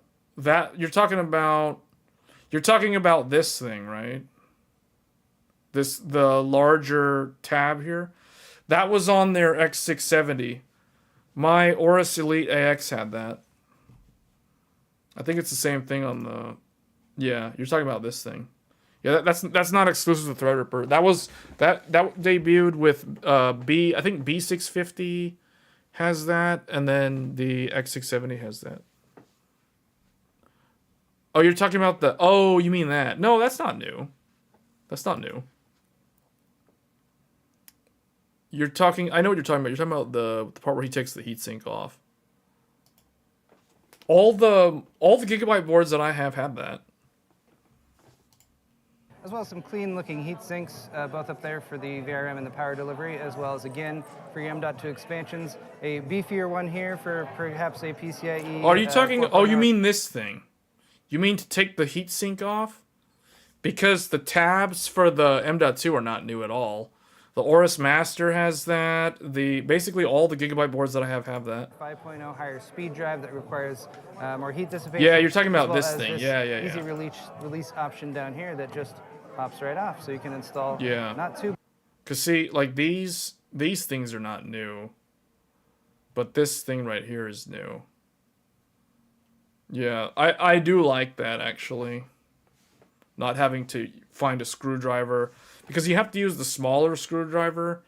talking about this thing, right? The larger tab here. That was on their X670. My Aorus Elite AX had that. I think it's the same thing on the. Yeah, you're talking about this thing. Yeah, that's not exclusive to Threadripper. That debuted with I think B650 has that, and then the X670 has that. Oh, you're talking about oh, you mean that. No, that's not new. That's not new. I know what you're talking about. You're talking about the part where he takes the heatsink off. All the Gigabyte boards that I have that. As well as some clean looking heat sinks, both up there for the VRM and the power delivery, as well as again for your M.2 expansions. A beefier one here for perhaps a PCIe. Are you talking, 4.0. you mean this thing? You mean to take the heatsink off? Because the tabs for the M.2 are not new at all. The Aorus Master has that. Basically all the Gigabyte boards that I have that. 5.0 higher speed drive that requires more heat dissipation. Yeah, you're talking about as well this as thing. This Yeah. Easy release option down here that just pops right off, so you can install. Yeah. Not too. Cause see, like these things are not new, but this thing right here is new. Yeah, I do like that actually. Not having to find a screwdriver, because you have to use the smaller screwdriver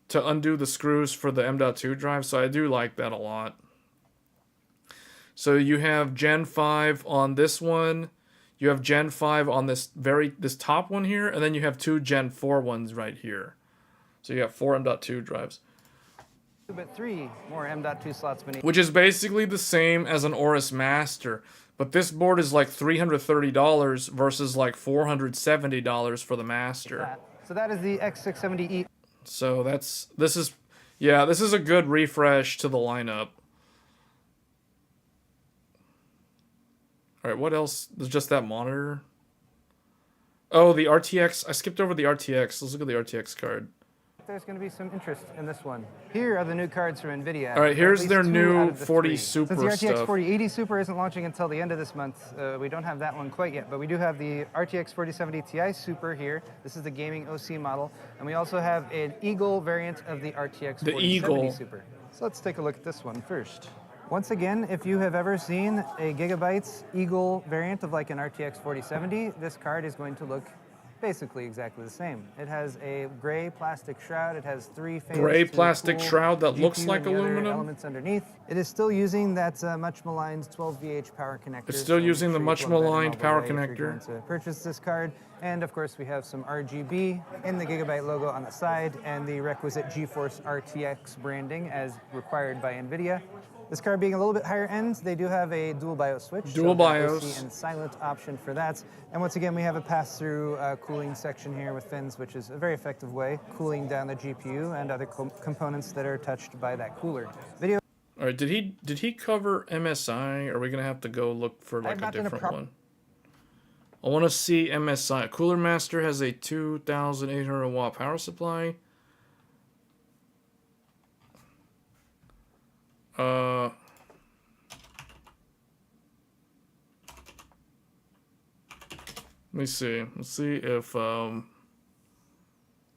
to undo the screws for the M.2 drive, so I do like that a lot. So you have Gen 5 on this one, you have Gen 5 on this top one here, and then you have two Gen 4 ones right here. So you got 4 M.2 drives. But 3 more M.2 slots beneath. Which is basically the same as an Aorus Master. But this board is like $330 versus like $470 for the Master. So that is the X670E. So this is a good refresh to the lineup. All right, what else? There's just that monitor. Oh, the RTX. I skipped over the RTX. Let's look at the RTX card. There's going to be some interest in this one. Here are the new cards from NVIDIA. All right, here's their new 40 3. Super Since the RTX stuff. 4080 Super isn't launching until the end of this month, we don't have that one quite yet, but we do have the RTX 4070 Ti Super here. This is the gaming OC model, and we also have an Eagle variant of the RTX 4070 Super. So let's take a look at this one first. Once again, if you have ever seen a Gigabyte's Eagle variant of like an RTX 4070, this card is going to look basically exactly the same. It has a gray plastic shroud. It has 3 fans. Gray plastic shroud that looks like and the other aluminum. Elements underneath. It is still using that much maligned 12 VH power connector. It's still using the much maligned power connector. If you're going to purchase this card, and of course we have some RGB in the Gigabyte logo on the side, and the requisite GeForce RTX branding as required by NVIDIA. This card being a little bit higher end, they do have a dual BIOS switch. Dual BIOS. OC and silent option for that. And once again, we have a pass-through cooling section here with fins, which is a very effective way, cooling down the GPU and other components that are touched by that cooler. Video. All right, did he cover MSI? Or are we gonna have to go look for like a different one? I want to see MSI. Cooler Master has a 2,800 watt power supply. Let me see. Let's see if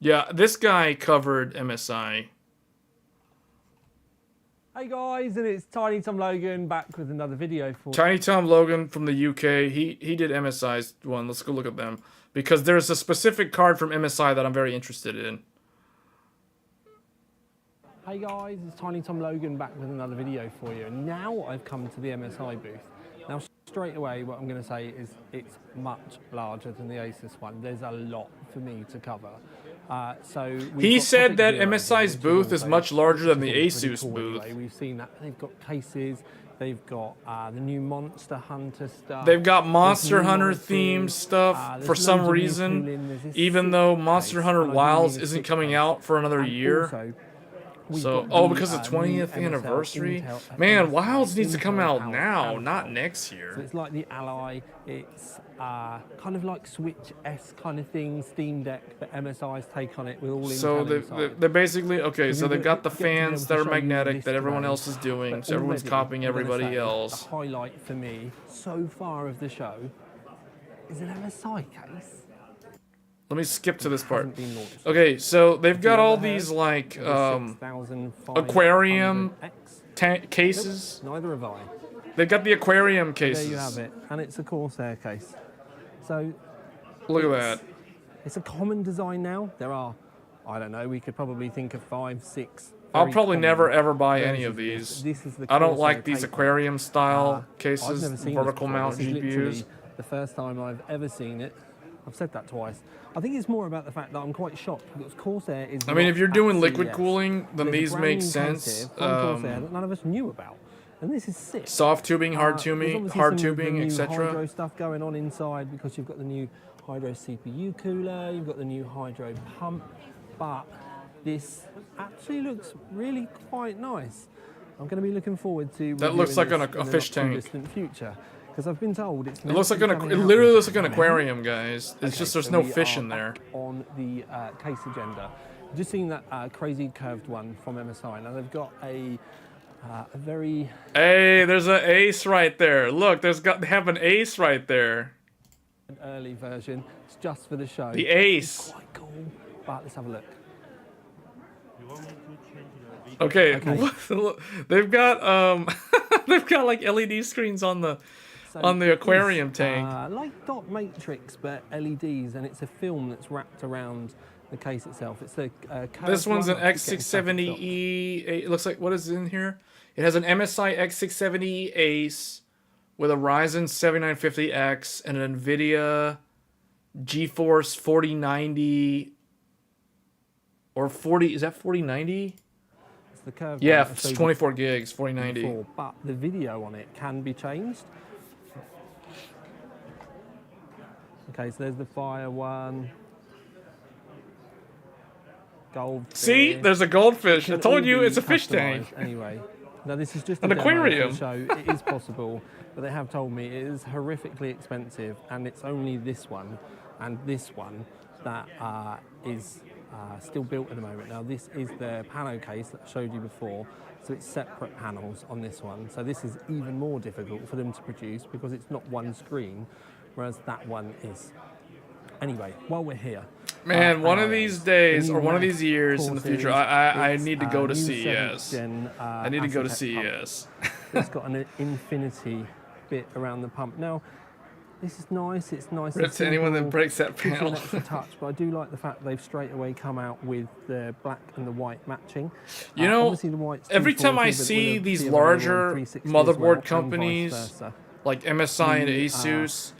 yeah, this guy covered MSI. Hey guys, and it's Tiny Tom Logan back with another video for Tiny Tom Logan from the UK. He did MSI's one. Let's go look at them because there's a specific card from MSI that I'm very interested in. Hey guys, it's Tiny Tom Logan back with another video for you. And now I've come to the MSI booth. Now straight away what I'm going to say is it's much larger than the Asus one. There's a lot for me to cover. He said that MSI's booth is much larger than the Asus booth. We've seen that. They've got cases. They've got the new Monster Hunter stuff. They've got Monster Hunter themed stuff for some reason, even though Monster Hunter Wilds isn't coming out for another year. So, oh, because of the 20th anniversary? Man, Wilds needs to come out now, not next year. So it's like the Ally, it's kind of like Switch-esque kind of thing, Steam Deck, but MSI's take on it with all so they're basically, okay, so they've got the fans that are magnetic that everyone else is doing, so everyone's copying everybody else. The highlight for me so far of the show is an MSI case. Let me skip to this part. Okay, so they've got all these like aquarium cases. Neither have I. They've got the aquarium cases. There you have it, and it's a Corsair case. So look at that. It's a common design now. There are, I don't know, we could probably think of 5, 6. I'll probably never ever buy any of these. I don't like these aquarium style cases, vertical mouse GPUs. The first time I've ever seen it. I've said that twice. I think it's more about the fact that I'm quite shocked because Corsair is. I mean, if you're doing liquid cooling, then these make sense. Corsair that none of us knew about, and this is sick. Soft tubing, hard tubing, etc. Hydro stuff going on inside because you've got the new Hydro CPU cooler, you've got the new Hydro pump, but this actually looks really quite nice. I'm going to be looking forward to. That looks like a fish tank. Distant future. Because I've been told it's. It looks like it literally looks like an aquarium, guys. It's just there's no fish in there. On the case agenda, just seen that crazy curved one from MSI. Now they've got a very. Hey, there's an ace right there. Look, they have an ace right there. An early version. It's just for the show. The ace. It's quite cool. But let's have a look. Okay. They've got they've got like LED screens on the. On the aquarium tank. Like dot matrix, but LEDs, and it's a film that's wrapped around the case itself. It's the this one's an X670E. It looks like, what is in here? It has an MSI X670E Ace with a Ryzen 7950X and an NVIDIA GeForce 4090 or 40. Is that 4090? It's the curved. Yeah, it's 24 gigs, 4090. But the video on it can be changed. Okay, so there's the fire one. Goldfish. See, there's a goldfish. I told you it's a fish tank. Anyway, now this is just an aquarium. So it is possible, but they have told me it is horrifically expensive, and it's only this one and this one that is still built at the moment. Now this is the pano case that I showed you before, so it's separate panels on this one. So this is even more difficult for them to produce because it's not one screen, whereas that one is. Anyway, while we're here, man, one of these days or one of these years in the future, I need to go to CES. I need to go to CES. It's got an infinity bit around the pump. Now, this is nice. It's nice. Rip to anyone that breaks that panel. An extra touch, but I do like the fact they've straight away come out with the black and the white matching. You know, every time I see these larger motherboard companies like MSI and Asus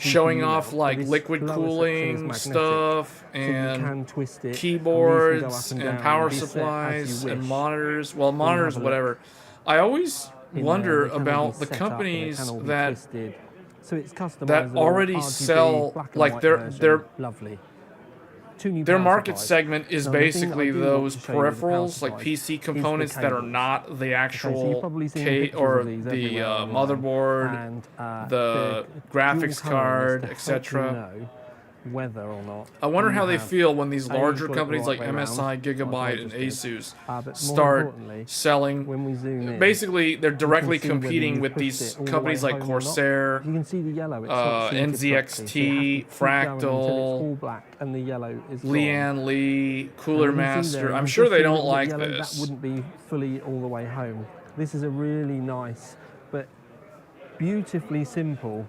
showing off like liquid cooling stuff and keyboards and power supplies and monitors, well, monitors, whatever, I always wonder about the companies that already sell like they're lovely. two new Their power market supplies. segment is Now, the thing I basically do want those to show you with the power peripherals, like supplies, PC is the components that are cables. not the Okay, so actual you've probably seen K pictures or of these the everywhere online, motherboard, and the dual graphics colouring is card, to help you etc. know whether or not I wonder you how they have feel when these larger got it the companies right like way MSI, round, or Gigabyte, and if I just Asus but more start importantly, selling. when we zoom in, Basically, they're directly see whether competing you've with pushed these it all the companies way like home or not. Corsair, You can see the yellow, it's not seated correctly, so you have to NZXT, keep going until it's Fractal, all black and the yellow is gone. Lian Li, Cooler And you can see there, Master. I'm if sure just they a don't little bit like yellow, that this. wouldn't be fully all the way home. This is a really nice but beautifully simple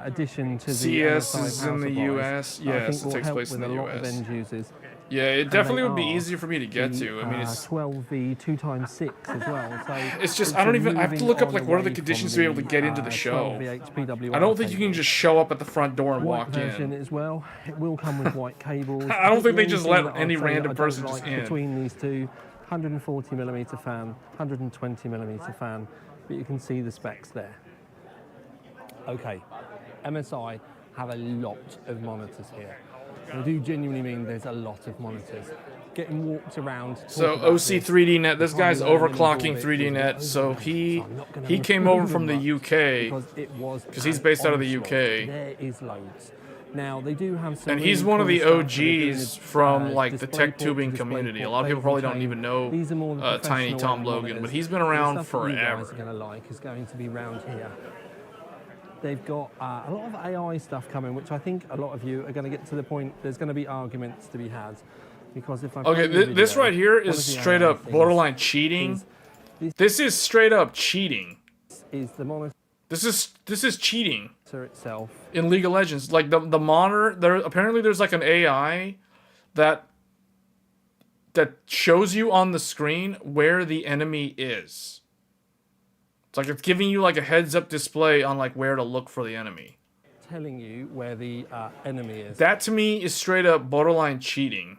addition to the CES MSI is power in the supplies US. that I Yes, think it will takes help place with in a the lot of US. end users. Yeah, it And definitely they would be are easier for me to get the, to. I mean, it's 12V 2x6 as well. So it's just I don't even. I have to look up like what are the moving conditions to on be able to get into the show. 12V HPWR I don't think you can cable. just show up at the front door and White walk version in. as well. It will come with white cables. I don't think they the just only let thing that any I'd say random that I don't person just like in. between these two, 140mm fan, 120mm fan, but you can see the specs there. Okay, MSI have a lot of monitors here. I do genuinely mean there's a lot of monitors. Getting walked around. So talk about OC this, 3D Net, this you guy's can't learn many overclocking bits 3D because Net, it's so overloaded. he So I'm not gonna he go came through over them from the much UK because it was because he's an based out of the onslaught. UK. There is loads. Now they do have some. And he's really one of cool the stuff that they're doing OGs with, from like the display tech port to tubing display community. A port, lot of people laser probably don't chain. even know These are more the Tiny professional Tom end Logan, monitors. but he's been The around stuff that you guys forever. are going to like is going to be round here. They've got a lot of AI stuff coming, which I think a lot of you are going to get to the point. There's going to be arguments to be had, because if I Okay, play the this video, right here one is of the straight AI up things borderline cheating. This is straight up cheating. is the monitor This is cheating itself. in League of Legends. Like the monitor, there's like an AI that shows you on the screen where the enemy is. It's like it's giving you like a heads up display on like where to look for the enemy. Telling you where the enemy is. That to me is straight up borderline cheating.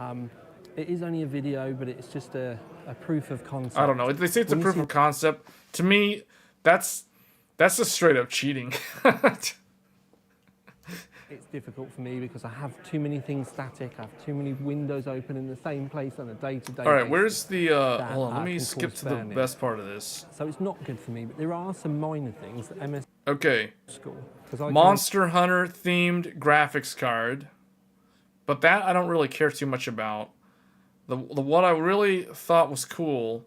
It is only a video, but it's just a proof of concept. I don't know. They say it's a When you proof see- of concept. To me, that's just straight up cheating. It's difficult for me because I have too many things static. I have too many windows open in the same place on a day-to-day All right, basis. where's the? Hold on, let me can skip cause to the burn-in. best part of this. So it's not good for me, but there are some minor things that MS Okay, school. 'Cause I can- Monster Hunter themed graphics card, but that I don't really care too much about. The what I really thought was cool.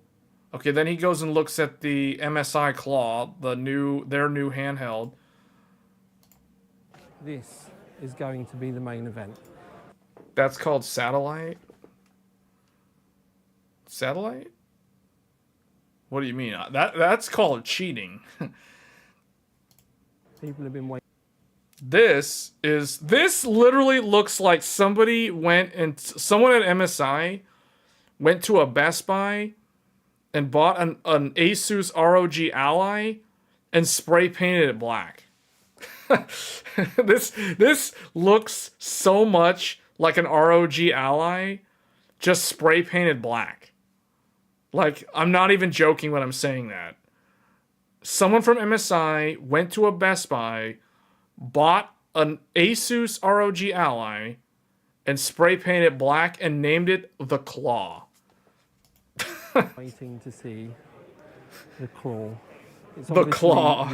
Okay, then he goes and looks at the MSI Claw, their new handheld. This is going to be the main event. That's called Satellite. Satellite? What do you mean? That's called cheating. People have been waiting. This literally looks like somebody went and someone at MSI went to a Best Buy and bought an Asus ROG Ally and spray painted it black. This looks so much like an ROG Ally, just spray painted black. Like, I'm not even joking when I'm saying that. Someone from MSI went to a Best Buy, bought an Asus ROG Ally, and spray painted it black and named it the Claw. Waiting to see the claw. It's The obviously claw.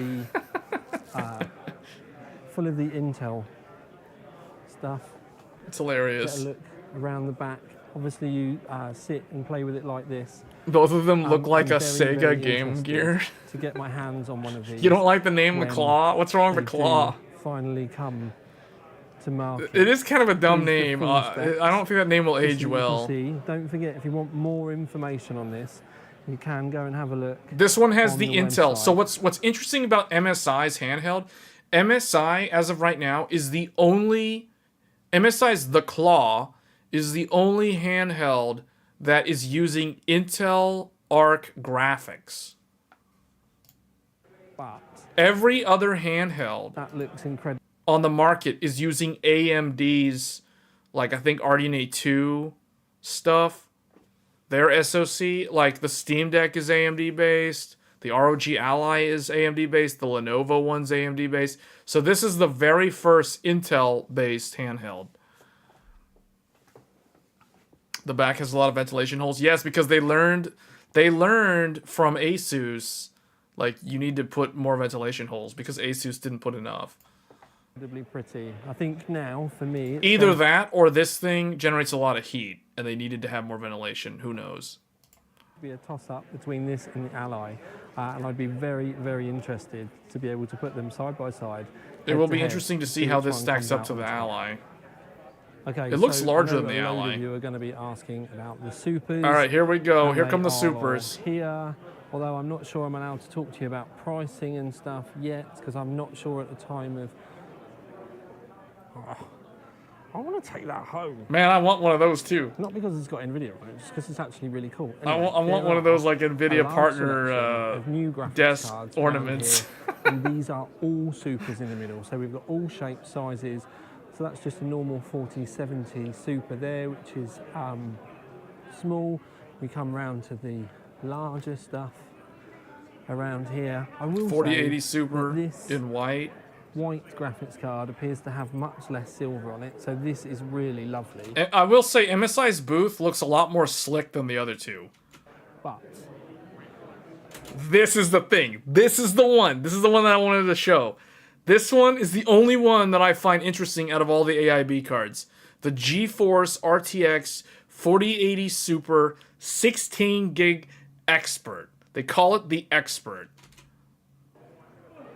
Full of the Intel stuff. It's Get a hilarious. look around the back. Obviously, you sit and play with it like this. Both of them look like I'm a very, Sega very Game interested Gear. to get my hands on one of these. You don't like the name The when Claw? What's wrong with they the Claw? do finally come to market. It is kind of a dumb Here's the name. full I specs. don't think that name will Just age so you well. can see. Don't forget, if you want more information on this, you can go and have a look. This one has on the the Intel. So website. what's interesting about MSI's handheld? MSI, as of right now, is the only MSI's The Claw is the only handheld that is using Intel Arc graphics. But Every other handheld that looks incredible. on the market is using AMD's, like I think RDNA 2 stuff. Their SoC, like the Steam Deck is AMD based, the ROG Ally is AMD based, the Lenovo one's AMD based. So this is the very first Intel based handheld. The back has a lot of ventilation holes. Yes, because they learned from Asus, like, you need to put more ventilation holes because Asus didn't put enough. Incredibly pretty. I think now, for me... Either that or this thing generates a lot of heat and they needed to have more ventilation. Who knows? Be a toss-up between this and the Ally, and I'd be very, very interested to be able to put them side by side. It will be interesting to see how this stacks up to the Ally. Okay, it looks larger than the Ally. A lot of you are going to be asking about the Supers. All right, here we go. Here come the Supers. Here, although I'm not sure I'm allowed to talk to you about pricing and stuff yet, because I'm not sure at the time of... Oh, I want to take that home. Man, I want one of those too. Not because it's got NVIDIA on it, just because it's actually really cool. Anyway, I want one of those like NVIDIA partner new graphics desk cards ornaments. And these are all Supers in the middle. So we've got all shapes, sizes. So that's just a normal 4070 Super there, which is small. We come round to the larger stuff around here. I will 4080 say Super this in white graphics card appears to have much less silver on it, so this is really lovely. And I will say MSI's booth looks a lot more slick than the other two. But this is the thing. This is the one. This is the one that I wanted to show. This one is the only one that I find interesting out of all the AIB cards. The GeForce RTX 4080 Super 16 gig Expert. They call it the Expert.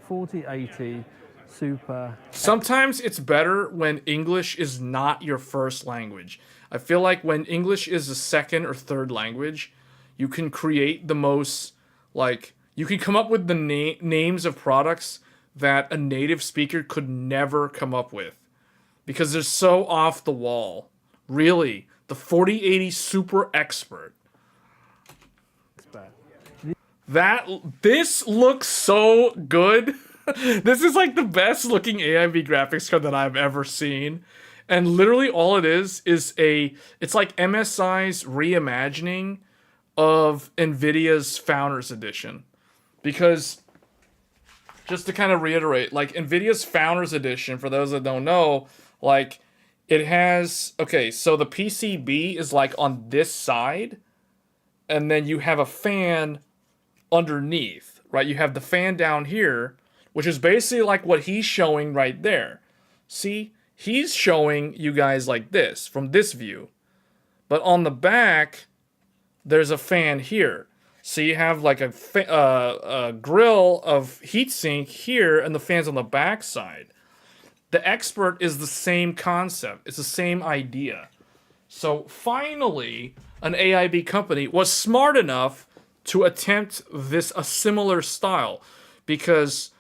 4080 Super. Sometimes it's better when English is not your first language. I feel like when English is a second or third language, you can create the most, like, you can come up with the names of products that a native speaker could never come up with because they're so off the wall. Really, the 4080 Super Expert. This looks so good. This is like the best looking AIB graphics card that I've ever seen. And literally all it is it's like MSI's reimagining of NVIDIA's Founders Edition. Because, just to kind of reiterate, like NVIDIA's Founders Edition, for those that don't know, like it has, okay, so the PCB is like on this side, and then you have a fan underneath, right? You have the fan down here, which is basically like what he's showing right there. See, he's showing you guys like this, from this view. But on the back, there's a fan here. So you have like a grill of heatsink here, and the fan's on the back side. The Expert is the same concept. It's the same idea. So finally, an AIB company was smart enough to attempt a similar style, because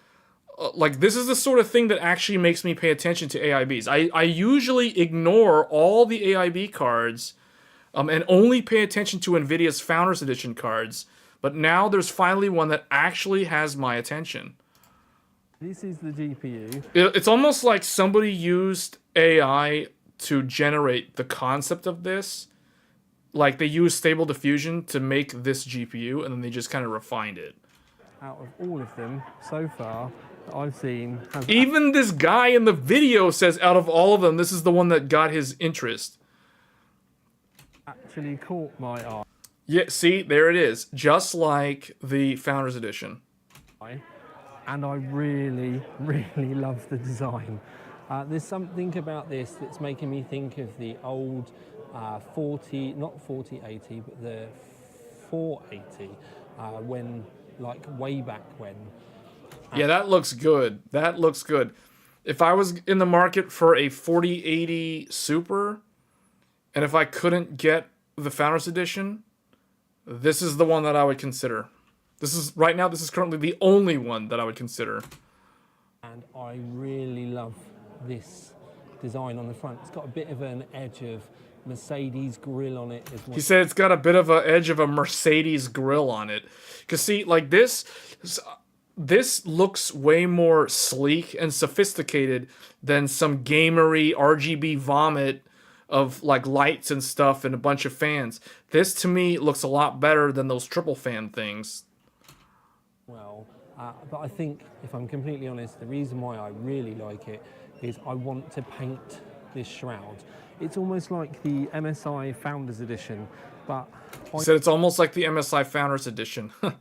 like this is the sort of thing that actually makes me pay attention to AIBs. I usually ignore all the AIB cards and only pay attention to NVIDIA's Founders Edition cards, but now there's finally one that actually has my attention. This is the GPU. It's almost like somebody used AI to generate the concept of this. Like they used Stable Diffusion to make this GPU, and then they just kind of refined it. Out of all of them so far that I've seen, even this guy in the video says out of all of them, this is the one that got his interest. Actually caught my eye. Yeah, see, there it is. Just like the Founders Edition. And I really, really love the design. There's something about this that's making me think of the old not 4080, but the 480, when, like, way back when. Yeah, that looks good. That looks good. If I was in the market for a 4080 Super, and if I couldn't get the Founders Edition, this is the one that I would consider. This is currently the only one that I would consider. And I really love this design on the front. It's got a bit of an edge of Mercedes grille on it as well. He said it's got a bit of an edge of a Mercedes grille on it. Because see, like this looks way more sleek and sophisticated than some gamery RGB vomit of like lights and stuff and a bunch of fans. This to me looks a lot better than those triple fan things. Well, but I think, if I'm completely honest, the reason why I really like it is I want to paint this shroud. It's almost like the MSI Founders Edition, but He said it's almost like the MSI Founders Edition. I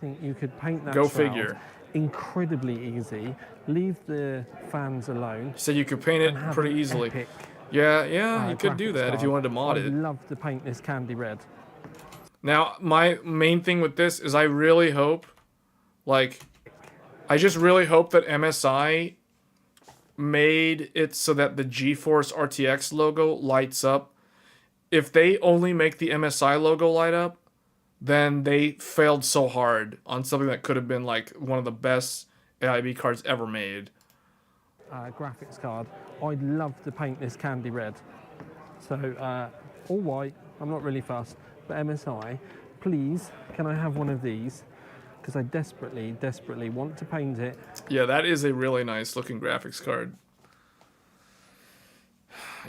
think you could paint that Go shroud figure. incredibly easy, leave the fans alone. He said you could paint it and have pretty an easily. epic, Yeah, you could do graphics that if you card. wanted to mod I'd it. love to paint this candy red. Now, my main thing with this is I really hope, like, I just really hope that MSI made it so that the GeForce RTX logo lights up. If they only make the MSI logo light up, then they failed so hard on something that could have been like one of the best AIB cards ever made. Graphics card. I'd love to paint this candy red. So all white, I'm not really fussed, but MSI, please, can I have one of these? Because I desperately, desperately want to paint it. Yeah, that is a really nice looking graphics card.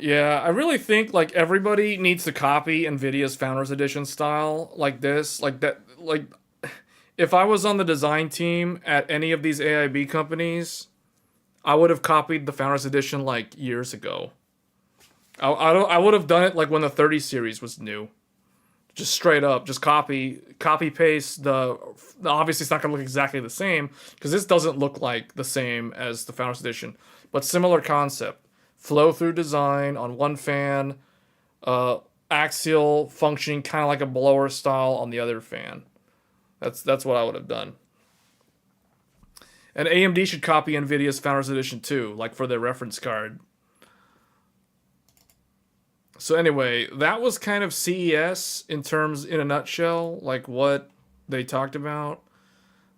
Yeah, I really think like everybody needs to copy NVIDIA's Founders Edition style like this, like that. Like, if I was on the design team at any of these AIB companies, I would have copied the Founders Edition like years ago. I would have done it like when the 30 series was new. Just straight up, just copy paste obviously it's not going to look exactly the same because this doesn't look like the same as the Founders Edition, but similar concept. Flow through design on one fan, axial functioning kind of like a blower style on the other fan. That's what I would have done. And AMD should copy NVIDIA's Founders Edition too, like for their reference card. So anyway, that was kind of CES in a nutshell, like what they talked about.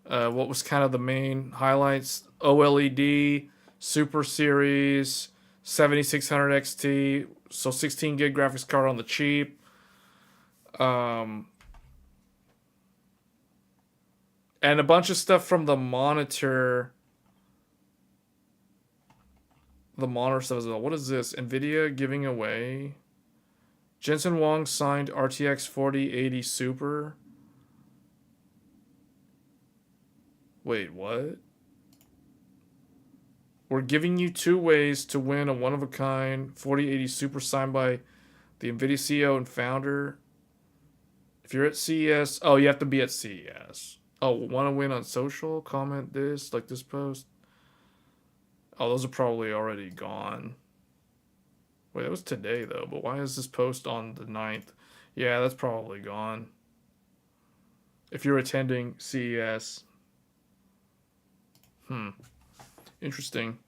What was kind of the main highlights? OLED, Super Series, 7600 XT, so 16 gig graphics card on the cheap. And a bunch of stuff from the monitor. The monitor stuff as well. What is this? NVIDIA giving away... Jensen Huang signed RTX 4080 Super. Wait, what? We're giving you 2 ways to win a one-of-a-kind 4080 Super signed by the NVIDIA CEO and founder. If you're at CES... Oh, you have to be at CES. Oh, want to win on social? Comment this, like this post. Oh, those are probably already gone. Wait, that was today, though. But why is this post on the 9th? Yeah, that's probably gone. If you're attending CES. Interesting.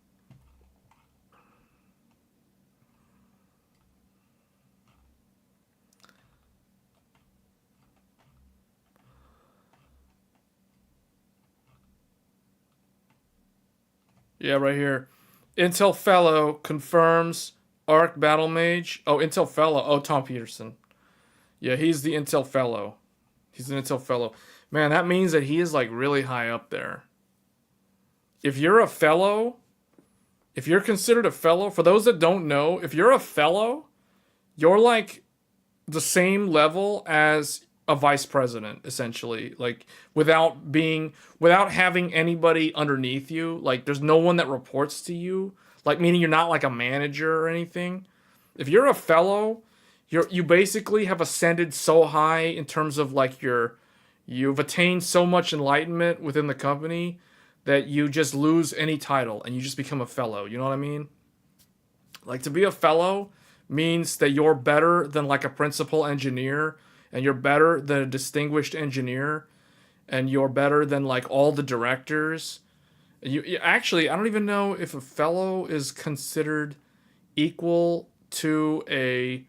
Yeah, right here. Intel Fellow confirms... Arc Battlemage. Oh, Intel Fellow. Oh, Tom Peterson. Yeah, he's the Intel Fellow. He's an Intel Fellow. Man, that means that he is like really high up there. If you're a fellow, if you're considered a fellow, for those that don't know, if you're a fellow, you're like the same level as a vice president, essentially. Like without having anybody underneath you. Like there's no one that reports to you. Like, meaning you're not like a manager or anything. If you're a fellow, you basically have ascended so high in terms of like you've attained so much enlightenment within the company that you just lose any title and you just become a fellow. You know what I mean? Like to be a fellow means that you're better than like a principal engineer and you're better than a distinguished engineer and you're better than like all the directors. You actually, I don't even know if a fellow is considered equal to a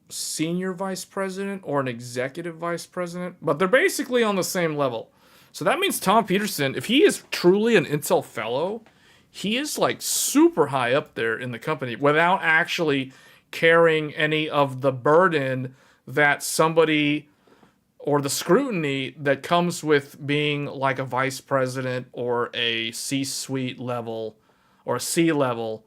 senior vice president or an executive vice president, but they're basically on the same level. So that means Tom Peterson, if he is truly an Intel fellow, he is like super high up there in the company without actually carrying any of the burden that somebody... or the scrutiny that comes with being like a vice president or a C-suite level or a C-level.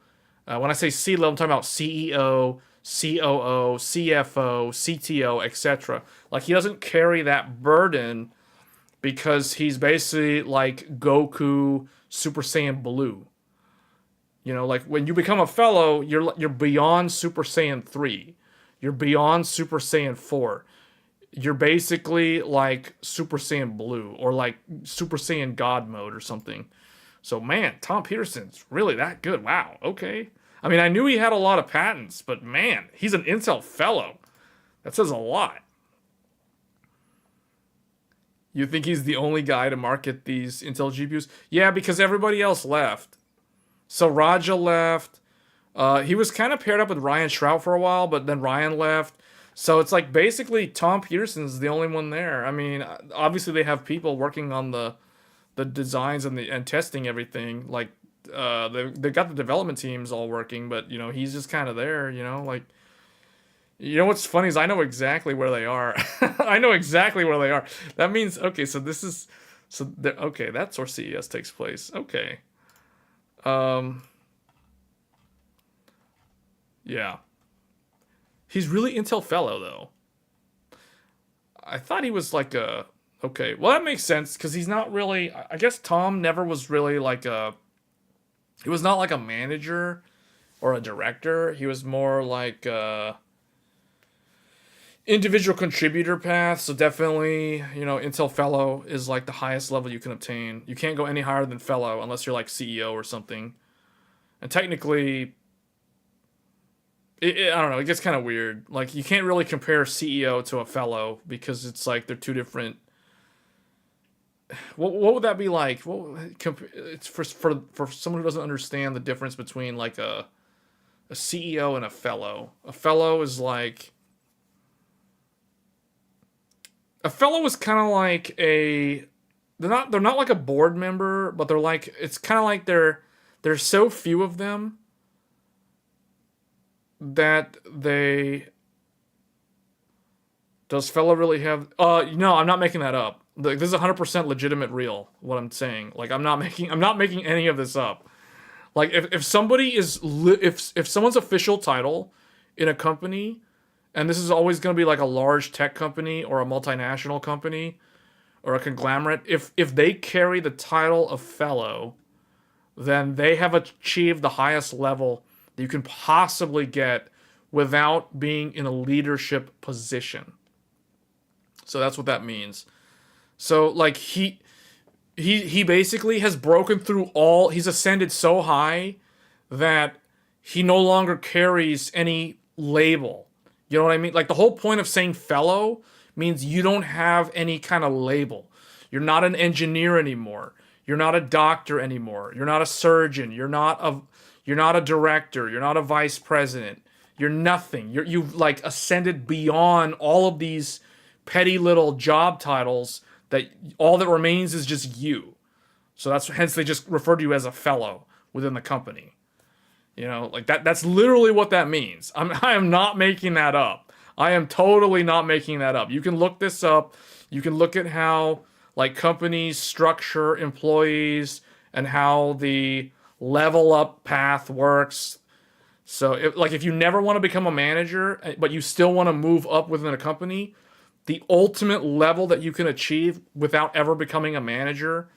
When I say C-level, I'm talking about CEO, COO, CFO, CTO, etc. Like he doesn't carry that burden because he's basically like Goku Super Saiyan Blue. You know, like when you become a fellow, you're beyond Super Saiyan 3. You're beyond Super Saiyan 4. You're basically like Super Saiyan Blue or like Super Saiyan God mode or something. So man, Tom Peterson's really that good. Wow. Okay. I mean, I knew he had a lot of patents, but man, he's an Intel fellow. That says a lot. You think he's the only guy to market these Intel GPUs? Yeah, because everybody else left. So Raja left. He was kind of paired up with Ryan Shrout for a while, but then Ryan left. So it's like basically Tom Peterson's the only one there. I mean, obviously they have people working on the designs and testing everything. Like they got the development teams all working, but you know he's just kind of there. You know, like you know what's funny is I know exactly where they are. I know exactly where they are. That means okay. So this is okay. That's where CES takes place. Okay. Yeah. He's really Intel fellow though. I thought he was like a okay. Well, that makes sense because he's not really. I guess Tom never was really like a. He was not like a manager or a director. He was more like a individual contributor path. So definitely, you know, Intel fellow is like the highest level you can obtain. You can't go any higher than fellow unless you're like CEO or something. And technically, I don't know. It gets kind of weird. Like you can't really compare CEO to a fellow because it's like they're two different. What would that be like? It's for someone who doesn't understand the difference between like a CEO and a fellow. A fellow is like a fellow is kind of like a they're not like a board member, but they're like it's kind of like there's so few of them that does fellow really have no, I'm not making that up. Like, this is 100% legitimate real what I'm saying. Like I'm not making any of this up. Like if somebody is if someone's official title in a company, and this is always going to be like a large tech company or a multinational company or a conglomerate, if they carry the title of fellow, then they have achieved the highest level that you can possibly get without being in a leadership position. So that's what that means. So like he basically has broken through he's ascended so high that he no longer carries any label. You know what I mean? Like the whole point of saying fellow means you don't have any kind of label. You're not an engineer anymore. You're not a doctor anymore. You're not a surgeon. You're not a director. You're not a vice president. You're nothing. You've like ascended beyond all of these petty little job titles that all that remains is just you. So hence they just refer to you as a fellow within the company. You know, like that's literally what that means. I am not making that up. I am totally not making that up. You can look this up. You can look at how like companies structure employees and how the level up path works. So if you never want to become a manager, but you still want to move up within a company, the ultimate level that you can achieve without ever becoming a manager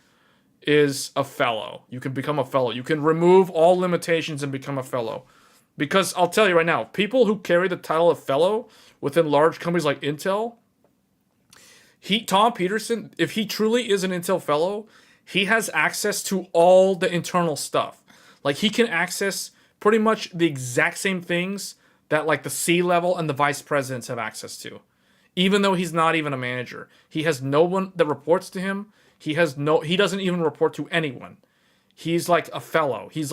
is a fellow. You can become a fellow. You can remove all limitations and become a fellow. Because I'll tell you right now, people who carry the title of fellow within large companies like Intel, Tom Peterson, if he truly is an Intel fellow, he has access to all the internal stuff. Like he can access pretty much the exact same things that like the C-level and the vice presidents have access to. Even though he's not even a manager. He has no one that reports to him. He doesn't even report to anyone. He's like a fellow. He's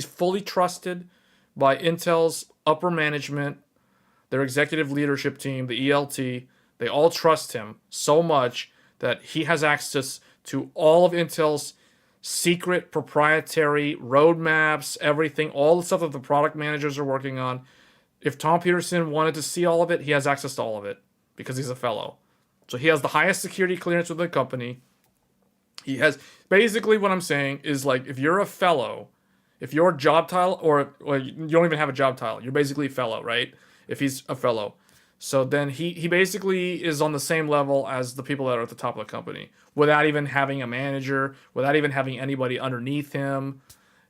fully trusted by Intel's upper management, their executive leadership team, the ELT. They all trust him so much that he has access to all of Intel's secret proprietary roadmaps, everything, all the stuff that the product managers are working on. If Tom Peterson wanted to see all of it, he has access to all of it because he's a fellow. So he has the highest security clearance within the company. He has basically what I'm saying is like if you're a fellow, if your job title or you don't even have a job title, you're basically a fellow, right? If he's a fellow. So then he basically is on the same level as the people that are at the top of the company without even having a manager, without even having anybody underneath him.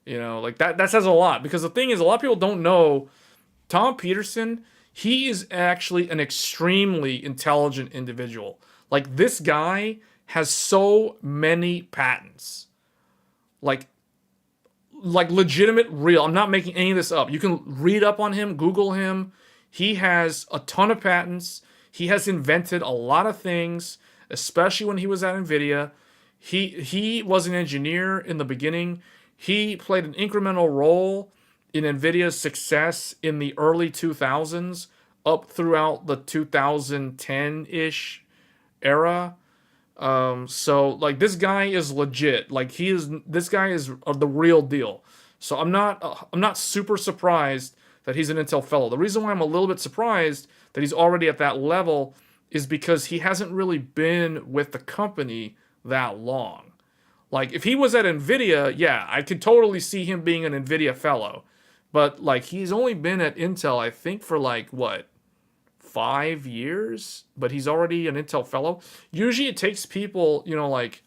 You know, like that says a lot, because the thing is, a lot of people don't know Tom Peterson. He is actually an extremely intelligent individual. Like, this guy has so many patents. Like legitimate, real. I'm not making any of this up. You can read up on him, Google him. He has a ton of patents. He has invented a lot of things, especially when he was at Nvidia. He was an engineer in the beginning. He played an incremental role in Nvidia's success in the early 2000s up throughout the 2010-ish era. So like, this guy is legit. Like, this guy is the real deal. So I'm not super surprised that he's an Intel fellow. The reason why I'm a little bit surprised that he's already at that level is because he hasn't really been with the company that long. Like, if he was at Nvidia, yeah, I could totally see him being an Nvidia fellow. But like, he's only been at Intel, I think, for like, what, 5 years, but he's already an Intel fellow. Usually it takes people, you know, like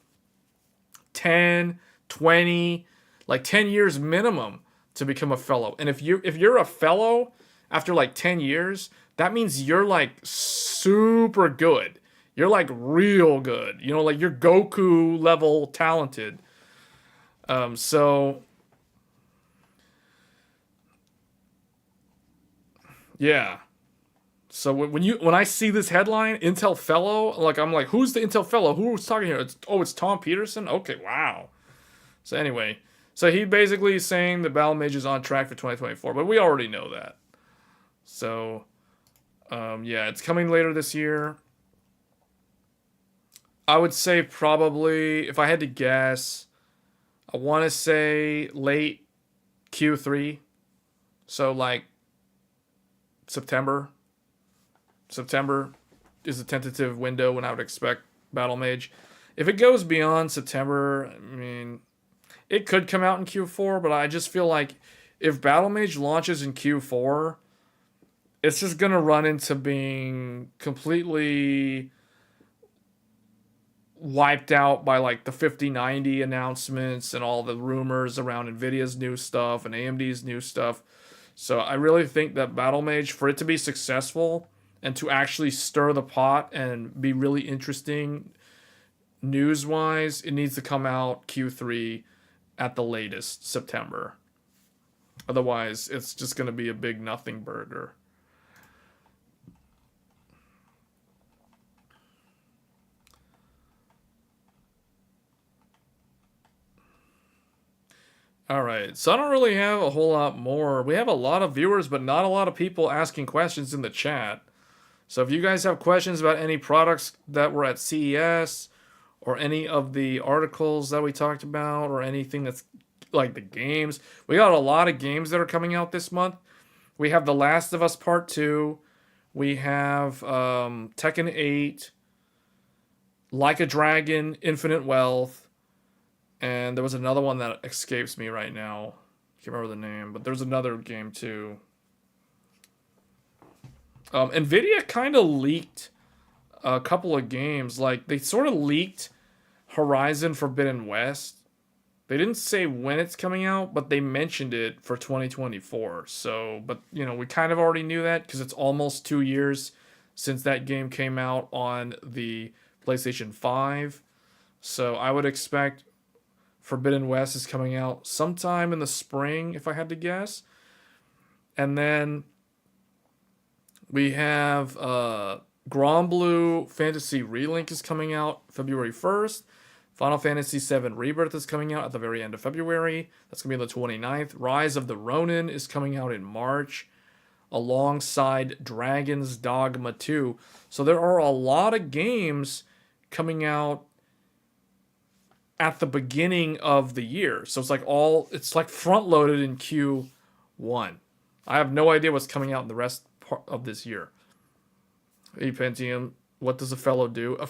10, 20, like 10 years minimum to become a fellow. And if you're a fellow after like 10 years, that means you're like super good. You're like real good. You know, like, you're Goku level talented. So yeah. So when I see this headline, Intel Fellow, like, I'm like, who's the Intel Fellow? Who's talking here? It's Tom Peterson? Okay, wow. So anyway, so he basically is saying the battlemage is on track for 2024, but we already know that. So, yeah, it's coming later this year. I would say probably, if I had to guess, I want to say late Q3. So like September. September is a tentative window when I would expect battlemage. If it goes beyond September, I mean, it could come out in Q4, but I just feel like if battlemage launches in Q4, it's just going to run into being completely wiped out by like the 5090 announcements and all the rumors around Nvidia's new stuff and AMD's new stuff. So I really think that battlemage, for it to be successful and to actually stir the pot and be really interesting news-wise, it needs to come out Q3 at the latest, September. Otherwise, it's just going to be a big nothing burger. All right, so I don't really have a whole lot more. We have a lot of viewers, but not a lot of people asking questions in the chat. So if you guys have questions about any products that were at CES, or any of the articles that we talked about, or anything that's like the games, we got a lot of games that are coming out this month. We have The Last of Us Part 2. We have Tekken 8, Like a Dragon, Infinite Wealth. And there was another one that escapes me right now. Can't remember the name, but there's another game too. Nvidia kind of leaked a couple of games. Like, they sort of leaked Horizon Forbidden West. They didn't say when it's coming out, but they mentioned it for 2024. So, but, you know, we kind of already knew that because it's almost 2 years since that game came out on the PlayStation 5. So I would expect Forbidden West is coming out sometime in the spring, if I had to guess. And then we have Granblue Fantasy Relink is coming out February 1st. Final Fantasy VII Rebirth is coming out at the very end of February. That's going to be on the 29th. Rise of the Ronin is coming out in March, alongside Dragon's Dogma 2. So there are a lot of games coming out at the beginning of the year. So it's like front loaded in Q1. I have no idea what's coming out in the rest of this year. Hey Pentium, what does a fellow do? A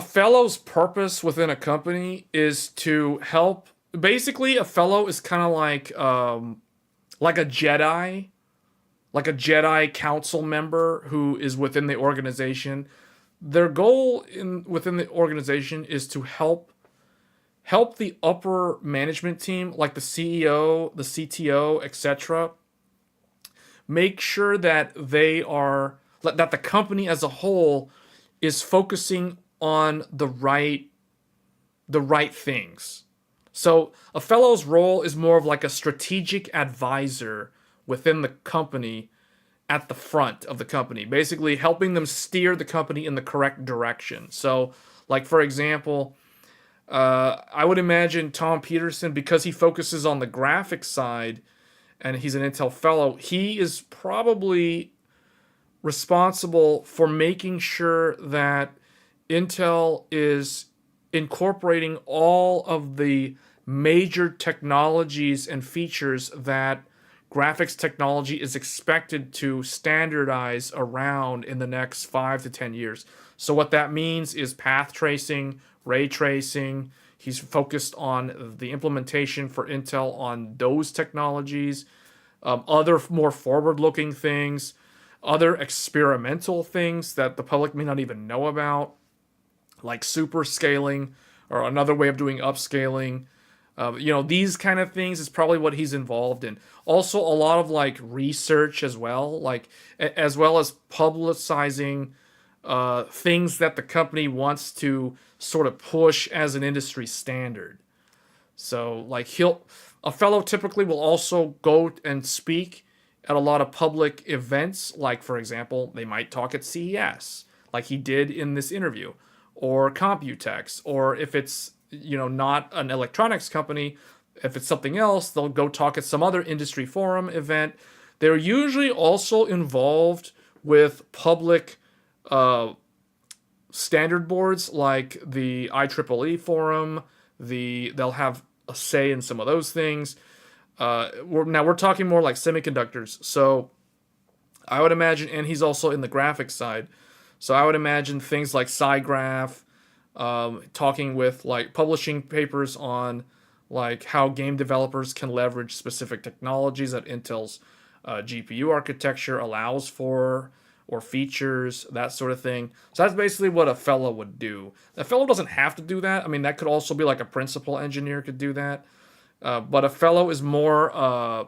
fellow's purpose within a company is to help. Basically, a fellow is kind of like a Jedi, council member who is within the organization. Their goal within the organization is to help help the upper management team, like the CEO, the CTO, etc., make sure that that the company as a whole is focusing on the right things. So a fellow's role is more of like a strategic advisor within the company, at the front of the company, basically helping them steer the company in the correct direction. So, like for example, I would imagine Tom Peterson, because he focuses on the graphics side and he's an Intel fellow, he is probably responsible for making sure that Intel is incorporating all of the major technologies and features that graphics technology is expected to standardize around in the next 5 to 10 years. So what that means is path tracing, ray tracing. He's focused on the implementation for Intel on those technologies, other more forward-looking things, other experimental things that the public may not even know about, like super scaling or another way of doing upscaling. These kind of things is probably what he's involved in. Also, a lot of like research as well, as well as publicizing things that the company wants to sort of push as an industry standard. So, like a fellow typically will also go and speak at a lot of public events. Like, for example, they might talk at CES, like he did in this interview, or Computex, or if it's not an electronics company, if it's something else, they'll go talk at some other industry forum event. They're usually also involved with public standard boards like the IEEE forum. They'll have a say in some of those things. We're talking more like semiconductors. So I would imagine, and he's also in the graphics side. So I would imagine things like SciGraph, talking with like publishing papers on like how game developers can leverage specific technologies that Intel's GPU architecture allows for, or features, that sort of thing. So that's basically what a fellow would do. A fellow doesn't have to do that. I mean, that could also be like a principal engineer could do that. But a fellow is more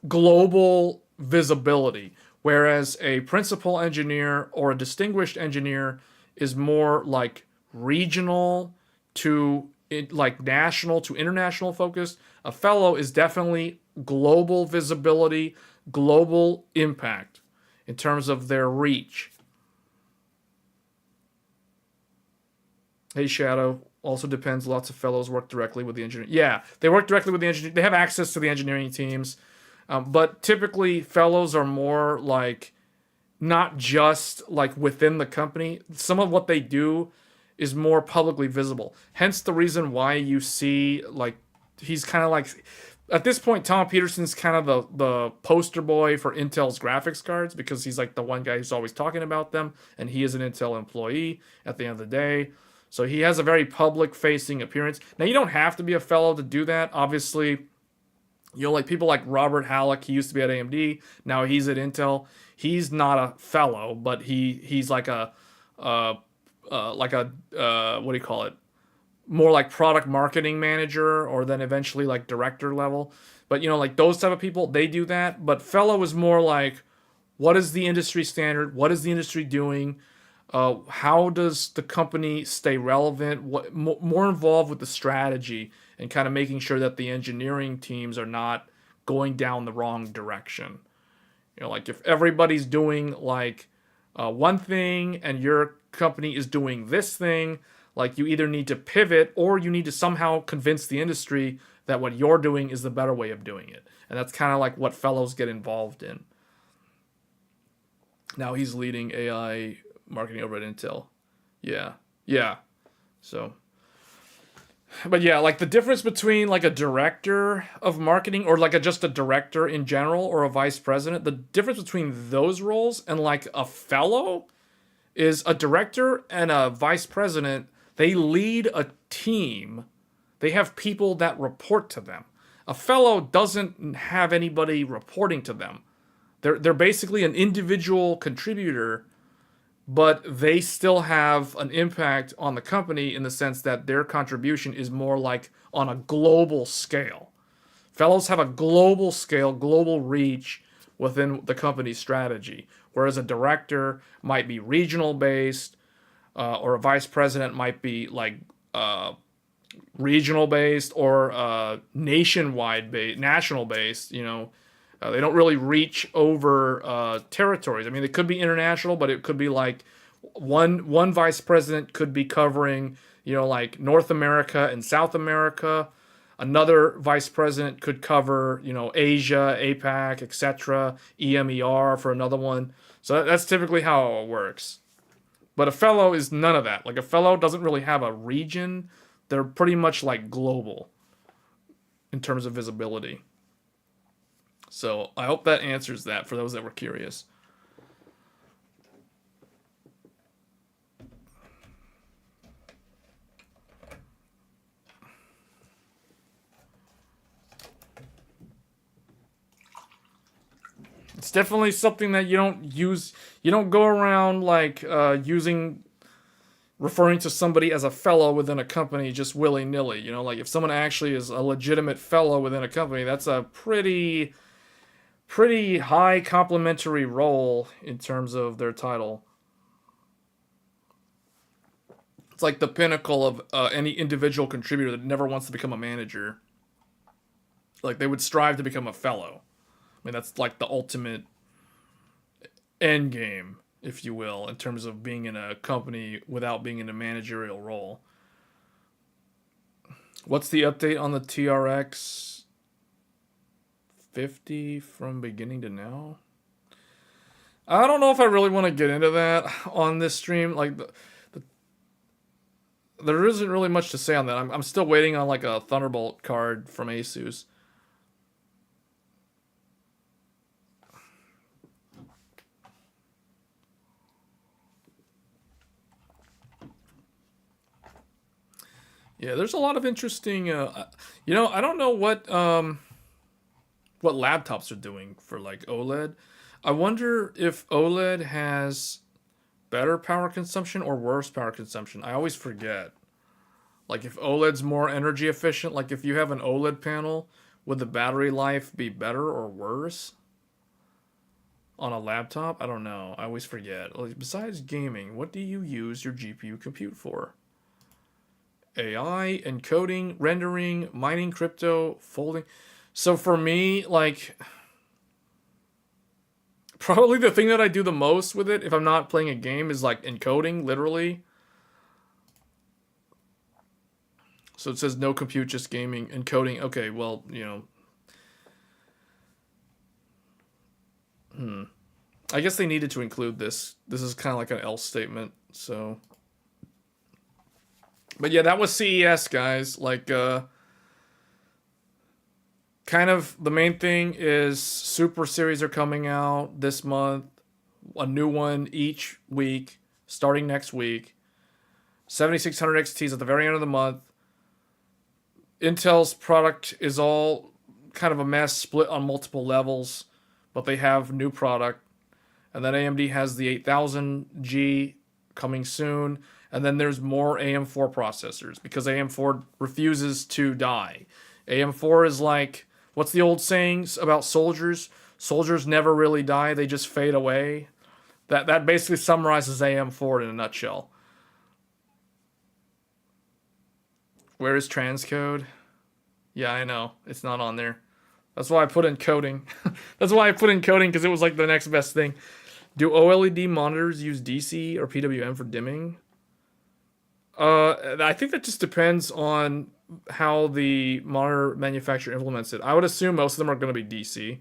global visibility, whereas a principal engineer or a distinguished engineer is more like regional to like national to international focused. A fellow is definitely global visibility, global impact in terms of their reach. Hey, Shadow. Also depends. Lots of fellows work directly with the engineer. Yeah, they work directly with the engineer. They have access to the engineering teams. But typically, fellows are more like not just like within the company. Some of what they do is more publicly visible. Hence the reason why you see like he's kind of like, at this point, Tom Peterson's kind of the poster boy for Intel's graphics cards, because he's like the one guy who's always talking about them, and he is an Intel employee at the end of the day. So he has a very public-facing appearance. Now, you don't have to be a fellow to do that. Obviously, like people like Robert Halleck, he used to be at AMD. Now he's at Intel. He's not a fellow, but he's like a what do you call it? More like product marketing manager, or then eventually like director level. But like those type of people, they do that. But fellow is more like, what is the industry standard? What is the industry doing? How does the company stay relevant? What more involved with the strategy and kind of making sure that the engineering teams are not going down the wrong direction. Like if everybody's doing like one thing and your company is doing this thing, like you either need to pivot or you need to somehow convince the industry that what you're doing is the better way of doing it. And that's kind of like what fellows get involved in. Now he's leading AI marketing over at Intel. Yeah. So, but yeah, like the difference between like a director of marketing or like just a director in general or a vice president, the difference between those roles and like a fellow is a director and a vice president, they lead a team. They have people that report to them. A fellow doesn't have anybody reporting to them. They're basically an individual contributor but they still have an impact on the company in the sense that their contribution is more like on a global scale. Fellows have a global scale, global reach within the company's strategy, whereas a director might be regional based, or a vice president might be like regional based or nationwide based, national based. They don't really reach over territories. I mean, it could be international, but it could be like one vice president could be covering, like North America and South America. Another vice president could cover, Asia, APAC, etc., EMER for another one. So that's typically how it works. But a fellow is none of that. Like, a fellow doesn't really have a region. They're pretty much like global in terms of visibility. So I hope that answers that for those that were curious. It's definitely something that you don't use. You don't go around like referring to somebody as a fellow within a company just willy-nilly. Like, if someone actually is a legitimate fellow within a company, that's a pretty high complimentary role in terms of their title. It's like the pinnacle of any individual contributor that never wants to become a manager. Like, they would strive to become a fellow. I mean, that's like the ultimate end game, if you will, in terms of being in a company without being in a managerial role. What's the update on the TRX 50 from beginning to now? I don't know if I really want to get into that on this stream. Like, there isn't really much to say on that. I'm still waiting on like a Thunderbolt card from Asus. Yeah, there's a lot of interesting. I don't know what laptops are doing for like OLED. I wonder if OLED has better power consumption or worse power consumption. I always forget. Like, if OLED's more energy efficient, like if you have an OLED panel, would the battery life be better or worse on a laptop? I don't know. I always forget. Like, besides gaming, what do you use your GPU compute for? AI, encoding, rendering, mining crypto, folding. So for me, like, probably the thing that I do the most with it, if I'm not playing a game, is like encoding, literally. So it says no compute, just gaming, encoding. Okay, well, I guess they needed to include this. This is kind of like an else statement, so. But yeah, that was CES, guys. Like, kind of the main thing is Super Series are coming out this month. A new one each week, starting next week. 7600 XTs at the very end of the month. Intel's product is all kind of a mess, split on multiple levels, but they have new product. And then AMD has the 8000G coming soon. And then there's more AM4 processors because AM4 refuses to die. AM4 is like, what's the old sayings about soldiers? Soldiers never really die, they just fade away. That basically summarizes AM4 in a nutshell. Where is transcode? Yeah, I know. It's not on there. That's why I put in coding. That's why I put in coding, because it was like the next best thing. Do OLED monitors use DC or PWM for dimming? I think that just depends on how the monitor manufacturer implements it. I would assume most of them are going to be DC.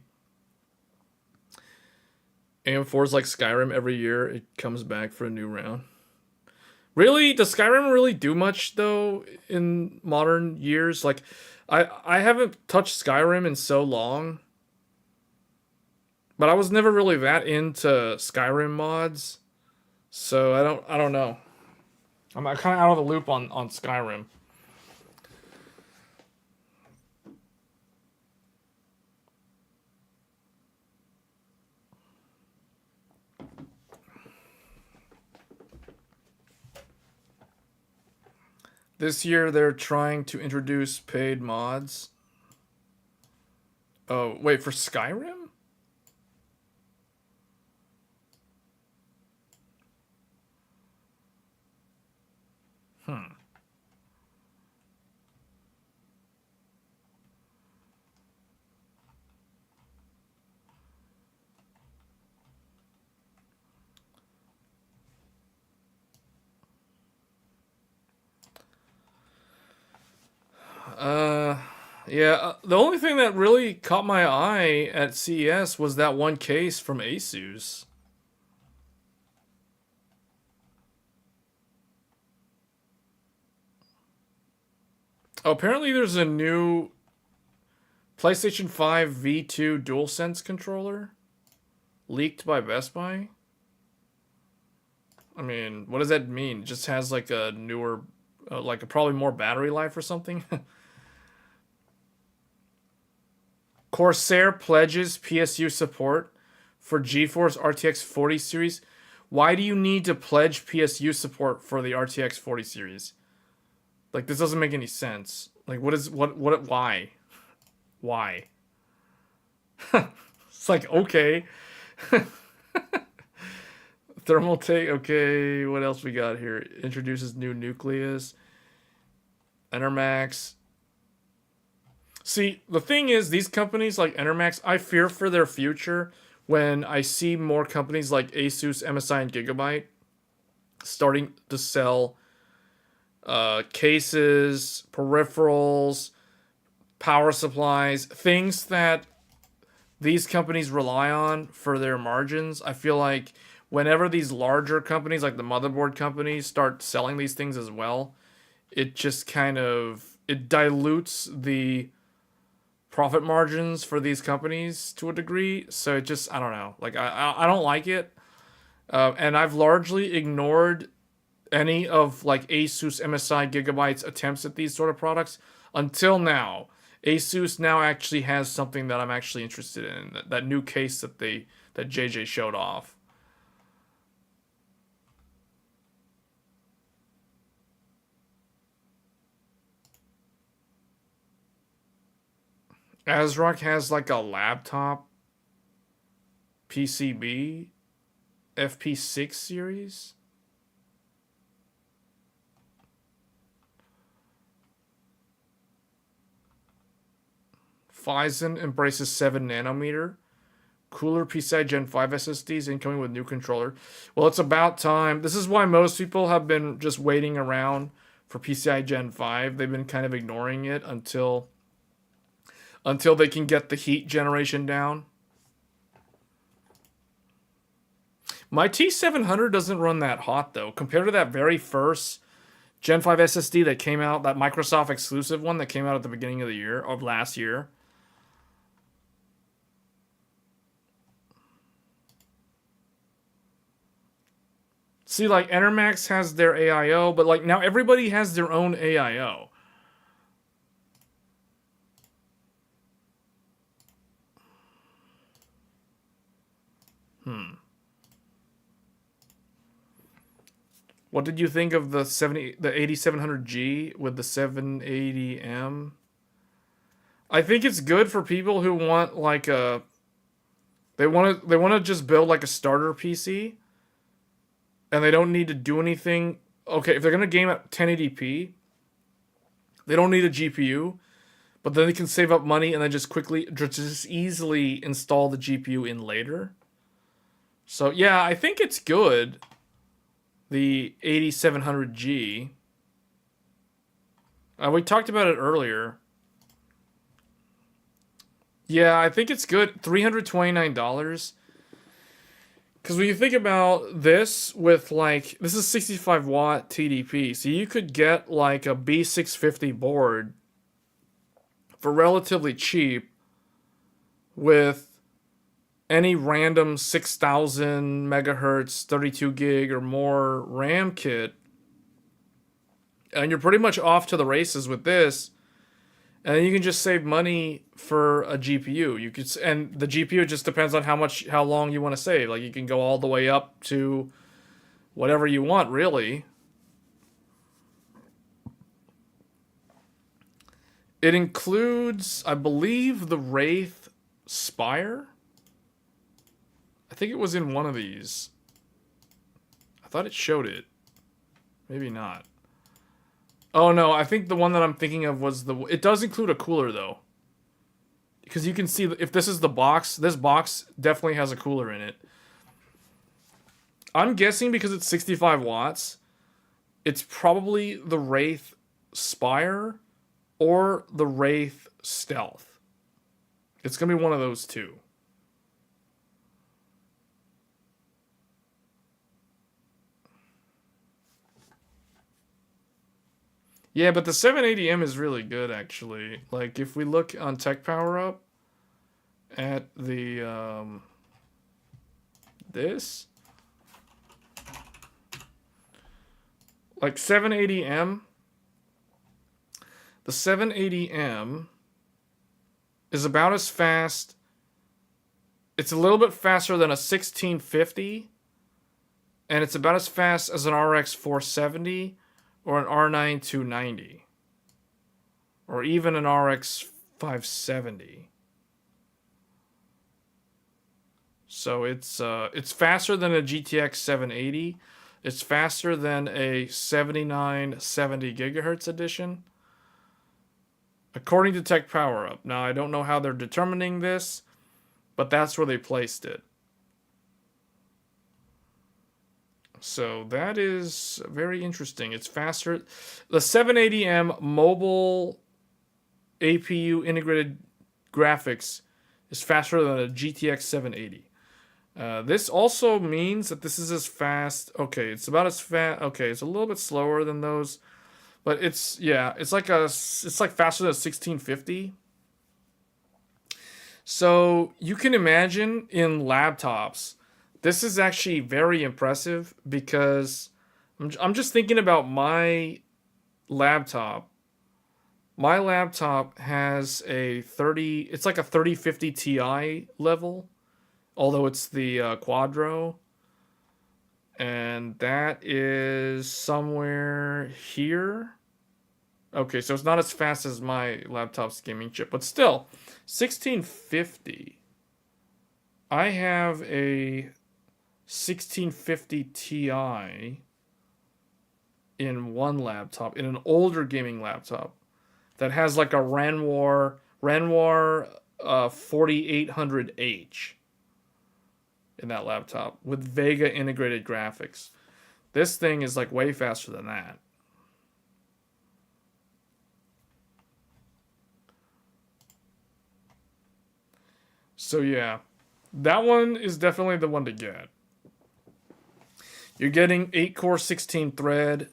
AM4 is like Skyrim. Every year it comes back for a new round. Really? Does Skyrim really do much, though, in modern years? Like, I haven't touched Skyrim in so long. But I was never really that into Skyrim mods. So I don't know. I'm kind of out of the loop on Skyrim. This year they're trying to introduce paid mods. Oh, wait, for Skyrim? Hmm. Yeah, the only thing that really caught my eye at CES was that one case from Asus. Oh, apparently there's a new PlayStation 5 V2 DualSense controller leaked by Best Buy. I mean, what does that mean? It just has like a newer, like a probably more battery life or something? Corsair pledges PSU support for GeForce RTX 40 series. Why do you need to pledge PSU support for the RTX 40 series? Like, this doesn't make any sense. Like, why? Why? It's like, okay. Thermal take, okay. What else we got here? Introduces new nucleus. Enermax. See, the thing is, these companies like Enermax, I fear for their future when I see more companies like Asus, MSI, and Gigabyte starting to sell cases, peripherals, power supplies, things that these companies rely on for their margins. I feel like whenever these larger companies, like the motherboard companies, start selling these things as well, it just kind of, it dilutes the profit margins for these companies to a degree. So it just, I don't know. Like, I don't like it. And I've largely ignored any of like Asus, MSI, Gigabyte's attempts at these sort of products until now. Asus now actually has something that I'm actually interested in. That new case that JJ showed off. ASRock has like a laptop PCB FP6 series. Ryzen embraces 7 nanometer. Cooler PCI Gen 5 SSDs incoming with new controller. Well, it's about time. This is why most people have been just waiting around for PCI Gen 5. They've been kind of ignoring it until they can get the heat generation down. My T700 doesn't run that hot, though. Compared to that very first Gen 5 SSD that came out, that Microsoft exclusive one that came out at the beginning of the year, of last year. See, like, Enermax has their AIO, but, like, now everybody has their own AIO. What did you think of the 8700G with the 780M? I think it's good for people who want like a they want to just build like a starter PC and they don't need to do anything. Okay, if they're going to game at 1080p, they don't need a GPU, but then they can save up money and then just easily install the GPU in later. So, yeah, I think it's good. The 8700G. We talked about it earlier. Yeah, I think it's good. $329. Because when you think about this with like, this is 65 watt TDP. So you could get like a B650 board for relatively cheap with any random 6000 megahertz 32 gig or more RAM kit, and you're pretty much off to the races with this. And then you can just save money for a GPU. You could, and the GPU just depends on how long you want to save. Like, you can go all the way up to whatever you want, really. It includes, I believe, the Wraith Spire. I think it was in one of these. I thought it showed it. Maybe not. Oh no, I think the one that I'm thinking of was the... It does include a cooler though. Because you can see, if this is the box, this box definitely has a cooler in it. I'm guessing because it's 65 watts, it's probably the Wraith Spire or the Wraith Stealth. It's going to be one of those two. Yeah, but the 780M is really good, actually. Like, if we look on Tech Power Up at the, this, like 780M, the 780M is about as fast. It's a little bit faster than a 1650, and it's about as fast as an RX 470 or an R9 290, or even an RX 570. So it's faster than a GTX 780. It's faster than a 7970 gigahertz edition, according to Tech Power Up. Now, I don't know how they're determining this, but that's where they placed it. So that is very interesting. It's faster. The 780M mobile APU integrated graphics is faster than a GTX 780. This also means that this is as fast. Okay, it's about as fast. Okay, it's a little bit slower than those, but it's like faster than a 1650. So you can imagine in laptops, this is actually very impressive because I'm just thinking about my laptop. My laptop has it's like a 3050 Ti level, although it's the Quadro. And that is somewhere here. Okay, so it's not as fast as my laptop's gaming chip, but still, 1650. I have a 1650 Ti in one laptop, in an older gaming laptop that has like a Renoir 4800H in that laptop with Vega integrated graphics. This thing is like way faster than that. So yeah, that one is definitely the one to get. You're getting 8-core 16-thread,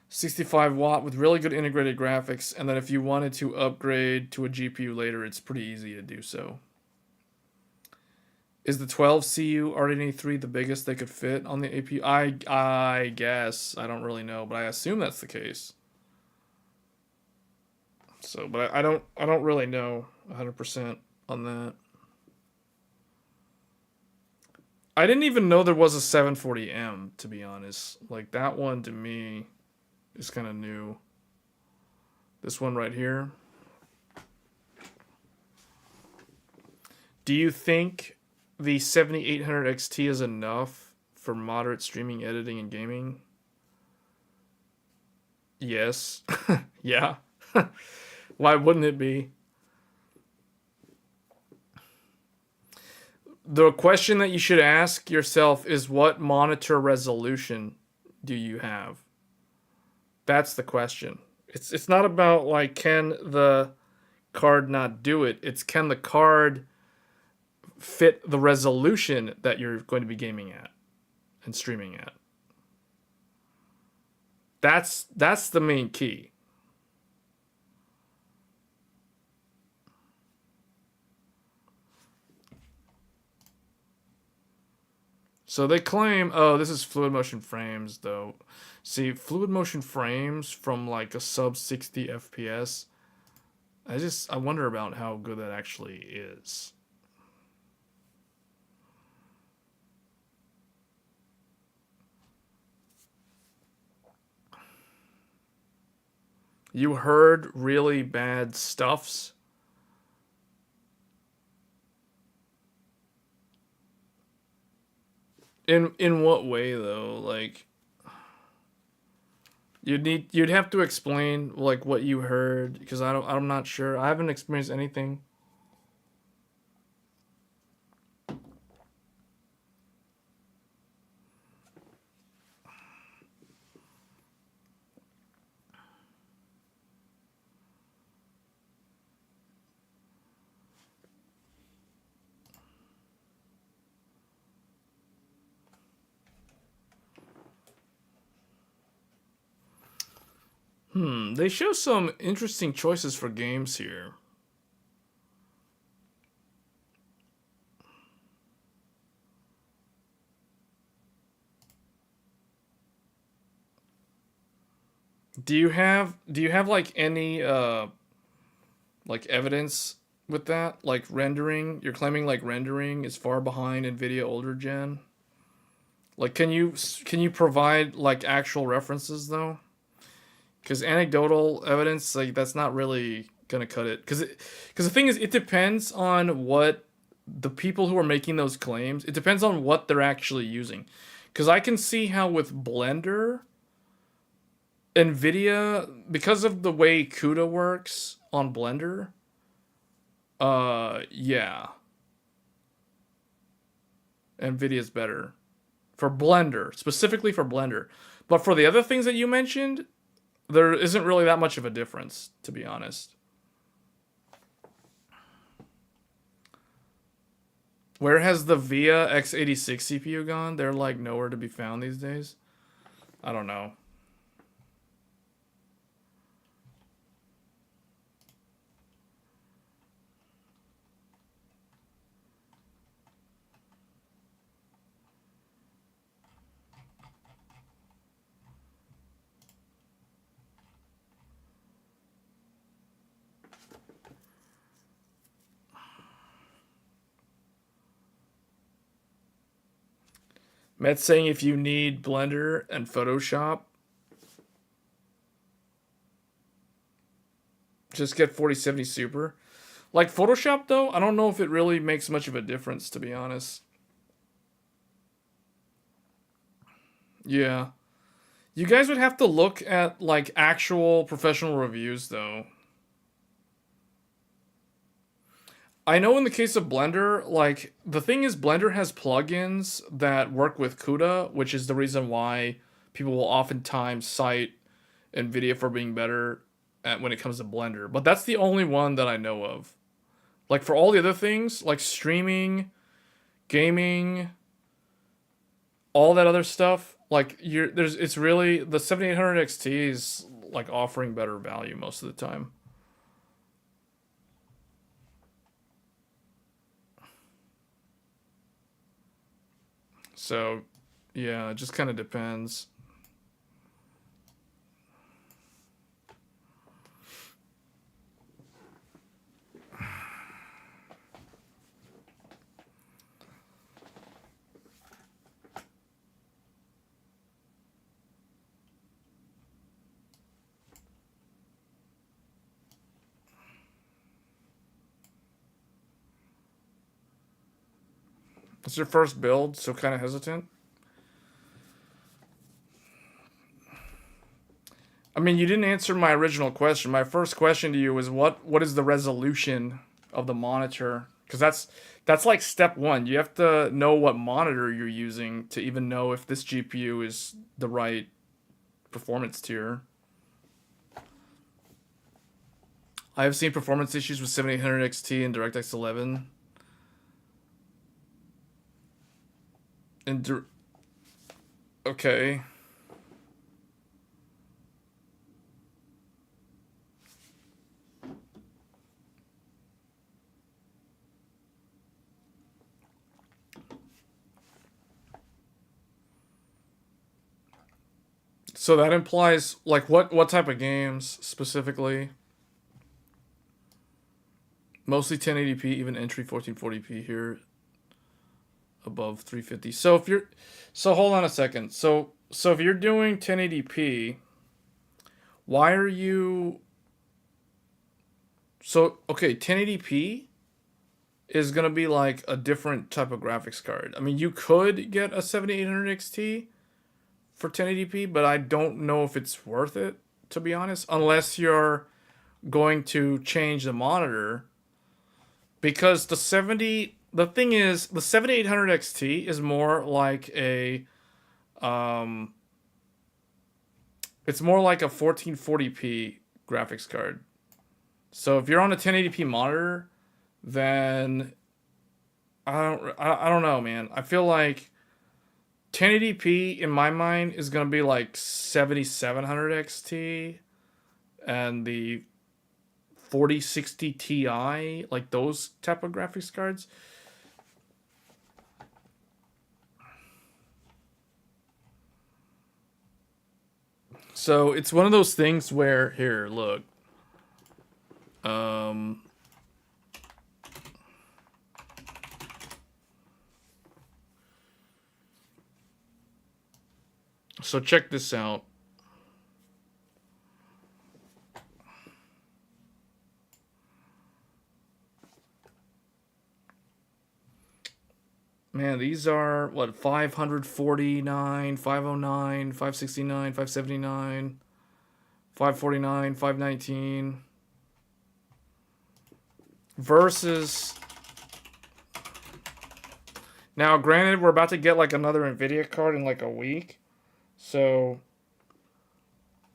65 watt with really good integrated graphics, and then if you wanted to upgrade to a GPU later, it's pretty easy to do so. Is the 12CU RDNA 3 the biggest they could fit on the APU? I guess. I don't really know, but I assume that's the case. So, but I don't really know 100% on that. I didn't even know there was a 740M, to be honest. Like, that one to me is kind of new. This one right here. Do you think the 7800 XT is enough for moderate streaming, editing, and gaming? Yes. Yeah. Why wouldn't it be? The question that you should ask yourself is, what monitor resolution do you have? That's the question. It's not about like, can the card not do it? It's, can the card fit the resolution that you're going to be gaming at and streaming at? That's the main key. So they claim, oh, this is fluid motion frames, though. See, fluid motion frames from like a sub 60 FPS, I wonder about how good that actually is. You heard really bad stuffs? In what way though? Like you'd have to explain like what you heard because I'm not sure. I haven't experienced anything. They show some interesting choices for games here. Do you have like any like evidence with that? Like rendering? You're claiming like rendering is far behind Nvidia older gen? Like can you provide like actual references though? Because anecdotal evidence, like that's not really gonna cut it. Because the thing is, it depends on what the people who are making those claims. It depends on what they're actually using. Because I can see how with Blender, Nvidia, because of the way CUDA works on Blender, yeah, Nvidia's better for Blender, specifically for Blender. But for the other things that you mentioned, there isn't really that much of a difference, to be honest. Where has the VIA x86 CPU gone? They're like nowhere to be found these days. I don't know. Matt's saying if you need Blender and Photoshop, just get 4070 Super. Like Photoshop, though, I don't know if it really makes much of a difference, to be honest. Yeah. You guys would have to look at, like, actual professional reviews, though. I know in the case of Blender, like, the thing is Blender has plugins that work with CUDA, which is the reason why people will oftentimes cite NVIDIA for being better when it comes to Blender. But that's the only one that I know of. Like, for all the other things, like streaming, gaming, all that other stuff, like, it's really, the 7800 XT is, like, offering better value most of the time. So, yeah, it just kind of depends. It's your first build, so kind of hesitant. I mean, you didn't answer my original question. My first question to you was what is the resolution of the monitor? Because that's like step one. You have to know what monitor you're using to even know if this GPU is the right performance tier. I have seen performance issues with 7800 XT and DirectX 11. Okay. So that implies like what type of games specifically? Mostly 1080p, even entry 1440p here above 350. So hold on a second. So if you're doing 1080p, why are you So, okay, 1080p is going to be like a different type of graphics card. I mean, you could get a 7800 XT for 1080p, but I don't know if it's worth it, to be honest, unless you're going to change the monitor. Because the thing is, the 7800 XT is more like a, it's more like a 1440p graphics card. So if you're on a 1080p monitor, then I don't know, man. I feel like 1080p in my mind is gonna be like 7700 XT, and the 4060 Ti, like those type of graphics cards. So it's one of those things where, here, look. So check this out. Man, these are, what, 549, 509, 569, 579, 549, 519. Versus... Now, granted, we're about to get like another NVIDIA card in like a week. So,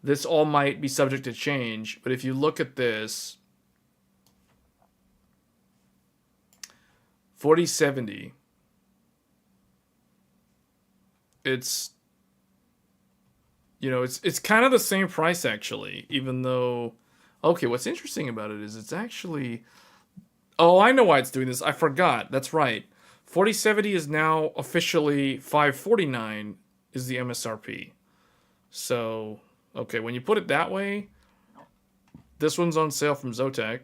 this all might be subject to change. But if you look at this... 4070... It's, you know, it's kind of the same price actually, even though, okay, what's interesting about it is it's actually, oh, I know why it's doing this. I forgot. That's right. 4070 is now officially 549 is the MSRP. So, okay, when you put it that way, this one's on sale from Zotac.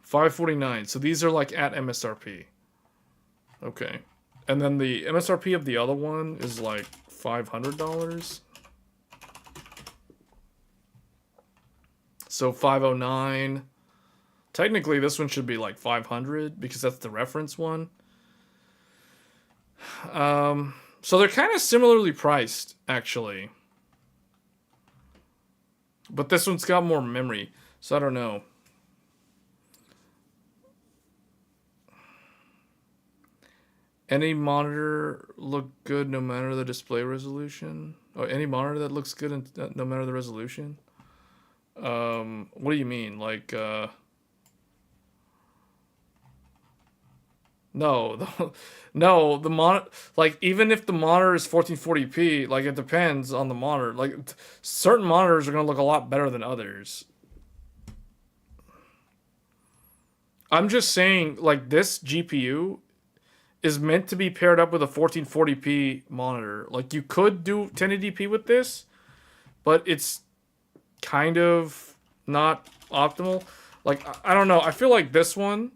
549. So these are like at MSRP. Okay. And then the MSRP of the other one is like $500. So 509. Technically, this one should be like 500 because that's the reference one. So they're kind of similarly priced, actually. But this one's got more memory, so I don't know. Any monitor look good no matter the display resolution? Or any monitor that looks good no matter the resolution? What do you mean? Like, no, no, the monitor, like, even if the monitor is 1440p, like, it depends on the monitor. Like, certain monitors are going to look a lot better than others. I'm just saying, like, this GPU is meant to be paired up with a 1440p monitor. Like, you could do 1080p with this, but it's kind of not optimal. Like, I don't know. I feel like this one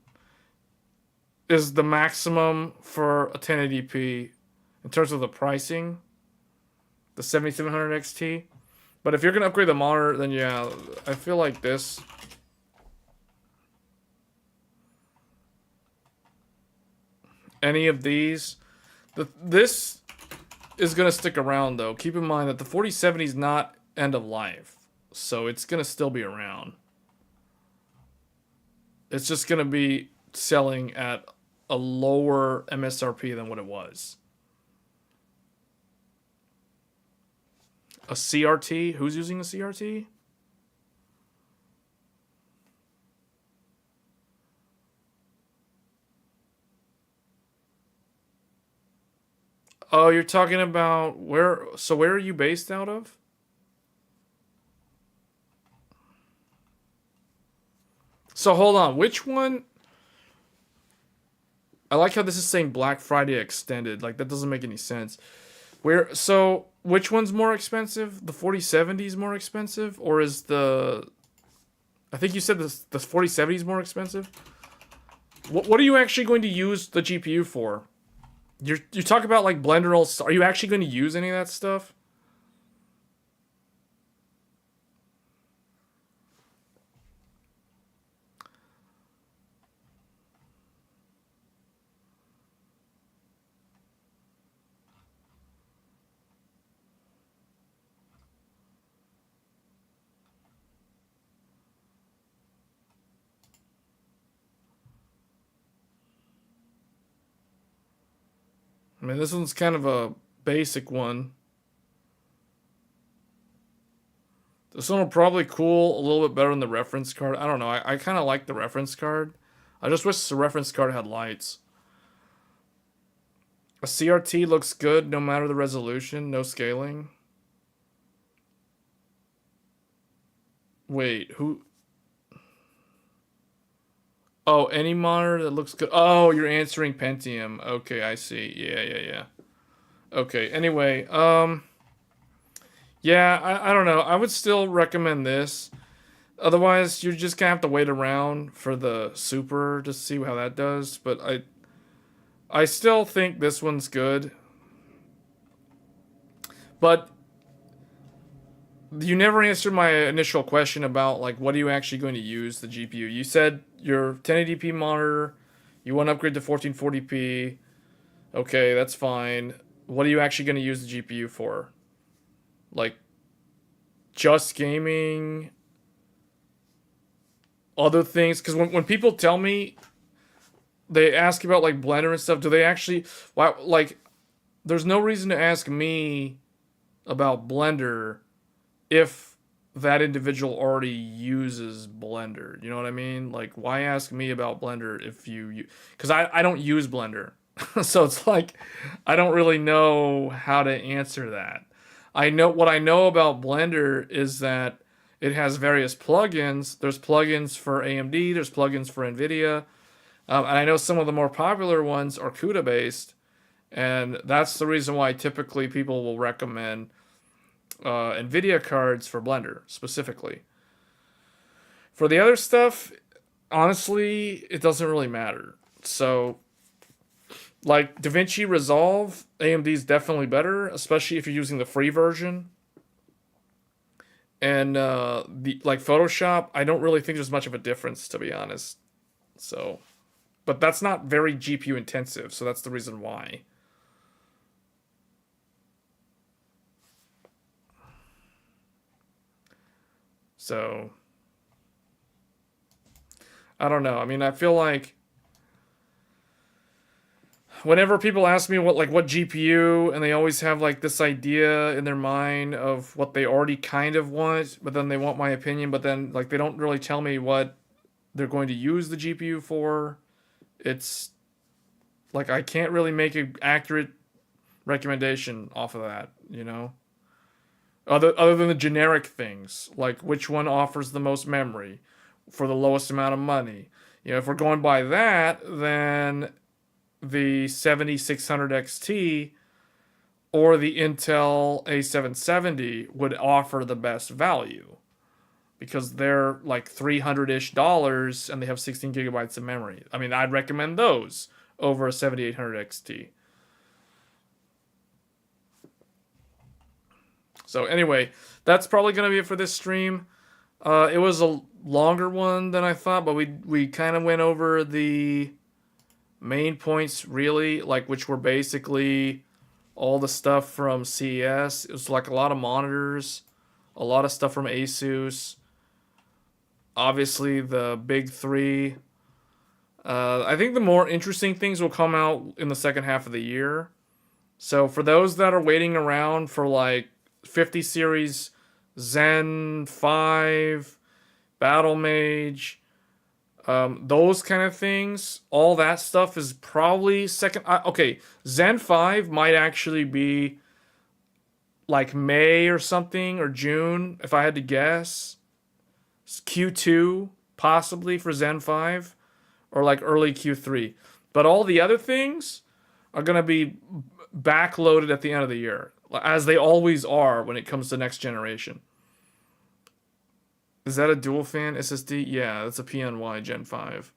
is the maximum for a 1080p in terms of the pricing. The 7700 XT. But if you're going to upgrade the monitor, then yeah, I feel like this... Any of these, this is gonna stick around though. Keep in mind that the 4070 is not end of life, so it's gonna still be around. It's just gonna be selling at a lower MSRP than what it was. A CRT? Who's using a CRT? Oh, you're talking about where? So where are you based out of? So hold on, which one? I like how this is saying Black Friday extended. Like, that doesn't make any sense. Where? So which one's more expensive? The 4070 is more expensive, or is the? I think you said the 4070 is more expensive. What are you actually going to use the GPU for? You talk about like Blender all. Are you actually going to use any of that stuff? I mean, this one's kind of a basic one. This one will probably cool a little bit better than the reference card. I don't know. I kind of like the reference card. I just wish the reference card had lights. A CRT looks good no matter the resolution, no scaling. Wait, who? Oh, any monitor that looks good. Oh, you're answering Pentium. Okay, I see. Yeah. Okay, anyway, yeah, I don't know. I would still recommend this. Otherwise, you're just gonna have to wait around for the Super to see how that does. But I still think this one's good. But you never answered my initial question about, like, what are you actually going to use the GPU? You said your 1080p monitor, you want to upgrade to 1440p. Okay, that's fine. What are you actually going to use the GPU for? Like, just gaming? Other things? Because when people tell me, they ask about, like, Blender and stuff, do they actually... Wow, like, there's no reason to ask me about Blender if that individual already uses Blender. You know what I mean? Like, why ask me about Blender if you... Because I don't use Blender. So it's like, I don't really know how to answer that. What I know about Blender is that it has various plugins. There's plugins for AMD, there's plugins for NVIDIA. And I know some of the more popular ones are CUDA based. And that's the reason why typically people will recommend NVIDIA cards for Blender, specifically. For the other stuff, honestly, it doesn't really matter. So, like, DaVinci Resolve, AMD is definitely better, especially if you're using the free version. And, like, Photoshop, I don't really think there's much of a difference, to be honest. So, but that's not very GPU intensive, so that's the reason why. So, I don't know. I mean, I feel like whenever people ask me what GPU, and they always have, like, this idea in their mind of what they already kind of want, but then they want my opinion, but then, like, they don't really tell me what they're going to use the GPU for. It's like, I can't really make an accurate recommendation off of that, you know? Other than the generic things, like which one offers the most memory for the lowest amount of money. You know, if we're going by that, then the 7600 XT or the Intel A770 would offer the best value, because they're like $300-ish and they have 16 gigabytes of memory. I mean, I'd recommend those over a 7800 XT. So anyway, that's probably going to be it for this stream. It was a longer one than I thought, but we kind of went over the main points, really, like, which were basically all the stuff from CES. It was like a lot of monitors, a lot of stuff from Asus. Obviously, the big three. I think the more interesting things will come out in the second half of the year. So for those that are waiting around for, like, 50 series Zen 5, battlemage, those kind of things, all that stuff is probably second. Okay, Zen 5 might actually be like May or something, or June, if I had to guess. Q2 possibly for Zen 5, or like early Q3. But all the other things are going to be backloaded at the end of the year, as they always are when it comes to next generation. Is that a dual fan SSD? Yeah, that's a PNY Gen 5.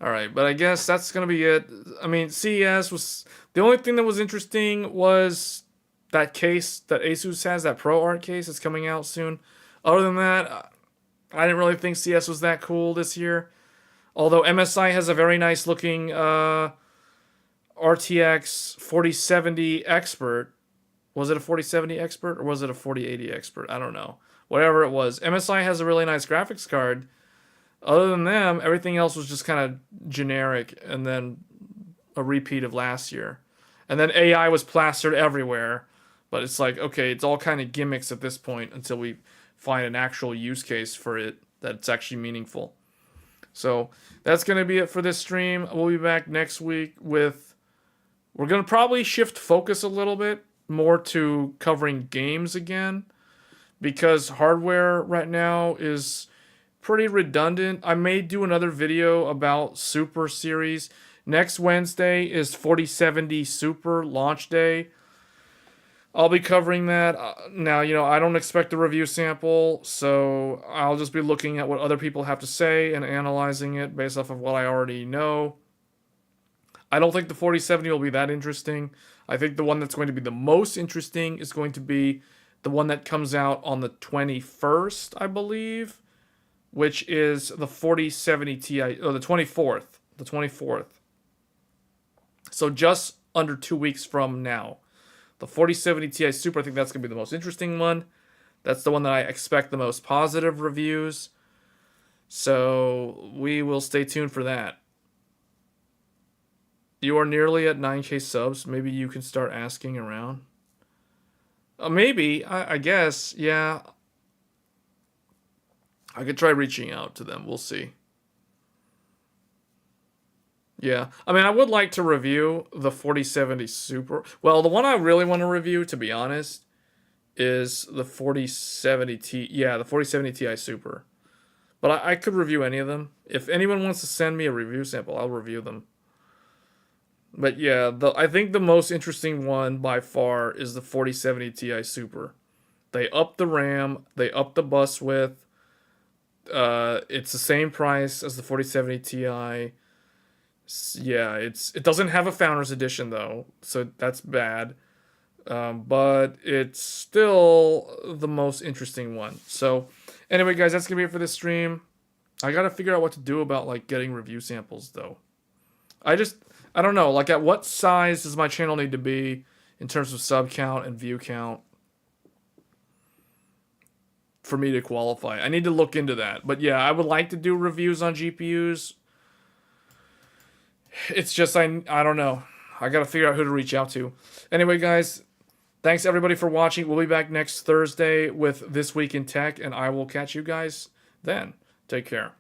Alright, but I guess that's going to be it. I mean, CES was... The only thing that was interesting was that case that Asus has, that ProArt case that's coming out soon. Other than that, I didn't really think CES was that cool this year. Although MSI has a very nice looking RTX 4070 Expert. Was it a 4070 Expert or was it a 4080 Expert? I don't know. Whatever it was. MSI has a really nice graphics card Other than them, everything else was just kind of generic and then a repeat of last year. And then AI was plastered everywhere. But it's like, okay, it's all kind of gimmicks at this point until we find an actual use case for it that's actually meaningful. So that's going to be it for this stream. We'll be back next week with... We're going to probably shift focus a little bit more to covering games again. Because hardware right now is pretty redundant. I may do another video about Super Series. Next Wednesday is 4070 Super launch day. I'll be covering that. Now, I don't expect a review sample, so I'll just be looking at what other people have to say and analyzing it based off of what I already know. I don't think the 4070 will be that interesting. I think the one that's going to be the most interesting is going to be the one that comes out on the 21st, I believe, which is the 4070 Ti, or the 24th. The 24th. So just under 2 weeks from now. The 4070 Ti Super, I think that's going to be the most interesting one. That's the one that I expect the most positive reviews. So we will stay tuned for that. You are nearly at 9K subs. Maybe you can start asking around. Maybe, I guess, yeah. I could try reaching out to them. We'll see. Yeah, I mean, I would like to review the 4070 Super. Well, the one I really want to review, to be honest, is the 4070 Ti. Yeah, the 4070 Ti Super. But I could review any of them. If anyone wants to send me a review sample, I'll review them. But yeah, I think the most interesting one by far is the 4070 Ti Super. They upped the RAM, they upped the bus width. It's the same price as the 4070 Ti. Yeah, it doesn't have a Founders Edition though, so that's bad. But it's still the most interesting one. So anyway, guys, that's gonna be it for this stream. I gotta figure out what to do about like getting review samples though. I don't know, like at what size does my channel need to be in terms of sub count and view count for me to qualify? I need to look into that. But yeah, I would like to do reviews on GPUs. It's just, I don't know. I got to figure out who to reach out to. Anyway, guys, thanks everybody for watching. We'll be back next Thursday with This Week in Tech, and I will catch you guys then. Take care.